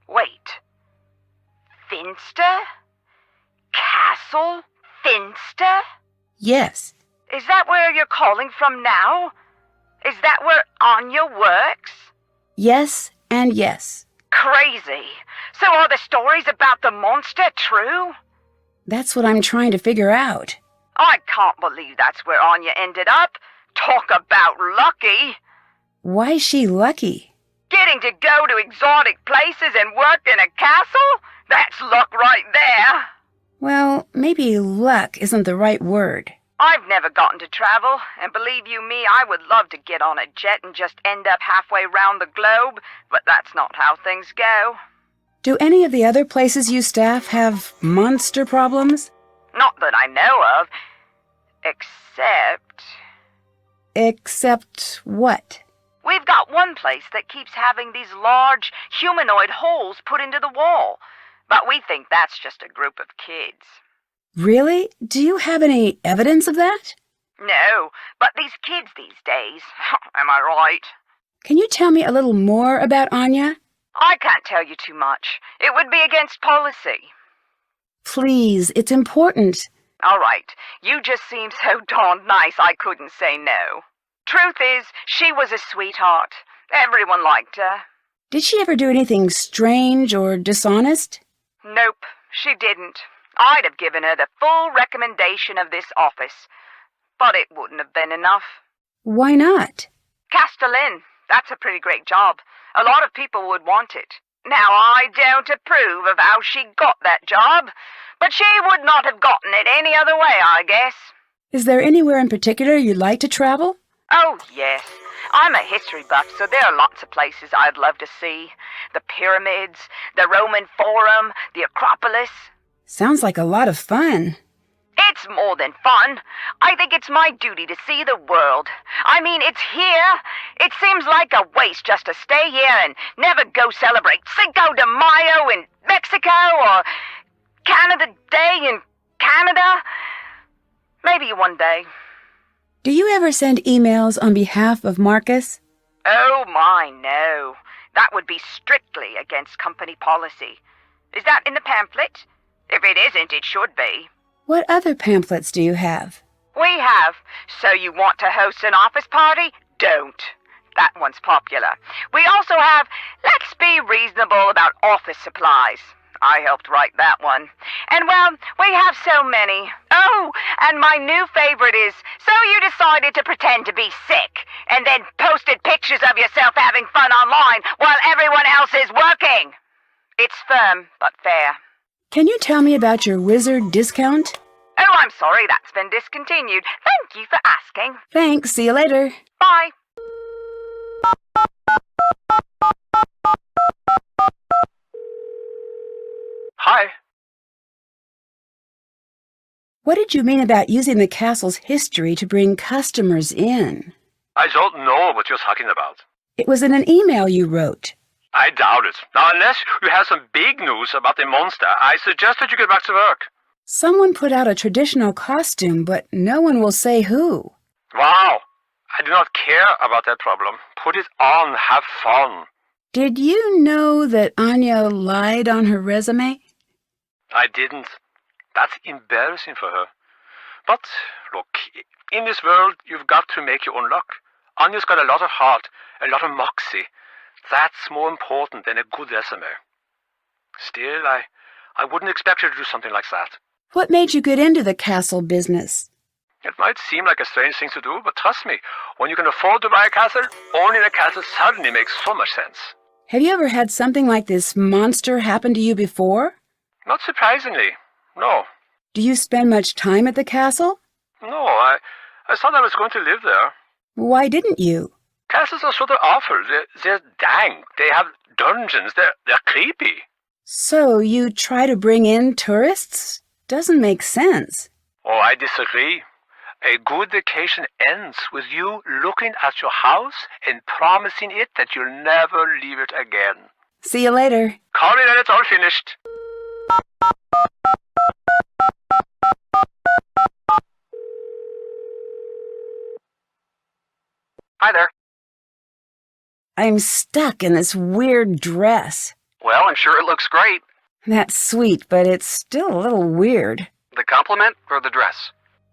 Wait. Finster? Castle Finster? Yes. Is that where you're calling from now? Is that where Anya works? Yes and yes. Crazy. So are the stories about the monster true? That's what I'm trying to figure out. I can't believe that's where Anya ended up. Talk about lucky. Why's she lucky? Getting to go to exotic places and work in a castle? That's luck right there. Well, maybe luck isn't the right word. I've never gotten to travel, and believe you me, I would love to get on a jet and just end up halfway round the globe, but that's not how things go. Do any of the other places you staff have monster problems? Not that I know of, except... Except what? We've got one place that keeps having these large humanoid holes put into the wall, but we think that's just a group of kids. Really? Do you have any evidence of that? No, but these kids these days, am I right? Can you tell me a little more about Anya? I can't tell you too much. It would be against policy. Please, it's important. All right, you just seem so darned nice I couldn't say no. Truth is, she was a sweetheart. Everyone liked her. Did she ever do anything strange or dishonest? Nope, she didn't. I'd have given her the full recommendation of this office, but it wouldn't have been enough. Why not? Castellin, that's a pretty great job. A lot of people would want it. Now, I don't approve of how she got that job, but she would not have gotten it any other way, I guess. Is there anywhere in particular you'd like to travel? Oh, yes. I'm a history buff, so there are lots of places I'd love to see. The pyramids, the Roman Forum, the Acropolis. Sounds like a lot of fun. It's more than fun. I think it's my duty to see the world. I mean, it's here. It seems like a waste just to stay here and never go celebrate Cinco de Mayo in Mexico or Canada Day in Canada. Maybe one day. Do you ever send emails on behalf of Marcus? Oh, my, no. That would be strictly against company policy. Is that in the pamphlet? If it isn't, it should be. What other pamphlets do you have? We have. So you want to host an office party? Don't. That one's popular. We also have Let's Be Reasonable About Office Supplies. I helped write that one. And, well, we have so many. Oh, and my new favorite is So You Decided to Pretend to Be Sick, and then posted pictures of yourself having fun online while everyone else is working. It's firm, but fair. Can you tell me about your wizard discount? Oh, I'm sorry, that's been discontinued. Thank you for asking. Thanks. See you later. Bye. Hi. What did you mean about using the castle's history to bring customers in? I don't know what you're talking about. It was in an email you wrote. I doubt it. Now, unless you have some big news about the monster, I suggest that you get back to work. Someone put out a traditional costume, but no one will say who. Wow. I do not care about that problem. Put it on. Have fun. Did you know that Anya lied on her resume? I didn't. That's embarrassing for her. But, look, in this world, you've got to make your own luck. Anya's got a lot of heart, a lot of moxie. That's more important than a good resume. Still, I wouldn't expect her to do something like that. What made you get into the castle business? It might seem like a strange thing to do, but trust me, when you can afford to buy a castle, owning a castle suddenly makes so much sense. Have you ever had something like this monster happen to you before? Not surprisingly, no. Do you spend much time at the castle? No, I thought I was going to live there. Why didn't you? Castles are sort of awful. They're dank. They have dungeons. They're creepy. So you try to bring in tourists? Doesn't make sense. Oh, I disagree. A good vacation ends with you looking at your house and promising it that you'll never leave it again. See you later. Call me when it's all finished. Hi there. I'm stuck in this weird dress. Well, I'm sure it looks great. That's sweet, but it's still a little weird. The compliment or the dress?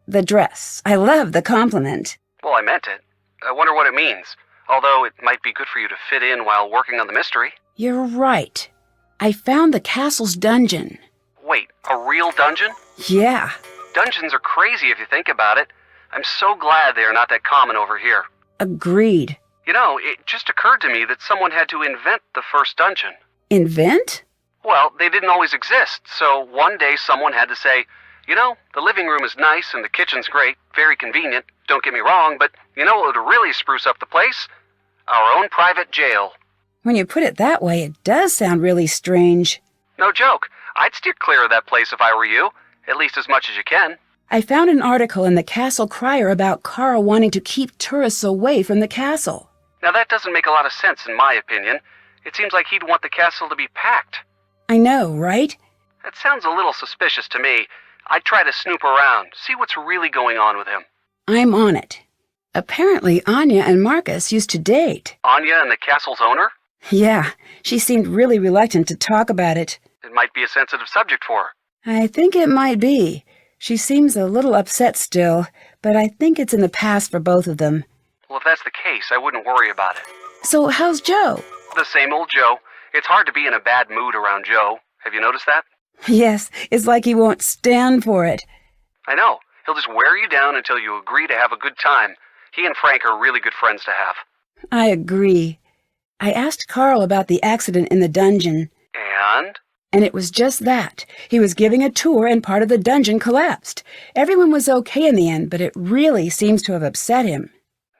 The dress. I love the compliment. Well, I meant it. I wonder what it means. Although it might be good for you to fit in while working on the mystery. You're right. I found the castle's dungeon. Wait, a real dungeon? Yeah. Dungeons are crazy if you think about it. I'm so glad they are not that common over here. Agreed. You know, it just occurred to me that someone had to invent the first dungeon. Invent? Well, they didn't always exist, so one day someone had to say, you know, the living room is nice and the kitchen's great, very convenient, don't get me wrong, but you know what would really spruce up the place? Our own private jail. When you put it that way, it does sound really strange. No joke. I'd steer clear of that place if I were you, at least as much as you can. I found an article in the Castle Crier about Carl wanting to keep tourists away from the castle. Now that doesn't make a lot of sense in my opinion. It seems like he'd want the castle to be packed. I know, right? That sounds a little suspicious to me. I'd try to snoop around, see what's really going on with him. I'm on it. Apparently, Anya and Marcus used to date. Anya and the castle's owner? Yeah, she seemed really reluctant to talk about it. It might be a sensitive subject for her. I think it might be. She seems a little upset still, but I think it's in the past for both of them. Well, if that's the case, I wouldn't worry about it. So how's Joe? The same old Joe. It's hard to be in a bad mood around Joe. Have you noticed that? Yes, it's like he won't stand for it. I know. He'll just wear you down until you agree to have a good time. He and Frank are really good friends to have. I agree. I asked Carl about the accident in the dungeon. And? And it was just that. He was giving a tour and part of the dungeon collapsed. Everyone was okay in the end, but it really seems to have upset him.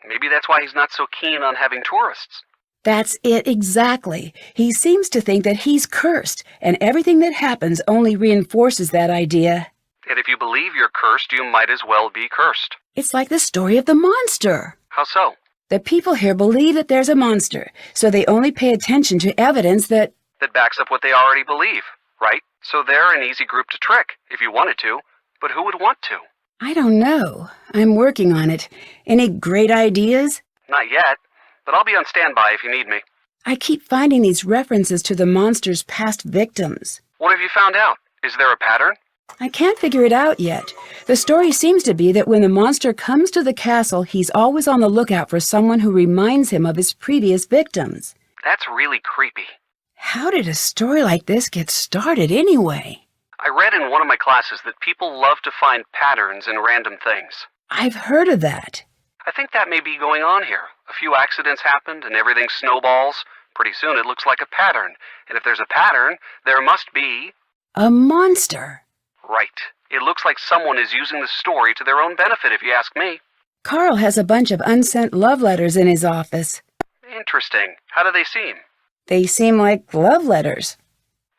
Maybe that's why he's not so keen on having tourists. That's it exactly. He seems to think that he's cursed, and everything that happens only reinforces that idea. And if you believe you're cursed, you might as well be cursed. It's like the story of the monster. How so? The people here believe that there's a monster, so they only pay attention to evidence that backs up what they already believe, right? So they're an easy group to trick, if you wanted to. But who would want to? I don't know. I'm working on it. Any great ideas? Not yet, but I'll be on standby if you need me. I keep finding these references to the monster's past victims. What have you found out? Is there a pattern? I can't figure it out yet. The story seems to be that when the monster comes to the castle, he's always on the lookout for someone who reminds him of his previous victims. That's really creepy. How did a story like this get started anyway? I read in one of my classes that people love to find patterns in random things. I've heard of that. I think that may be going on here. A few accidents happened and everything snowballs. Pretty soon it looks like a pattern. And if there's a pattern, there must be... a monster. Right. It looks like someone is using the story to their own benefit, if you ask me. Carl has a bunch of unsent love letters in his office. Interesting. How do they seem? They seem like love letters.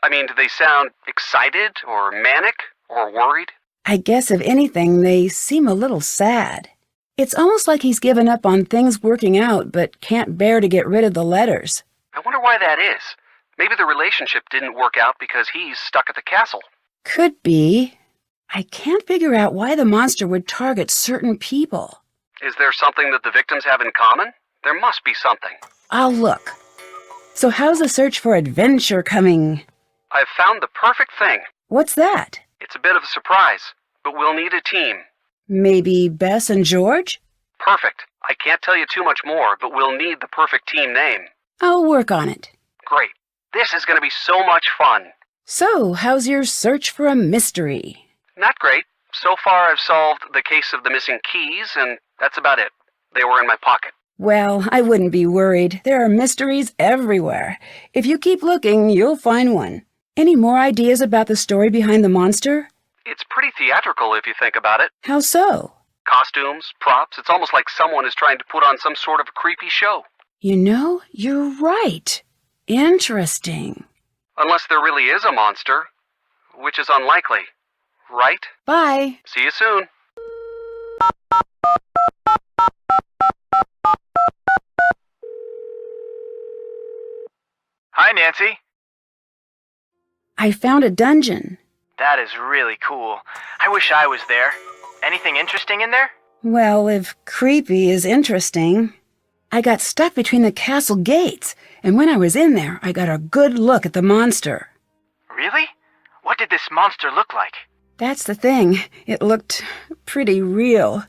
I mean, do they sound excited or manic or worried? I guess if anything, they seem a little sad. It's almost like he's given up on things working out but can't bear to get rid of the letters. I wonder why that is. Maybe the relationship didn't work out because he's stuck at the castle. Could be. I can't figure out why the monster would target certain people. Is there something that the victims have in common? There must be something. I'll look. So how's the search for adventure coming? I've found the perfect thing. What's that? It's a bit of a surprise, but we'll need a team. Maybe Bess and George? Perfect. I can't tell you too much more, but we'll need the perfect team name. I'll work on it. Great. This is going to be so much fun. So, how's your search for a mystery? Not great. So far I've solved the case of the missing keys, and that's about it. They were in my pocket. Well, I wouldn't be worried. There are mysteries everywhere. If you keep looking, you'll find one. Any more ideas about the story behind the monster? It's pretty theatrical if you think about it. How so? Costumes, props, it's almost like someone is trying to put on some sort of creepy show. You know, you're right. Interesting. Unless there really is a monster, which is unlikely. right? Bye. See you soon. Hi, Nancy. I found a dungeon. That is really cool. I wish I was there. Anything interesting in there? Well, if creepy is interesting. I got stuck between the castle gates, and when I was in there, I got a good look at the monster. Really? What did this monster look like? That's the thing. It looked pretty real.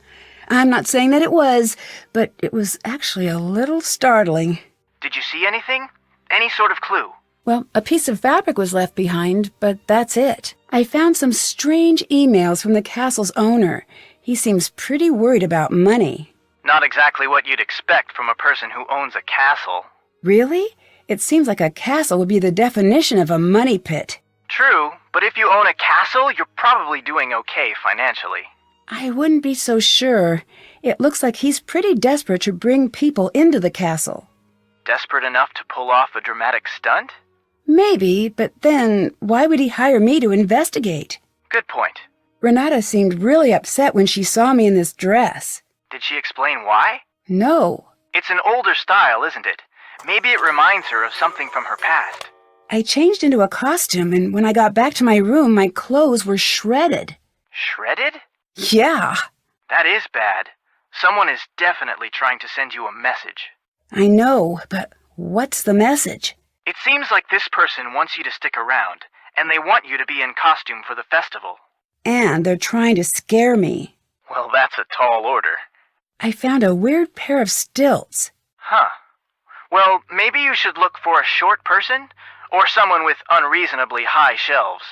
I'm not saying that it was, but it was actually a little startling. Did you see anything? Any sort of clue? Well, a piece of fabric was left behind, but that's it. I found some strange emails from the castle's owner. He seems pretty worried about money. Not exactly what you'd expect from a person who owns a castle. Really? It seems like a castle would be the definition of a money pit. True, but if you own a castle, you're probably doing okay financially. I wouldn't be so sure. It looks like he's pretty desperate to bring people into the castle. Desperate enough to pull off a dramatic stunt? Maybe, but then why would he hire me to investigate? Good point. Renata seemed really upset when she saw me in this dress. Did she explain why? No. It's an older style, isn't it? Maybe it reminds her of something from her past. I changed into a costume, and when I got back to my room, my clothes were shredded. Shredded? Yeah. That is bad. Someone is definitely trying to send you a message. I know, but what's the message? It seems like this person wants you to stick around, and they want you to be in costume for the festival. And they're trying to scare me. Well, that's a tall order. I found a weird pair of stilts. Huh. Well, maybe you should look for a short person, or someone with unreasonably high shelves.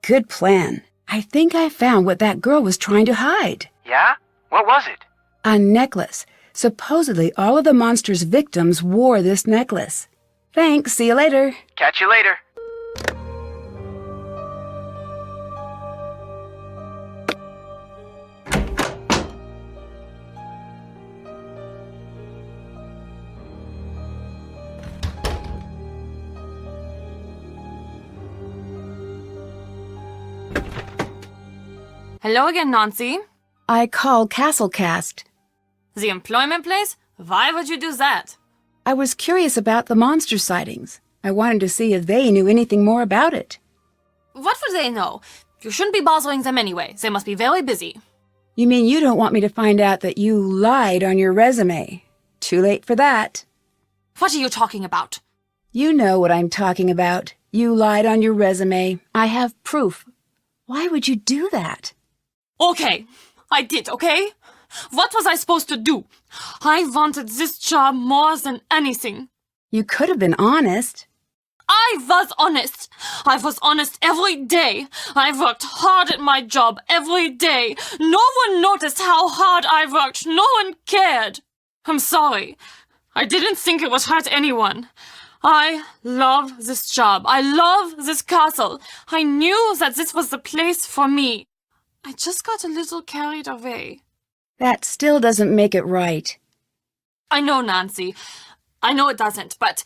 Good plan. I think I found what that girl was trying to hide. Yeah? What was it? A necklace. Supposedly all of the monster's victims wore this necklace. Thanks, see you later. Catch you later. Hello again, Nancy. I call Castlecast. The employment place? Why would you do that? I was curious about the monster sightings. I wanted to see if they knew anything more about it. What would they know? You shouldn't be bothering them anyway. They must be very busy. You mean you don't want me to find out that you lied on your resume? Too late for that. What are you talking about? You know what I'm talking about. You lied on your resume. I have proof. Why would you do that? Okay, I did, okay? What was I supposed to do? I wanted this job more than anything. You could have been honest. I was honest. I was honest every day. I worked hard at my job every day. No one noticed how hard I worked. No one cared. I'm sorry. I didn't think it would hurt anyone. I love this job. I love this castle. I knew that this was the place for me. I just got a little carried away. That still doesn't make it right. I know, Nancy. I know it doesn't, but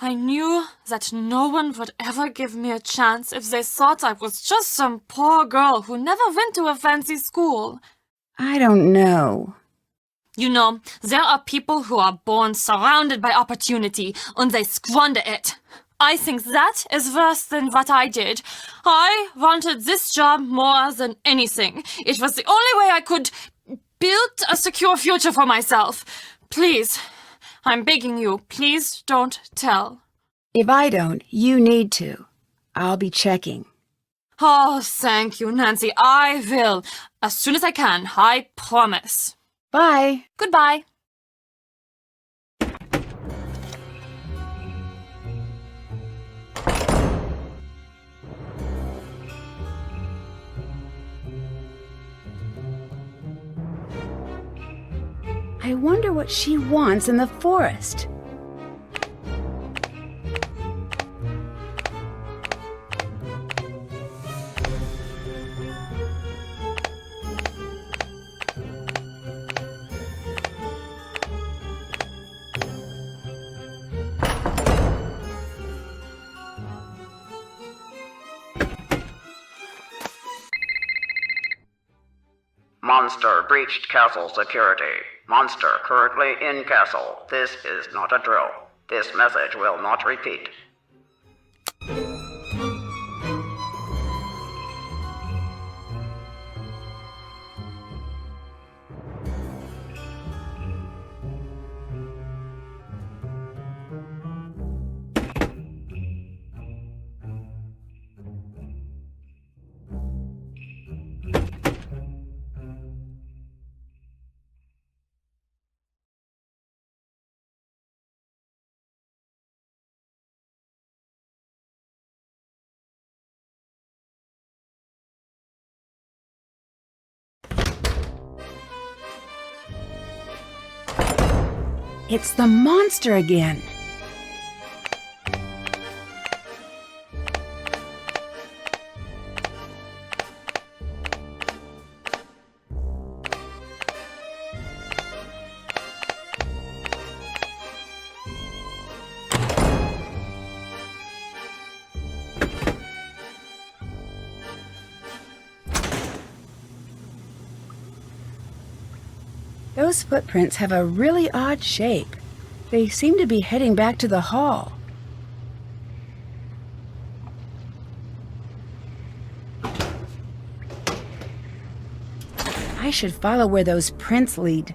I knew that no one would ever give me a chance if they thought I was just some poor girl who never went to a fancy school. I don't know. You know, there are people who are born surrounded by opportunity, and they squander it. I think that is worse than what I did. I wanted this job more than anything. It was the only way I could build a secure future for myself. Please, I'm begging you, please don't tell. If I don't, you need to. I'll be checking. Oh, thank you, Nancy. I will. As soon as I can, I promise. Bye. Goodbye. I wonder what she wants in the forest. Monster breached castle security. Monster currently in castle. This is not a drill. This message will not repeat. It's the monster again. Those footprints have a really odd shape. They seem to be heading back to the hall. I should follow where those prints lead.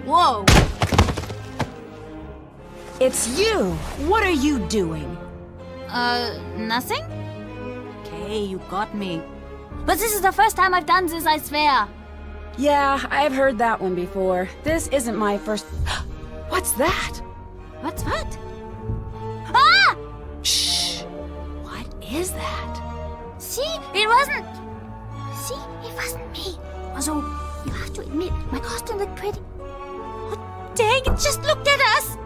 Whoa! It's you! What are you doing? Nothing? Okay, you got me. But this is the first time I've done this, I swear. Yeah, I've heard that one before. This isn't my first... What's that? What's what? Ah! Shh! What is that? See, it wasn't... See, it wasn't me. Also, you have to admit, my costume looked pretty... Oh, dang, it just looked at us!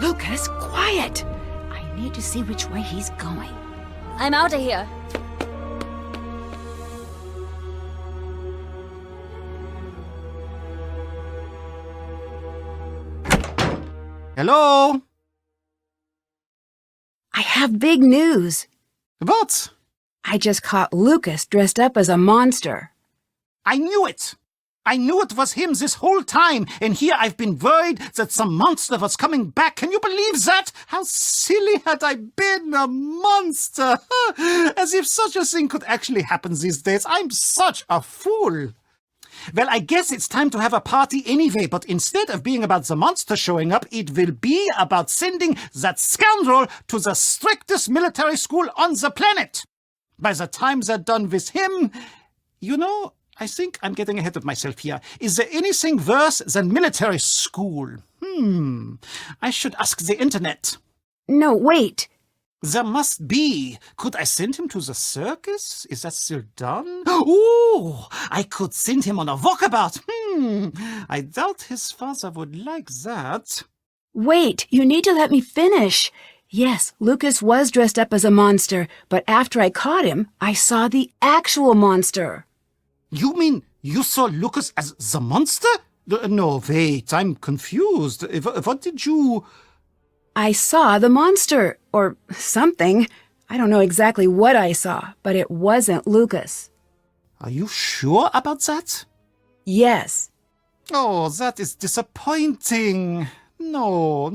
Lucas, quiet! I need to see which way he's going. I'm out of here. Hello? I have big news. What? I just caught Lucas dressed up as a monster. I knew it! I knew it was him this whole time, and here I've been worried that some monster was coming back. Can you believe that? How silly had I been, a monster! As if such a thing could actually happen these days. I'm such a fool. Well, I guess it's time to have a party anyway, but instead of being about the monster showing up, it will be about sending that scoundrel to the strictest military school on the planet. By the time they're done with him, you know, I think I'm getting ahead of myself here. Is there anything worse than military school? I should ask the internet. No, wait. There must be. Could I send him to the circus? Is that still done? Ooh, I could send him on a walkabout. I doubt his father would like that. Wait, you need to let me finish. Yes, Lucas was dressed up as a monster, but after I caught him, I saw the actual monster. You mean you saw Lucas as the monster? No, wait, I'm confused. What did you... I saw the monster, or something. I don't know exactly what I saw, but it wasn't Lucas. Are you sure about that? Yes. Oh, that is disappointing. No.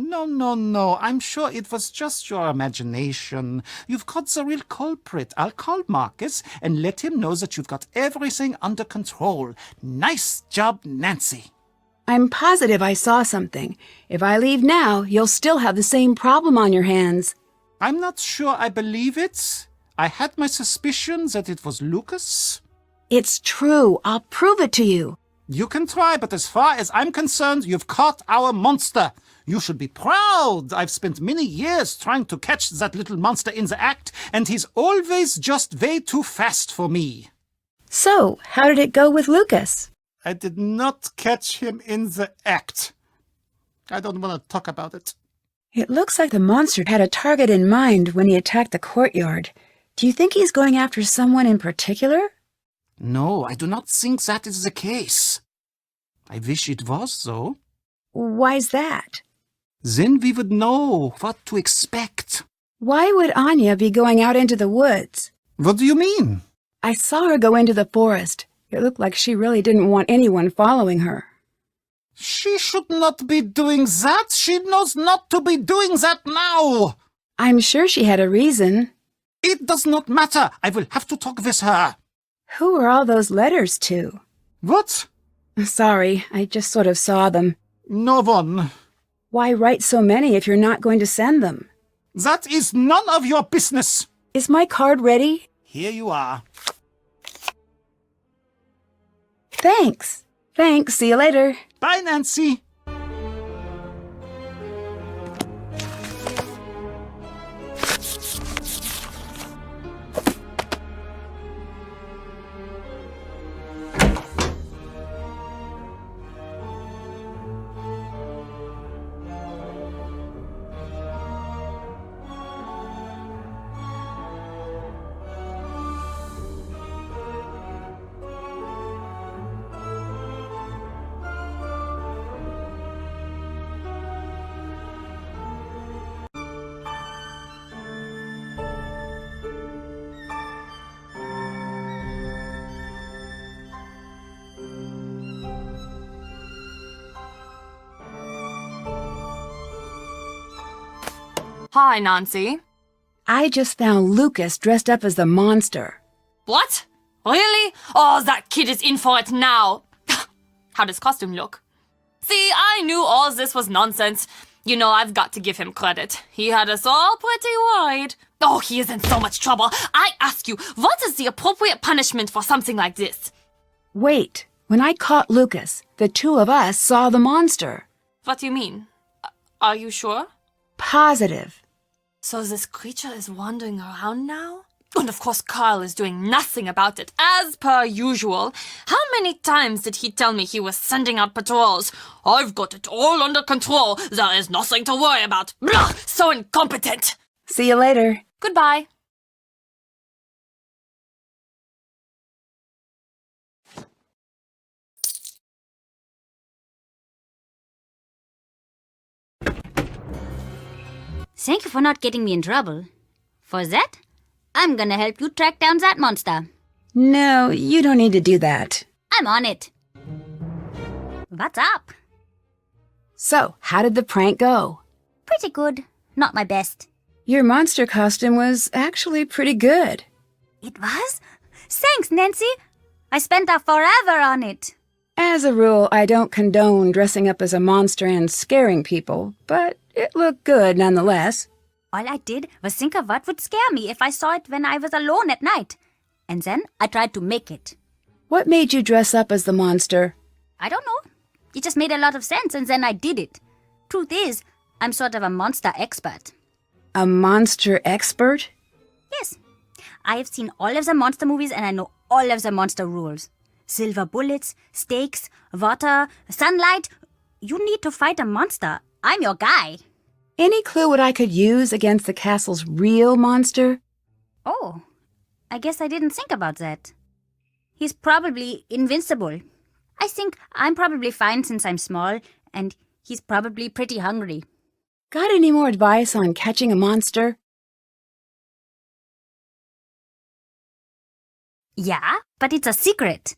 I'm sure it was just your imagination. You've caught the real culprit. I'll call Marcus and let him know that you've got everything under control. Nice job, Nancy. I'm positive I saw something. If I leave now, you'll still have the same problem on your hands. I'm not sure I believe it. I had my suspicion that it was Lucas. It's true. I'll prove it to you. You can try, but as far as I'm concerned, you've caught our monster. You should be proud. I've spent many years trying to catch that little monster in the act, and he's always just way too fast for me. So, how did it go with Lucas? I did not catch him in the act. I don't want to talk about it. It looks like the monster had a target in mind when he attacked the courtyard. Do you think he's going after someone in particular? No, I do not think that is the case. I wish it was, though. Why's that? Then we would know what to expect. Why would Anya be going out into the woods? What do you mean? I saw her go into the forest. It looked like she really didn't want anyone following her. She should not be doing that. She knows not to be doing that now. I'm sure she had a reason. It does not matter. I will have to talk with her. Who are all those letters to? What? Sorry, I just sort of saw them. No one. Why write so many if you're not going to send them? That is none of your business. Is my card ready? Here you are. Thanks. See you later. Bye, Nancy. Hi, Nancy. I just found Lucas dressed up as the monster. What? Really? Oh, that kid is in for it now. How does costume look? See, I knew all this was nonsense. You know, I've got to give him credit. He had us all pretty worried. Oh, he is in so much trouble. I ask you, what is the appropriate punishment for something like this? Wait, when I caught Lucas, the two of us saw the monster. What do you mean? Are you sure? Positive. So this creature is wandering around now? And of course Carl is doing nothing about it, as per usual. How many times did he tell me he was sending out patrols? I've got it all under control. There is nothing to worry about. Blah! So incompetent. See you later. Goodbye. Thank you for not getting me in trouble. For that, I'm gonna help you track down that monster. No, you don't need to do that. I'm on it. What's up? So, how did the prank go? Pretty good. Not my best. Your monster costume was actually pretty good. It was? Thanks, Nancy. I spent a forever on it. As a rule, I don't condone dressing up as a monster and scaring people, but it looked good nonetheless. All I did was think of what would scare me if I saw it when I was alone at night. And then I tried to make it. What made you dress up as the monster? I don't know. It just made a lot of sense and then I did it. Truth is, I'm sort of a monster expert. A monster expert? Yes. I have seen all of the monster movies and I know all of the monster rules. Silver bullets, stakes, water, sunlight. You need to fight a monster. I'm your guy. Any clue what I could use against the castle's real monster? Oh, I guess I didn't think about that. He's probably invincible. I think I'm probably fine since I'm small, and he's probably pretty hungry. Got any more advice on catching a monster? Yeah, but it's a secret.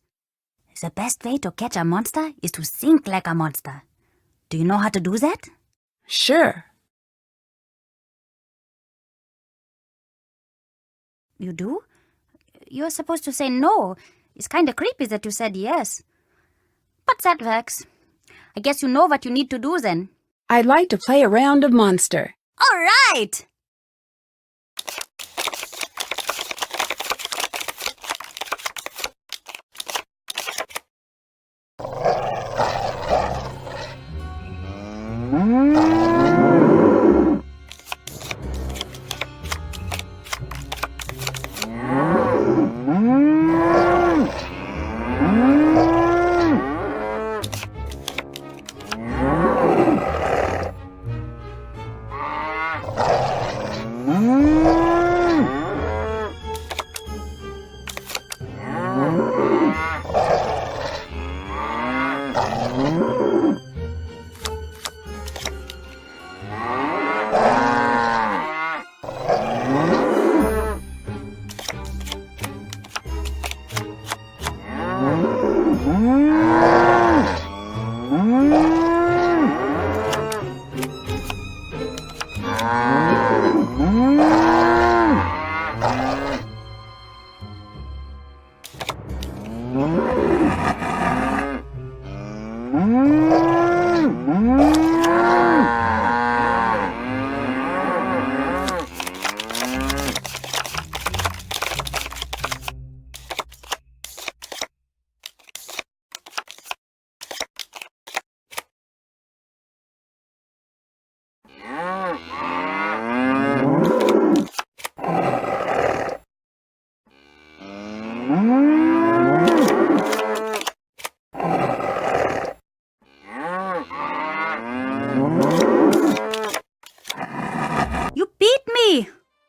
The best way to catch a monster is to think like a monster. Do you know how to do that? Sure. You do? You're supposed to say no. It's kind of creepy that you said yes. But that works. I guess you know what you need to do then. I'd like to play a round of monster. All right!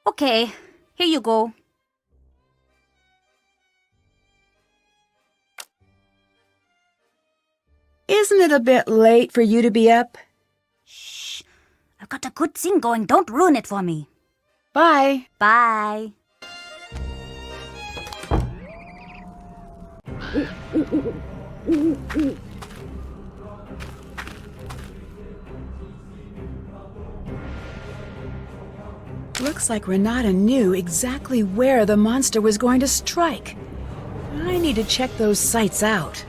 Okay, here you go. Isn't it a bit late for you to be up? Shh. I've got a good thing going. Don't ruin it for me. Bye. Bye. Looks like Renata knew exactly where the monster was going to strike. I need to check those sites out.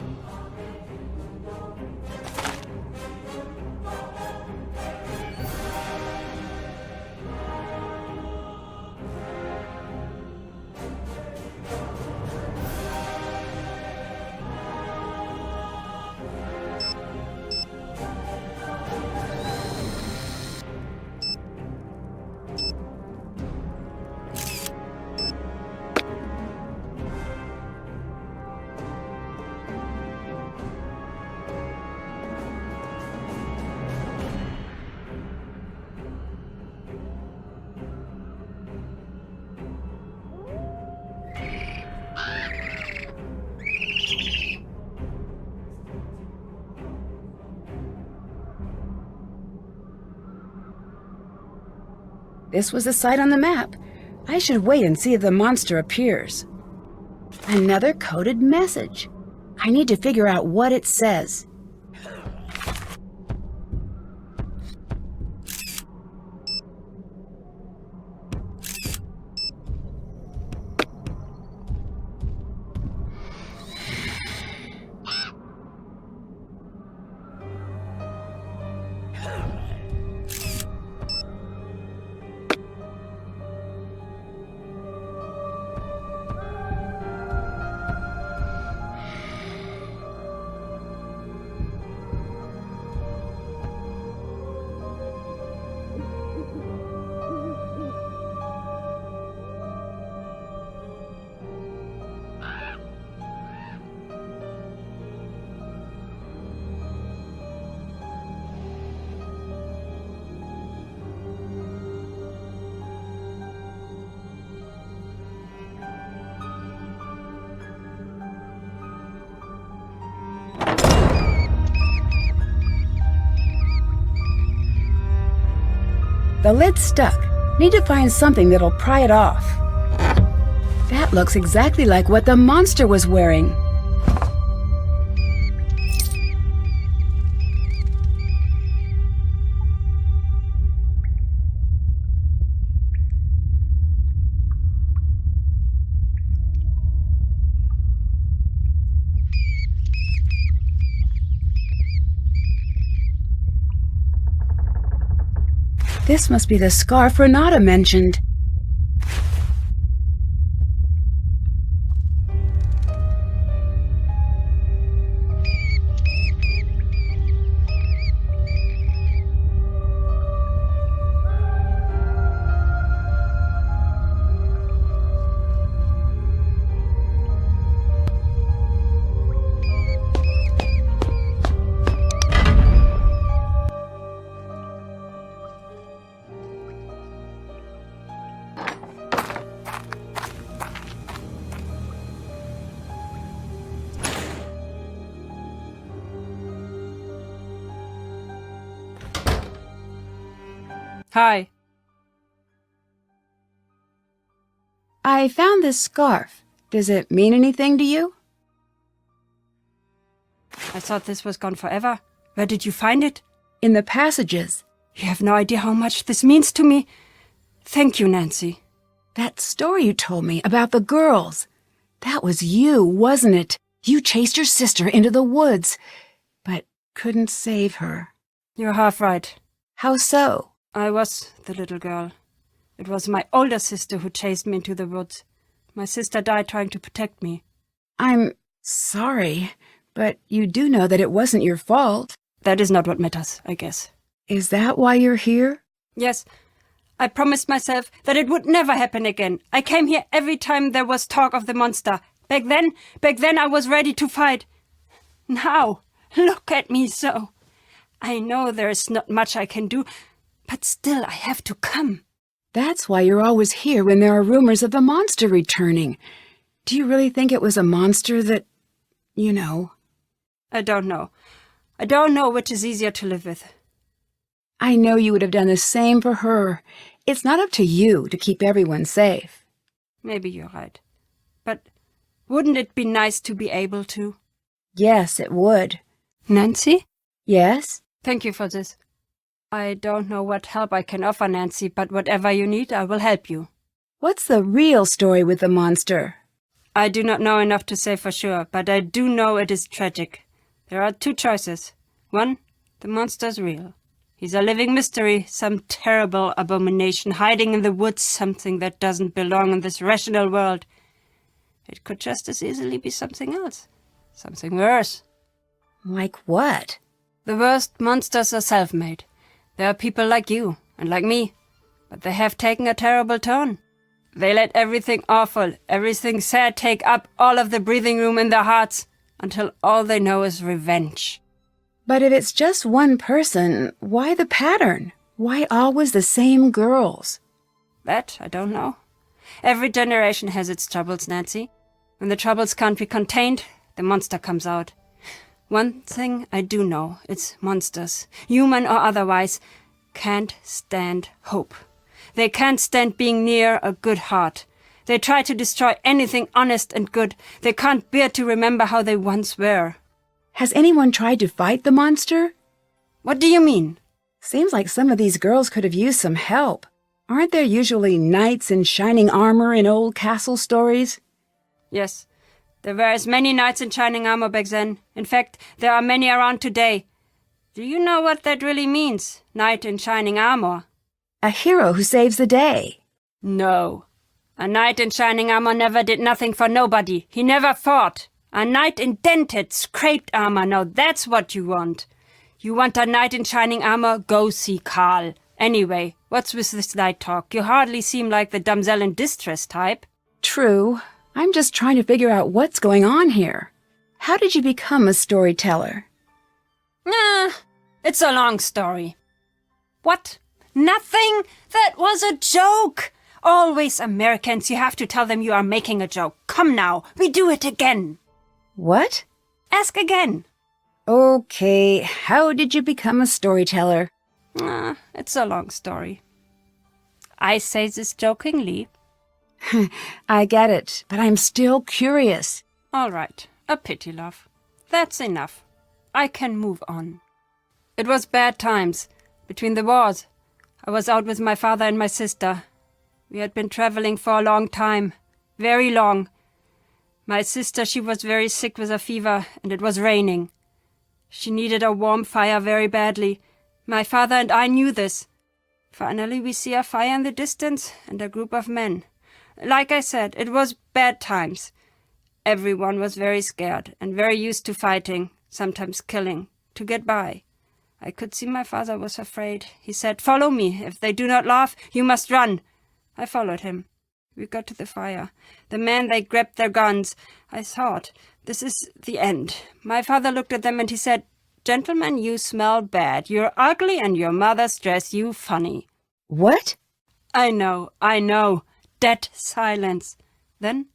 This was the site on the map. I should wait and see if the monster appears. Another coded message. I need to figure out what it says. The lid's stuck. Need to find something that'll pry it off. That looks exactly like what the monster was wearing. This must be the scarf Renata mentioned. Hi. I found this scarf. Does it mean anything to you? I thought this was gone forever. Where did you find it? In the passages. You have no idea how much this means to me. Thank you, Nancy. That story you told me about the girls. That was you, wasn't it? You chased your sister into the woods, but couldn't save her. You're half right. How so? I was the little girl. It was my older sister who chased me into the woods. My sister died trying to protect me. I'm sorry, but you do know that it wasn't your fault. That is not what matters, I guess. Is that why you're here? Yes. I promised myself that it would never happen again. I came here every time there was talk of the monster. Back then I was ready to fight. Now, look at me so. I know there is not much I can do, but still I have to come. That's why you're always here when there are rumors of a monster returning. Do you really think it was a monster that, you know? I don't know. I don't know which is easier to live with. I know you would have done the same for her. It's not up to you to keep everyone safe. Maybe you're right. But wouldn't it be nice to be able to? Yes, it would. Nancy? Yes? Thank you for this. I don't know what help I can offer, Nancy, but whatever you need, I will help you. What's the real story with the monster? I do not know enough to say for sure, but I do know it is tragic. There are two choices. One, the monster's real. He's a living mystery, some terrible abomination hiding in the woods, something that doesn't belong in this rational world. It could just as easily be something else. Something worse. Like what? The worst monsters are self-made. There are people like you and like me, but they have taken a terrible turn. They let everything awful, everything sad take up all of the breathing room in their hearts, until all they know is revenge. But if it's just one person, why the pattern? Why always the same girls? That I don't know. Every generation has its troubles, Nancy. When the troubles can't be contained, the monster comes out. One thing I do know, it's monsters, human or otherwise, can't stand hope. They can't stand being near a good heart. They try to destroy anything honest and good. They can't bear to remember how they once were. Has anyone tried to fight the monster? What do you mean? Seems like some of these girls could have used some help. Aren't there usually knights in shining armor in old castle stories? Yes. There were as many knights in shining armor back then. In fact, there are many around today. Do you know what that really means, knight in shining armor? A hero who saves the day. No. A knight in shining armor never did nothing for nobody. He never fought. A knight in dented, scraped armor. Now that's what you want. You want a knight in shining armor? Go see Carl. Anyway, what's with this light talk? You hardly seem like the damsel in distress type. True. I'm just trying to figure out what's going on here. How did you become a storyteller? It's a long story. What? Nothing? That was a joke! Always Americans, you have to tell them you are making a joke. Come now, we do it again. What? Ask again. Okay, how did you become a storyteller? It's a long story. I say this jokingly. I get it, but I'm still curious. All right, a pity, love. That's enough. I can move on. It was bad times. Between the wars, I was out with my father and my sister. We had been traveling for a long time. Very long. My sister, she was very sick with a fever, and it was raining. She needed a warm fire very badly. My father and I knew this. Finally, we see a fire in the distance and a group of men. Like I said, it was bad times. Everyone was very scared and very used to fighting, sometimes killing, to get by. I could see my father was afraid. He said, "Follow me. If they do not laugh, you must run." I followed him. We got to the fire. The men, they grabbed their guns. I thought, this is the end. My father looked at them and he said, "Gentlemen, you smell bad. You're ugly and your mother's dress you funny." What? I know. Dead silence. Then,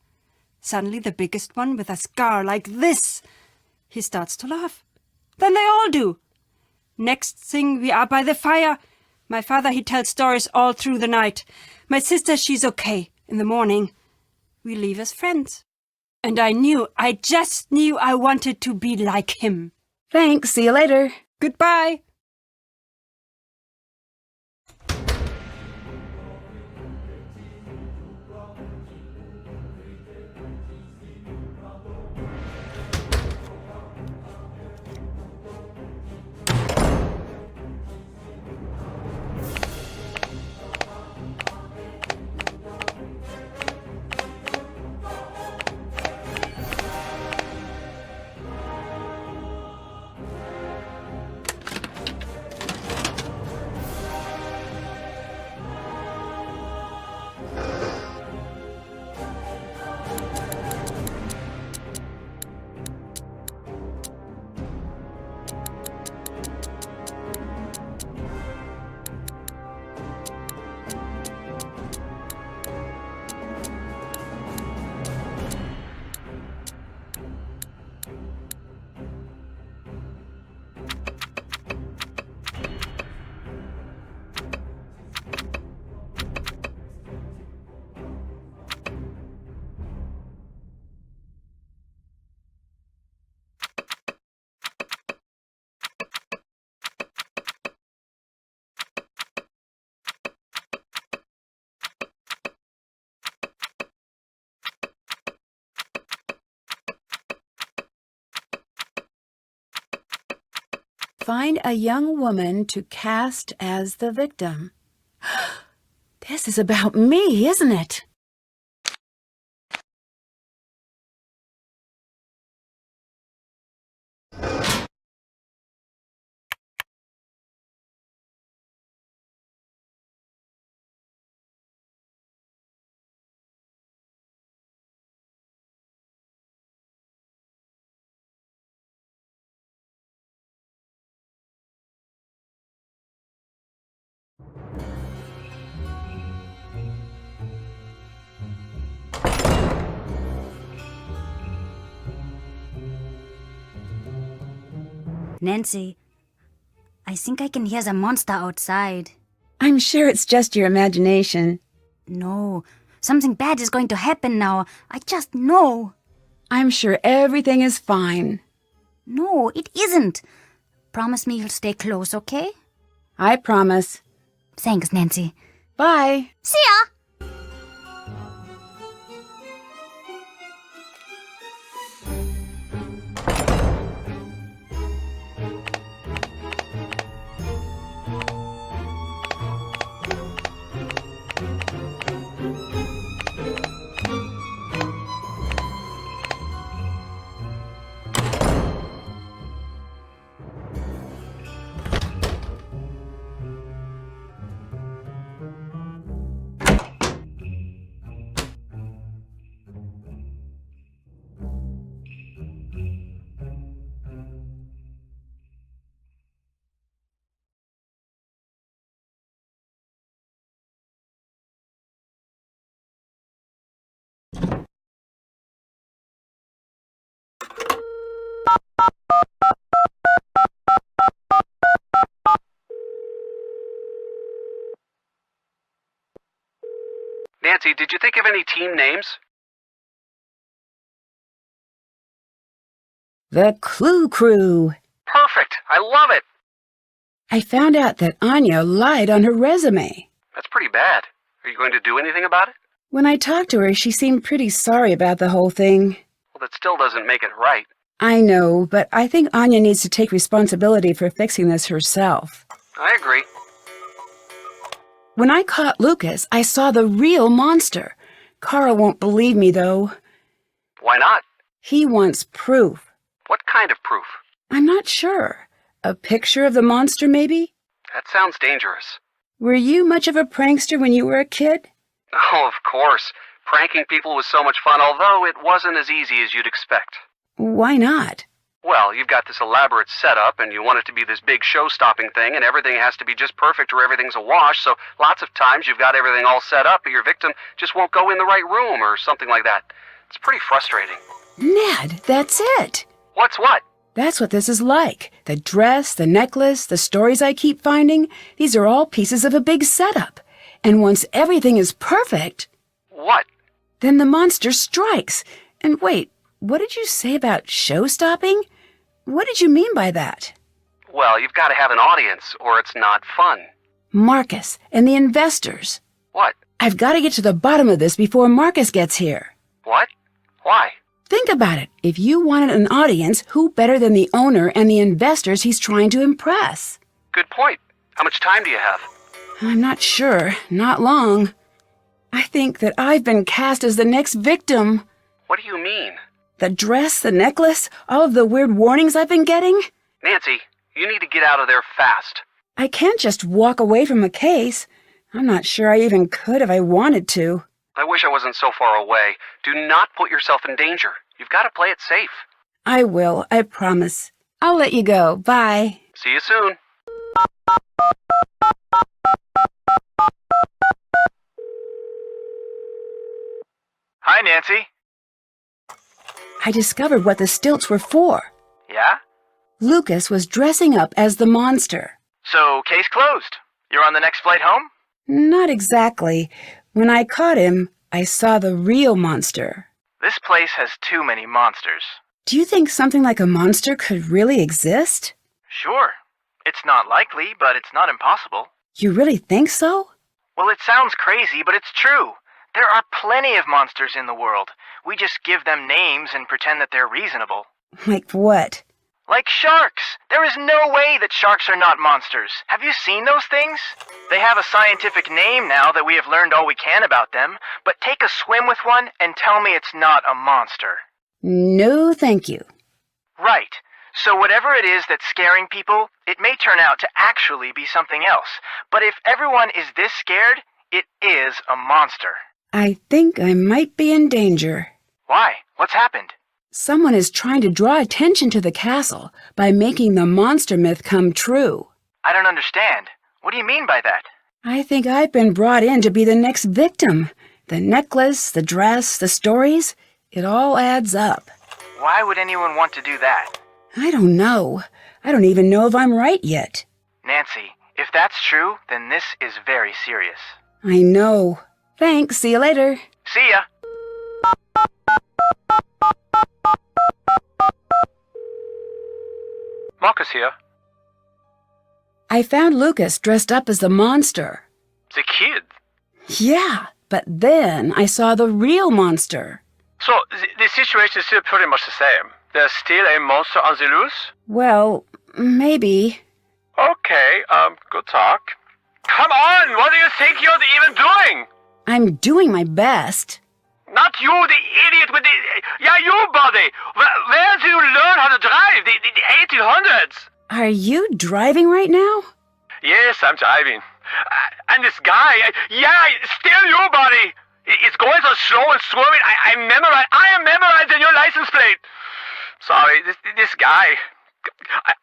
suddenly the biggest one with a scar like this. He starts to laugh. Then they all do. Next thing, we are by the fire. My father, he tells stories all through the night. My sister, she's okay. In the morning, we leave as friends. And I just knew I wanted to be like him. Thanks, see you later. Goodbye. Find a young woman to cast as the victim. This is about me, isn't it? Nancy, I think I can hear the monster outside. I'm sure it's just your imagination. No, something bad is going to happen now. I just know. I'm sure everything is fine. No, it isn't. Promise me you'll stay close, okay? I promise. Thanks, Nancy. Bye. See ya! Nancy, did you think of any team names? The Clue Crew. Perfect! I love it! I found out that Anya lied on her resume. That's pretty bad. Are you going to do anything about it? When I talked to her, she seemed pretty sorry about the whole thing. Well, that still doesn't make it right. I know, but I think Anya needs to take responsibility for fixing this herself. I agree. When I caught Lucas, I saw the real monster. Carl won't believe me, though. Why not? He wants proof. What kind of proof? I'm not sure. A picture of the monster, maybe? That sounds dangerous. Were you much of a prankster when you were a kid? Oh, of course. Pranking people was so much fun, although it wasn't as easy as you'd expect. Why not? Well, you've got this elaborate setup, and you want it to be this big show-stopping thing, and everything has to be just perfect or everything's a wash, so lots of times you've got everything all set up, but your victim just won't go in the right room or something like that. It's pretty frustrating. Ned, that's it. What's what? That's what this is like. The dress, the necklace, the stories I keep finding, these are all pieces of a big setup. And once everything is perfect... What? Then the monster strikes. And wait, what did you say about show-stopping? What did you mean by that? Well, you've got to have an audience, or it's not fun. Marcus and the investors. What? I've got to get to the bottom of this before Marcus gets here. What? Why? Think about it. If you wanted an audience, who better than the owner and the investors he's trying to impress? Good point. How much time do you have? I'm not sure. Not long. I think that I've been cast as the next victim. What do you mean? The dress, the necklace, all of the weird warnings I've been getting? Nancy, you need to get out of there fast. I can't just walk away from a case. I'm not sure I even could if I wanted to. I wish I wasn't so far away. Do not put yourself in danger. You've got to play it safe. I will, I promise. I'll let you go. Bye. See you soon. Hi, Nancy. I discovered what the stilts were for. Yeah? Lucas was dressing up as the monster. So, case closed. You're on the next flight home? Not exactly. When I caught him, I saw the real monster. This place has too many monsters. Do you think something like a monster could really exist? Sure. It's not likely, but it's not impossible. You really think so? Well, it sounds crazy, but it's true. There are plenty of monsters in the world. We just give them names and pretend that they're reasonable. Like what? Like sharks. There is no way that sharks are not monsters. Have you seen those things? They have a scientific name now that we have learned all we can about them, but take a swim with one and tell me it's not a monster. No, thank you. Right. So whatever it is that's scaring people, it may turn out to actually be something else. But if everyone is this scared, it is a monster. I think I might be in danger. Why? What's happened? Someone is trying to draw attention to the castle by making the monster myth come true. I don't understand. What do you mean by that? I think I've been brought in to be the next victim. The necklace, the dress, the stories, it all adds up. Why would anyone want to do that? I don't know. I don't even know if I'm right yet. Nancy, if that's true, then this is very serious. I know. Thanks. See you later. See ya! Marcus here. I found Lucas dressed up as the monster. The kid? Yeah, but then I saw the real monster. So, the situation is still pretty much the same. There's still a monster on the loose? Well, maybe. Okay, good talk. Come on, what do you think you're even doing? I'm doing my best. Not you, the idiot with the... Yeah, you, buddy! Where do you learn how to drive? The 1800s? Are you driving right now? Yes, I'm driving. And this guy... Yeah, still you, buddy! It's going so slow and swerving. I am memorizing your license plate. Sorry, this guy...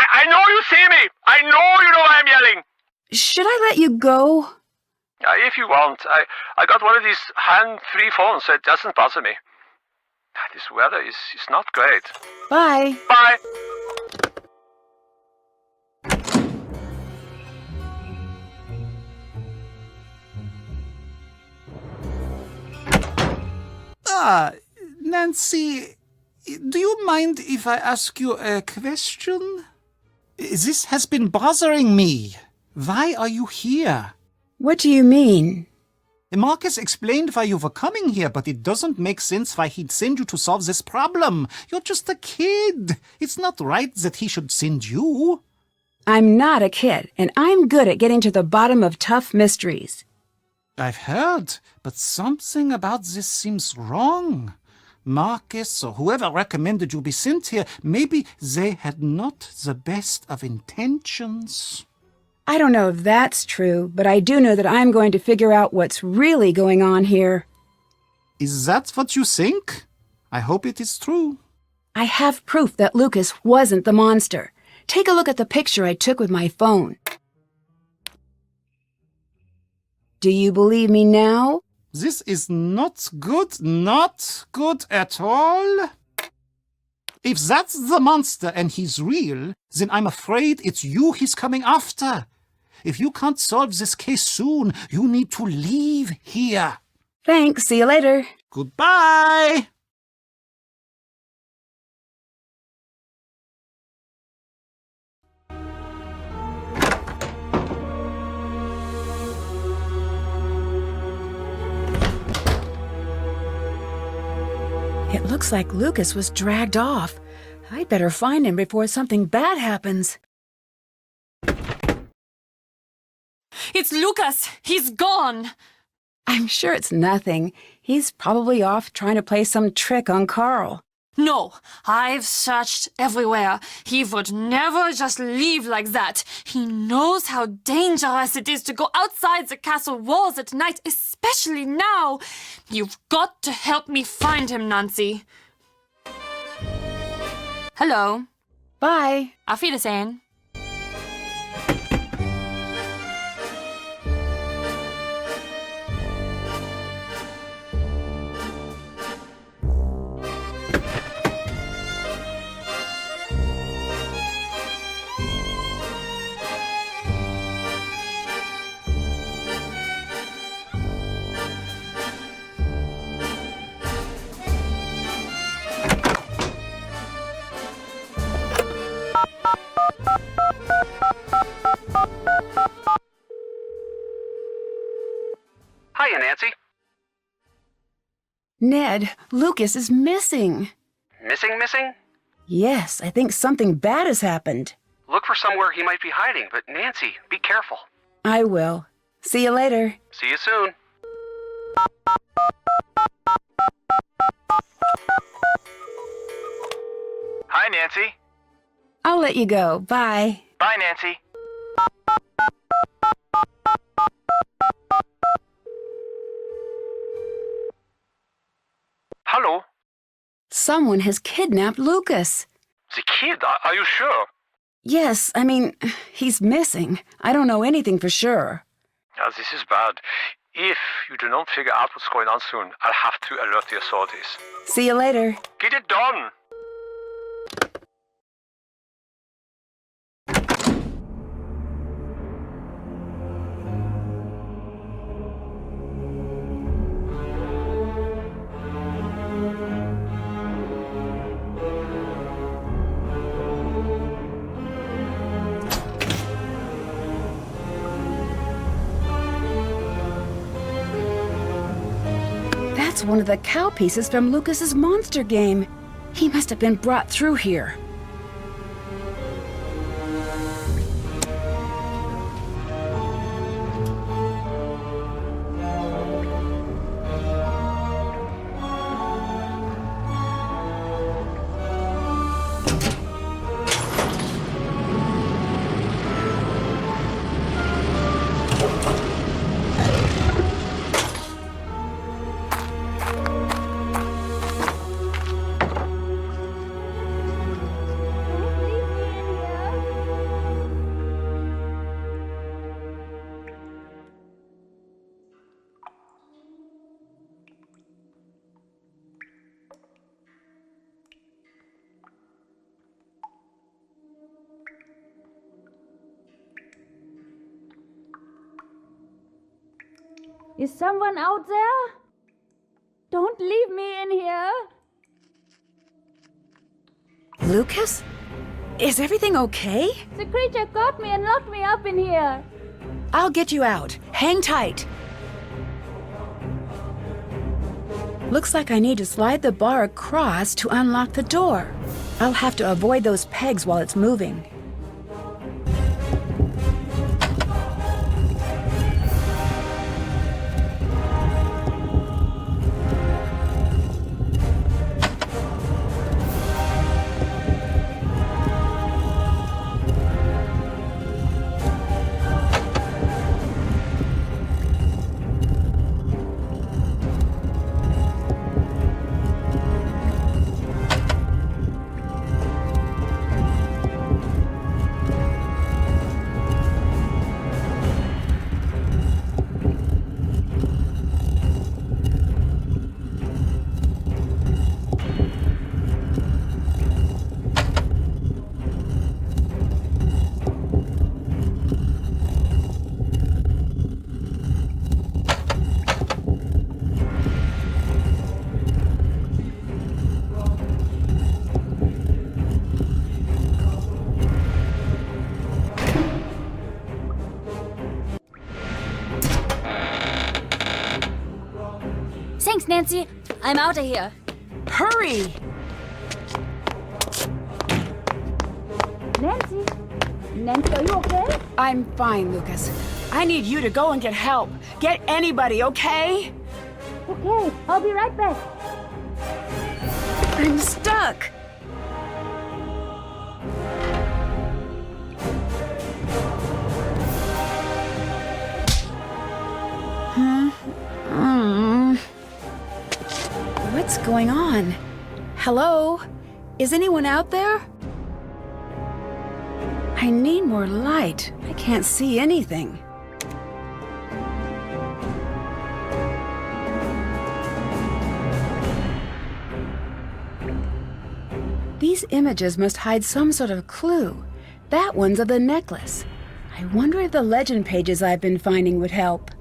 I know you see me! I know you know why I'm yelling! Should I let you go? If you want. I got one of these hand-free phones, so it doesn't bother me. This weather is not great. Bye. Bye. Nancy, do you mind if I ask you a question? This has been bothering me. Why are you here? What do you mean? Marcus explained why you were coming here, but it doesn't make sense why he'd send you to solve this problem. You're just a kid. It's not right that he should send you. I'm not a kid, and I'm good at getting to the bottom of tough mysteries. I've heard, but something about this seems wrong. Marcus or whoever recommended you be sent here, maybe they had not the best of intentions. I don't know if that's true, but I do know that I'm going to figure out what's really going on here. Is that what you think? I hope it is true. I have proof that Lucas wasn't the monster. Take a look at the picture I took with my phone. Do you believe me now? This is not good at all. If that's the monster and he's real, then I'm afraid it's you he's coming after. If you can't solve this case soon, you need to leave here. Thanks. See you later. Goodbye. It looks like Lucas was dragged off. I'd better find him before something bad happens. It's Lucas! He's gone! I'm sure it's nothing. He's probably off trying to play some trick on Carl. No, I've searched everywhere. He would never just leave like that. He knows how dangerous it is to go outside the castle walls at night, especially now. You've got to help me find him, Nancy. Hello. Bye. Auf Wiedersehen. Hiya, Nancy. Ned, Lucas is missing. Missing? Yes, I think something bad has happened. Look for somewhere he might be hiding, but Nancy, be careful. I will. See you later. See you soon. Hi, Nancy. I'll let you go. Bye. Bye, Nancy. Hello? Someone has kidnapped Lucas. The kid, are you sure? Yes, I mean, he's missing. I don't know anything for sure. This is bad. If you do not figure out what's going on soon, I'll have to alert the authorities. See you later. Get it done! That's one of the cow pieces from Lucas's monster game. He must have been brought through here. Is someone out there? Don't leave me in here. Lucas? Is everything okay? The creature got me and locked me up in here. I'll get you out. Hang tight. Looks like I need to slide the bar across to unlock the door. I'll have to avoid those pegs while it's moving. Thanks, Nancy. I'm out of here. Hurry! Nancy? Nancy, are you okay? I'm fine, Lucas. I need you to go and get help. Get anybody, okay? Okay, I'll be right back. I'm stuck. What's going on? Hello? Is anyone out there? I need more light. I can't see anything. These images must hide some sort of clue. That one's of the necklace. I wonder if the legend pages I've been finding would help.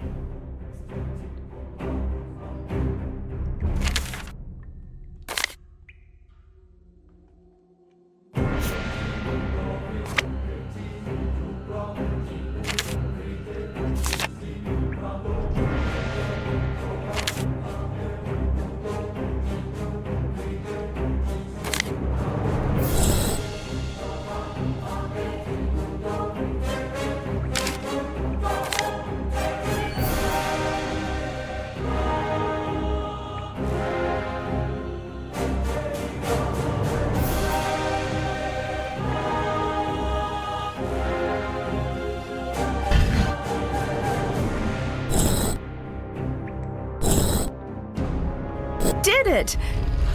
did it!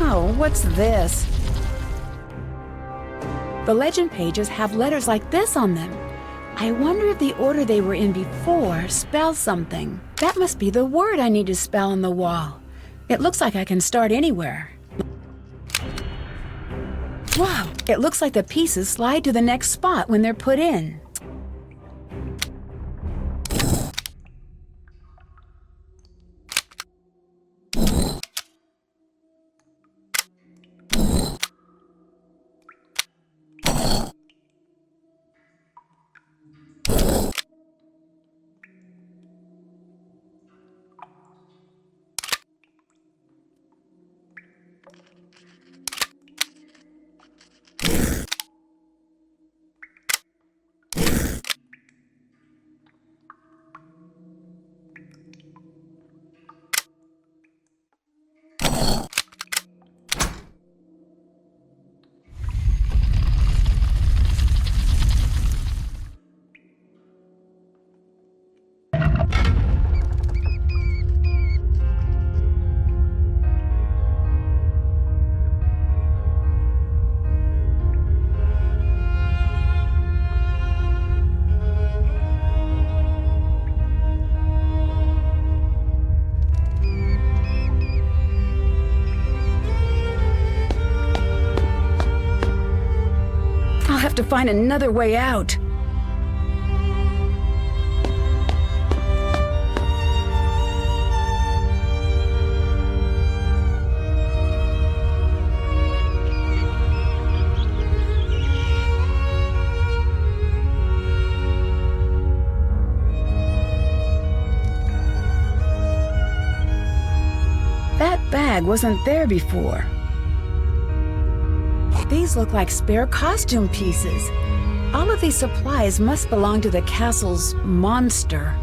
Oh, what's this? The legend pages have letters like this on them. I wonder if the order they were in before spells something. That must be the word I need to spell on the wall. It looks like I can start anywhere. Wow, it looks like the pieces slide to the next spot when they're put in. I'll have to find another way out. That bag wasn't there before. These look like spare costume pieces. All of these supplies must belong to the castle's monster.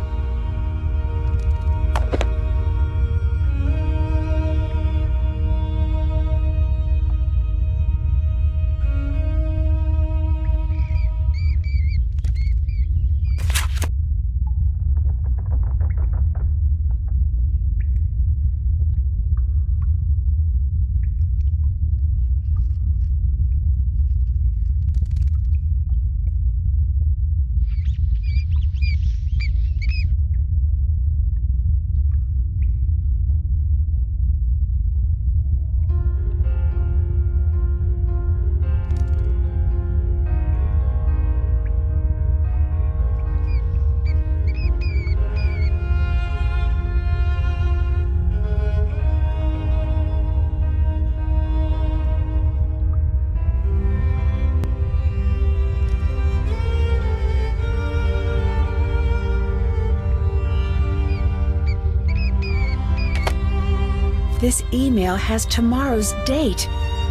This email has tomorrow's date.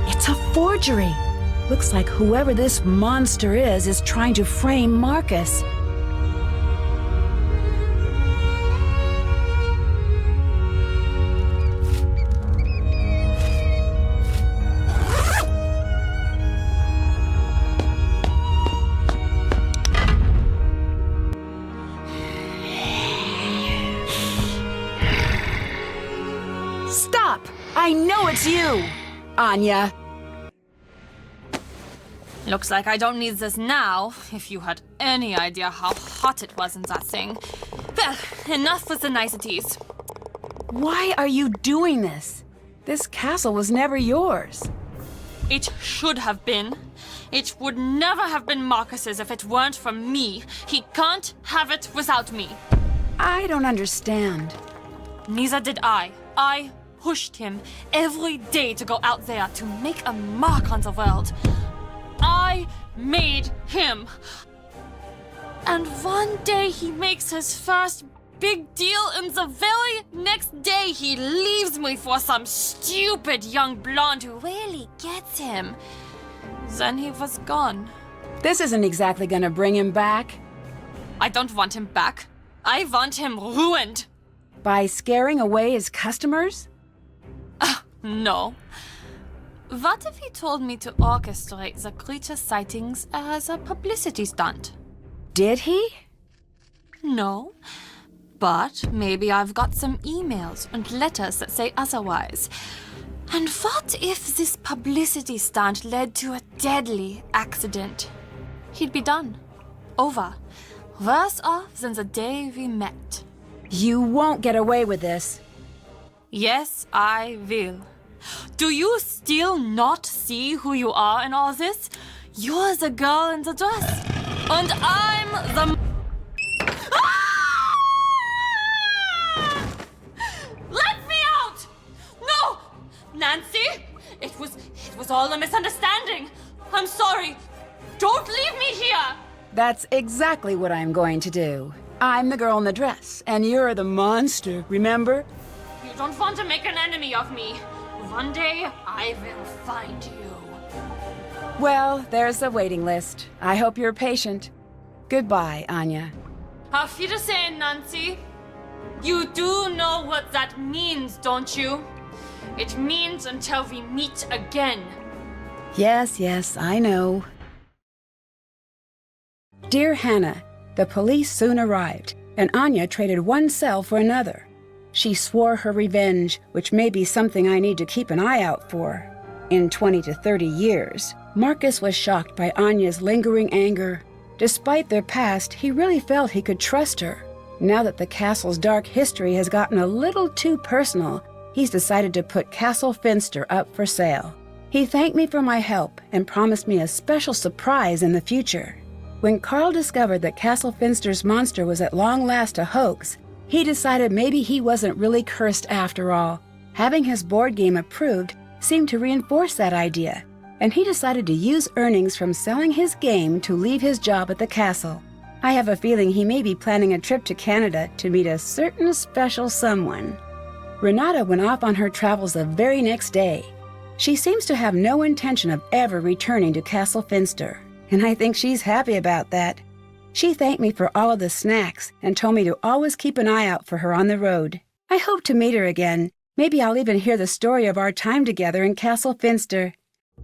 It's a forgery. Looks like whoever this monster is trying to frame Marcus. Stop! I know it's you! Anya. Looks like I don't need this now. If you had any idea how hot it was in that thing. Well, enough with the niceties. Why are you doing this? This castle was never yours. It should have been. It would never have been Marcus's if it weren't for me. He can't have it without me. I don't understand. Neither did I. I pushed him every day to go out there to make a mark on the world. I made him. And one day he makes his first big deal, and the very next day he leaves me for some stupid young blonde who really gets him. Then he was gone. This isn't exactly gonna bring him back. I don't want him back. I want him ruined. By scaring away his customers? No. What if he told me to orchestrate the creature sightings as a publicity stunt? Did he? No. But maybe I've got some emails and letters that say otherwise. And what if this publicity stunt led to a deadly accident? He'd be done. Over. Worse off than the day we met. You won't get away with this. Yes, I will. Do you still not see who you are in all this? You're the girl in the dress. And I'm the... Ah! Let me out! No! Nancy! It was all a misunderstanding. I'm sorry. Don't leave me here! That's exactly what I'm going to do. I'm the girl in the dress, and you're the monster, remember? You don't want to make an enemy of me. One day, I will find you. Well, there's the waiting list. I hope you're patient. Goodbye, Anya. Auf Wiedersehen, Nancy. You do know what that means, don't you? It means until we meet again. Yes, I know. Dear Hannah, the police soon arrived, and Anya traded one cell for another. She swore her revenge, which may be something I need to keep an eye out for. In 20 to 30 years, Marcus was shocked by Anya's lingering anger. Despite their past, he really felt he could trust her. Now that the castle's dark history has gotten a little too personal, he's decided to put Castle Finster up for sale. He thanked me for my help and promised me a special surprise in the future. When Carl discovered that Castle Finster's monster was at long last a hoax, he decided maybe he wasn't really cursed after all. Having his board game approved seemed to reinforce that idea, and he decided to use earnings from selling his game to leave his job at the castle. I have a feeling he may be planning a trip to Canada to meet a certain special someone. Renata went off on her travels the very next day. She seems to have no intention of ever returning to Castle Finster, and I think she's happy about that. She thanked me for all of the snacks and told me to always keep an eye out for her on the road. I hope to meet her again. Maybe I'll even hear the story of our time together in Castle Finster.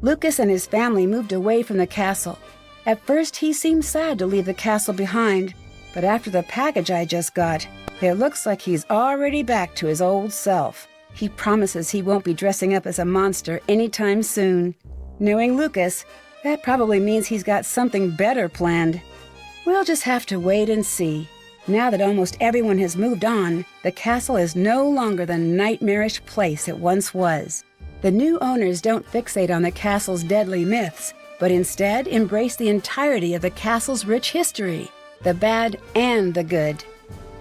Lucas and his family moved away from the castle. At first, he seemed sad to leave the castle behind, but after the package I just got, it looks like he's already back to his old self. He promises he won't be dressing up as a monster anytime soon. Knowing Lucas, that probably means he's got something better planned. We'll just have to wait and see. Now that almost everyone has moved on, the castle is no longer the nightmarish place it once was. The new owners don't fixate on the castle's deadly myths, but instead embrace the entirety of the castle's rich history, the bad and the good.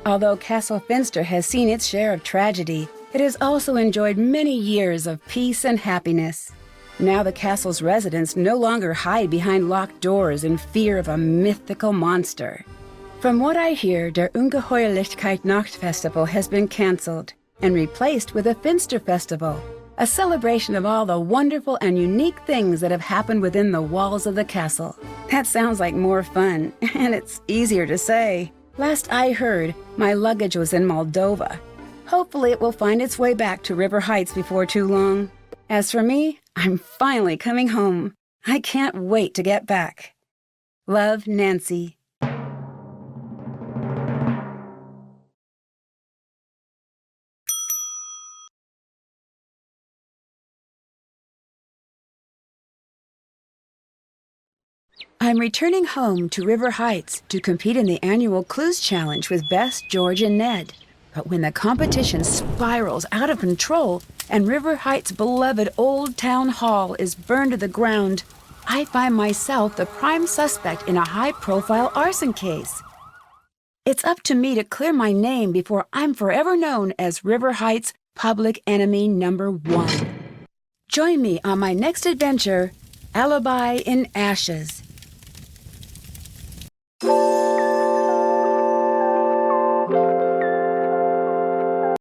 Although Castle Finster has seen its share of tragedy, it has also enjoyed many years of peace and happiness. Now the castle's residents no longer hide behind locked doors in fear of a mythical monster. From what I hear, der Ungeheuerlichkeit Nacht Festival has been cancelled and replaced with a Finster Festival, a celebration of all the wonderful and unique things that have happened within the walls of the castle. That sounds like more fun, and it's easier to say. Last I heard, my luggage was in Moldova. Hopefully it will find its way back to River Heights before too long. As for me, I'm finally coming home. I can't wait to get back. Love, Nancy. I'm returning home to River Heights to compete in the annual Clues Challenge with Bess, George, and Ned. But when the competition spirals out of control and River Heights' beloved Old Town Hall is burned to the ground, I find myself the prime suspect in a high-profile arson case. It's up to me to clear my name before I'm forever known as River Heights' public enemy number 1. Join me on my next adventure, Alibi in Ashes.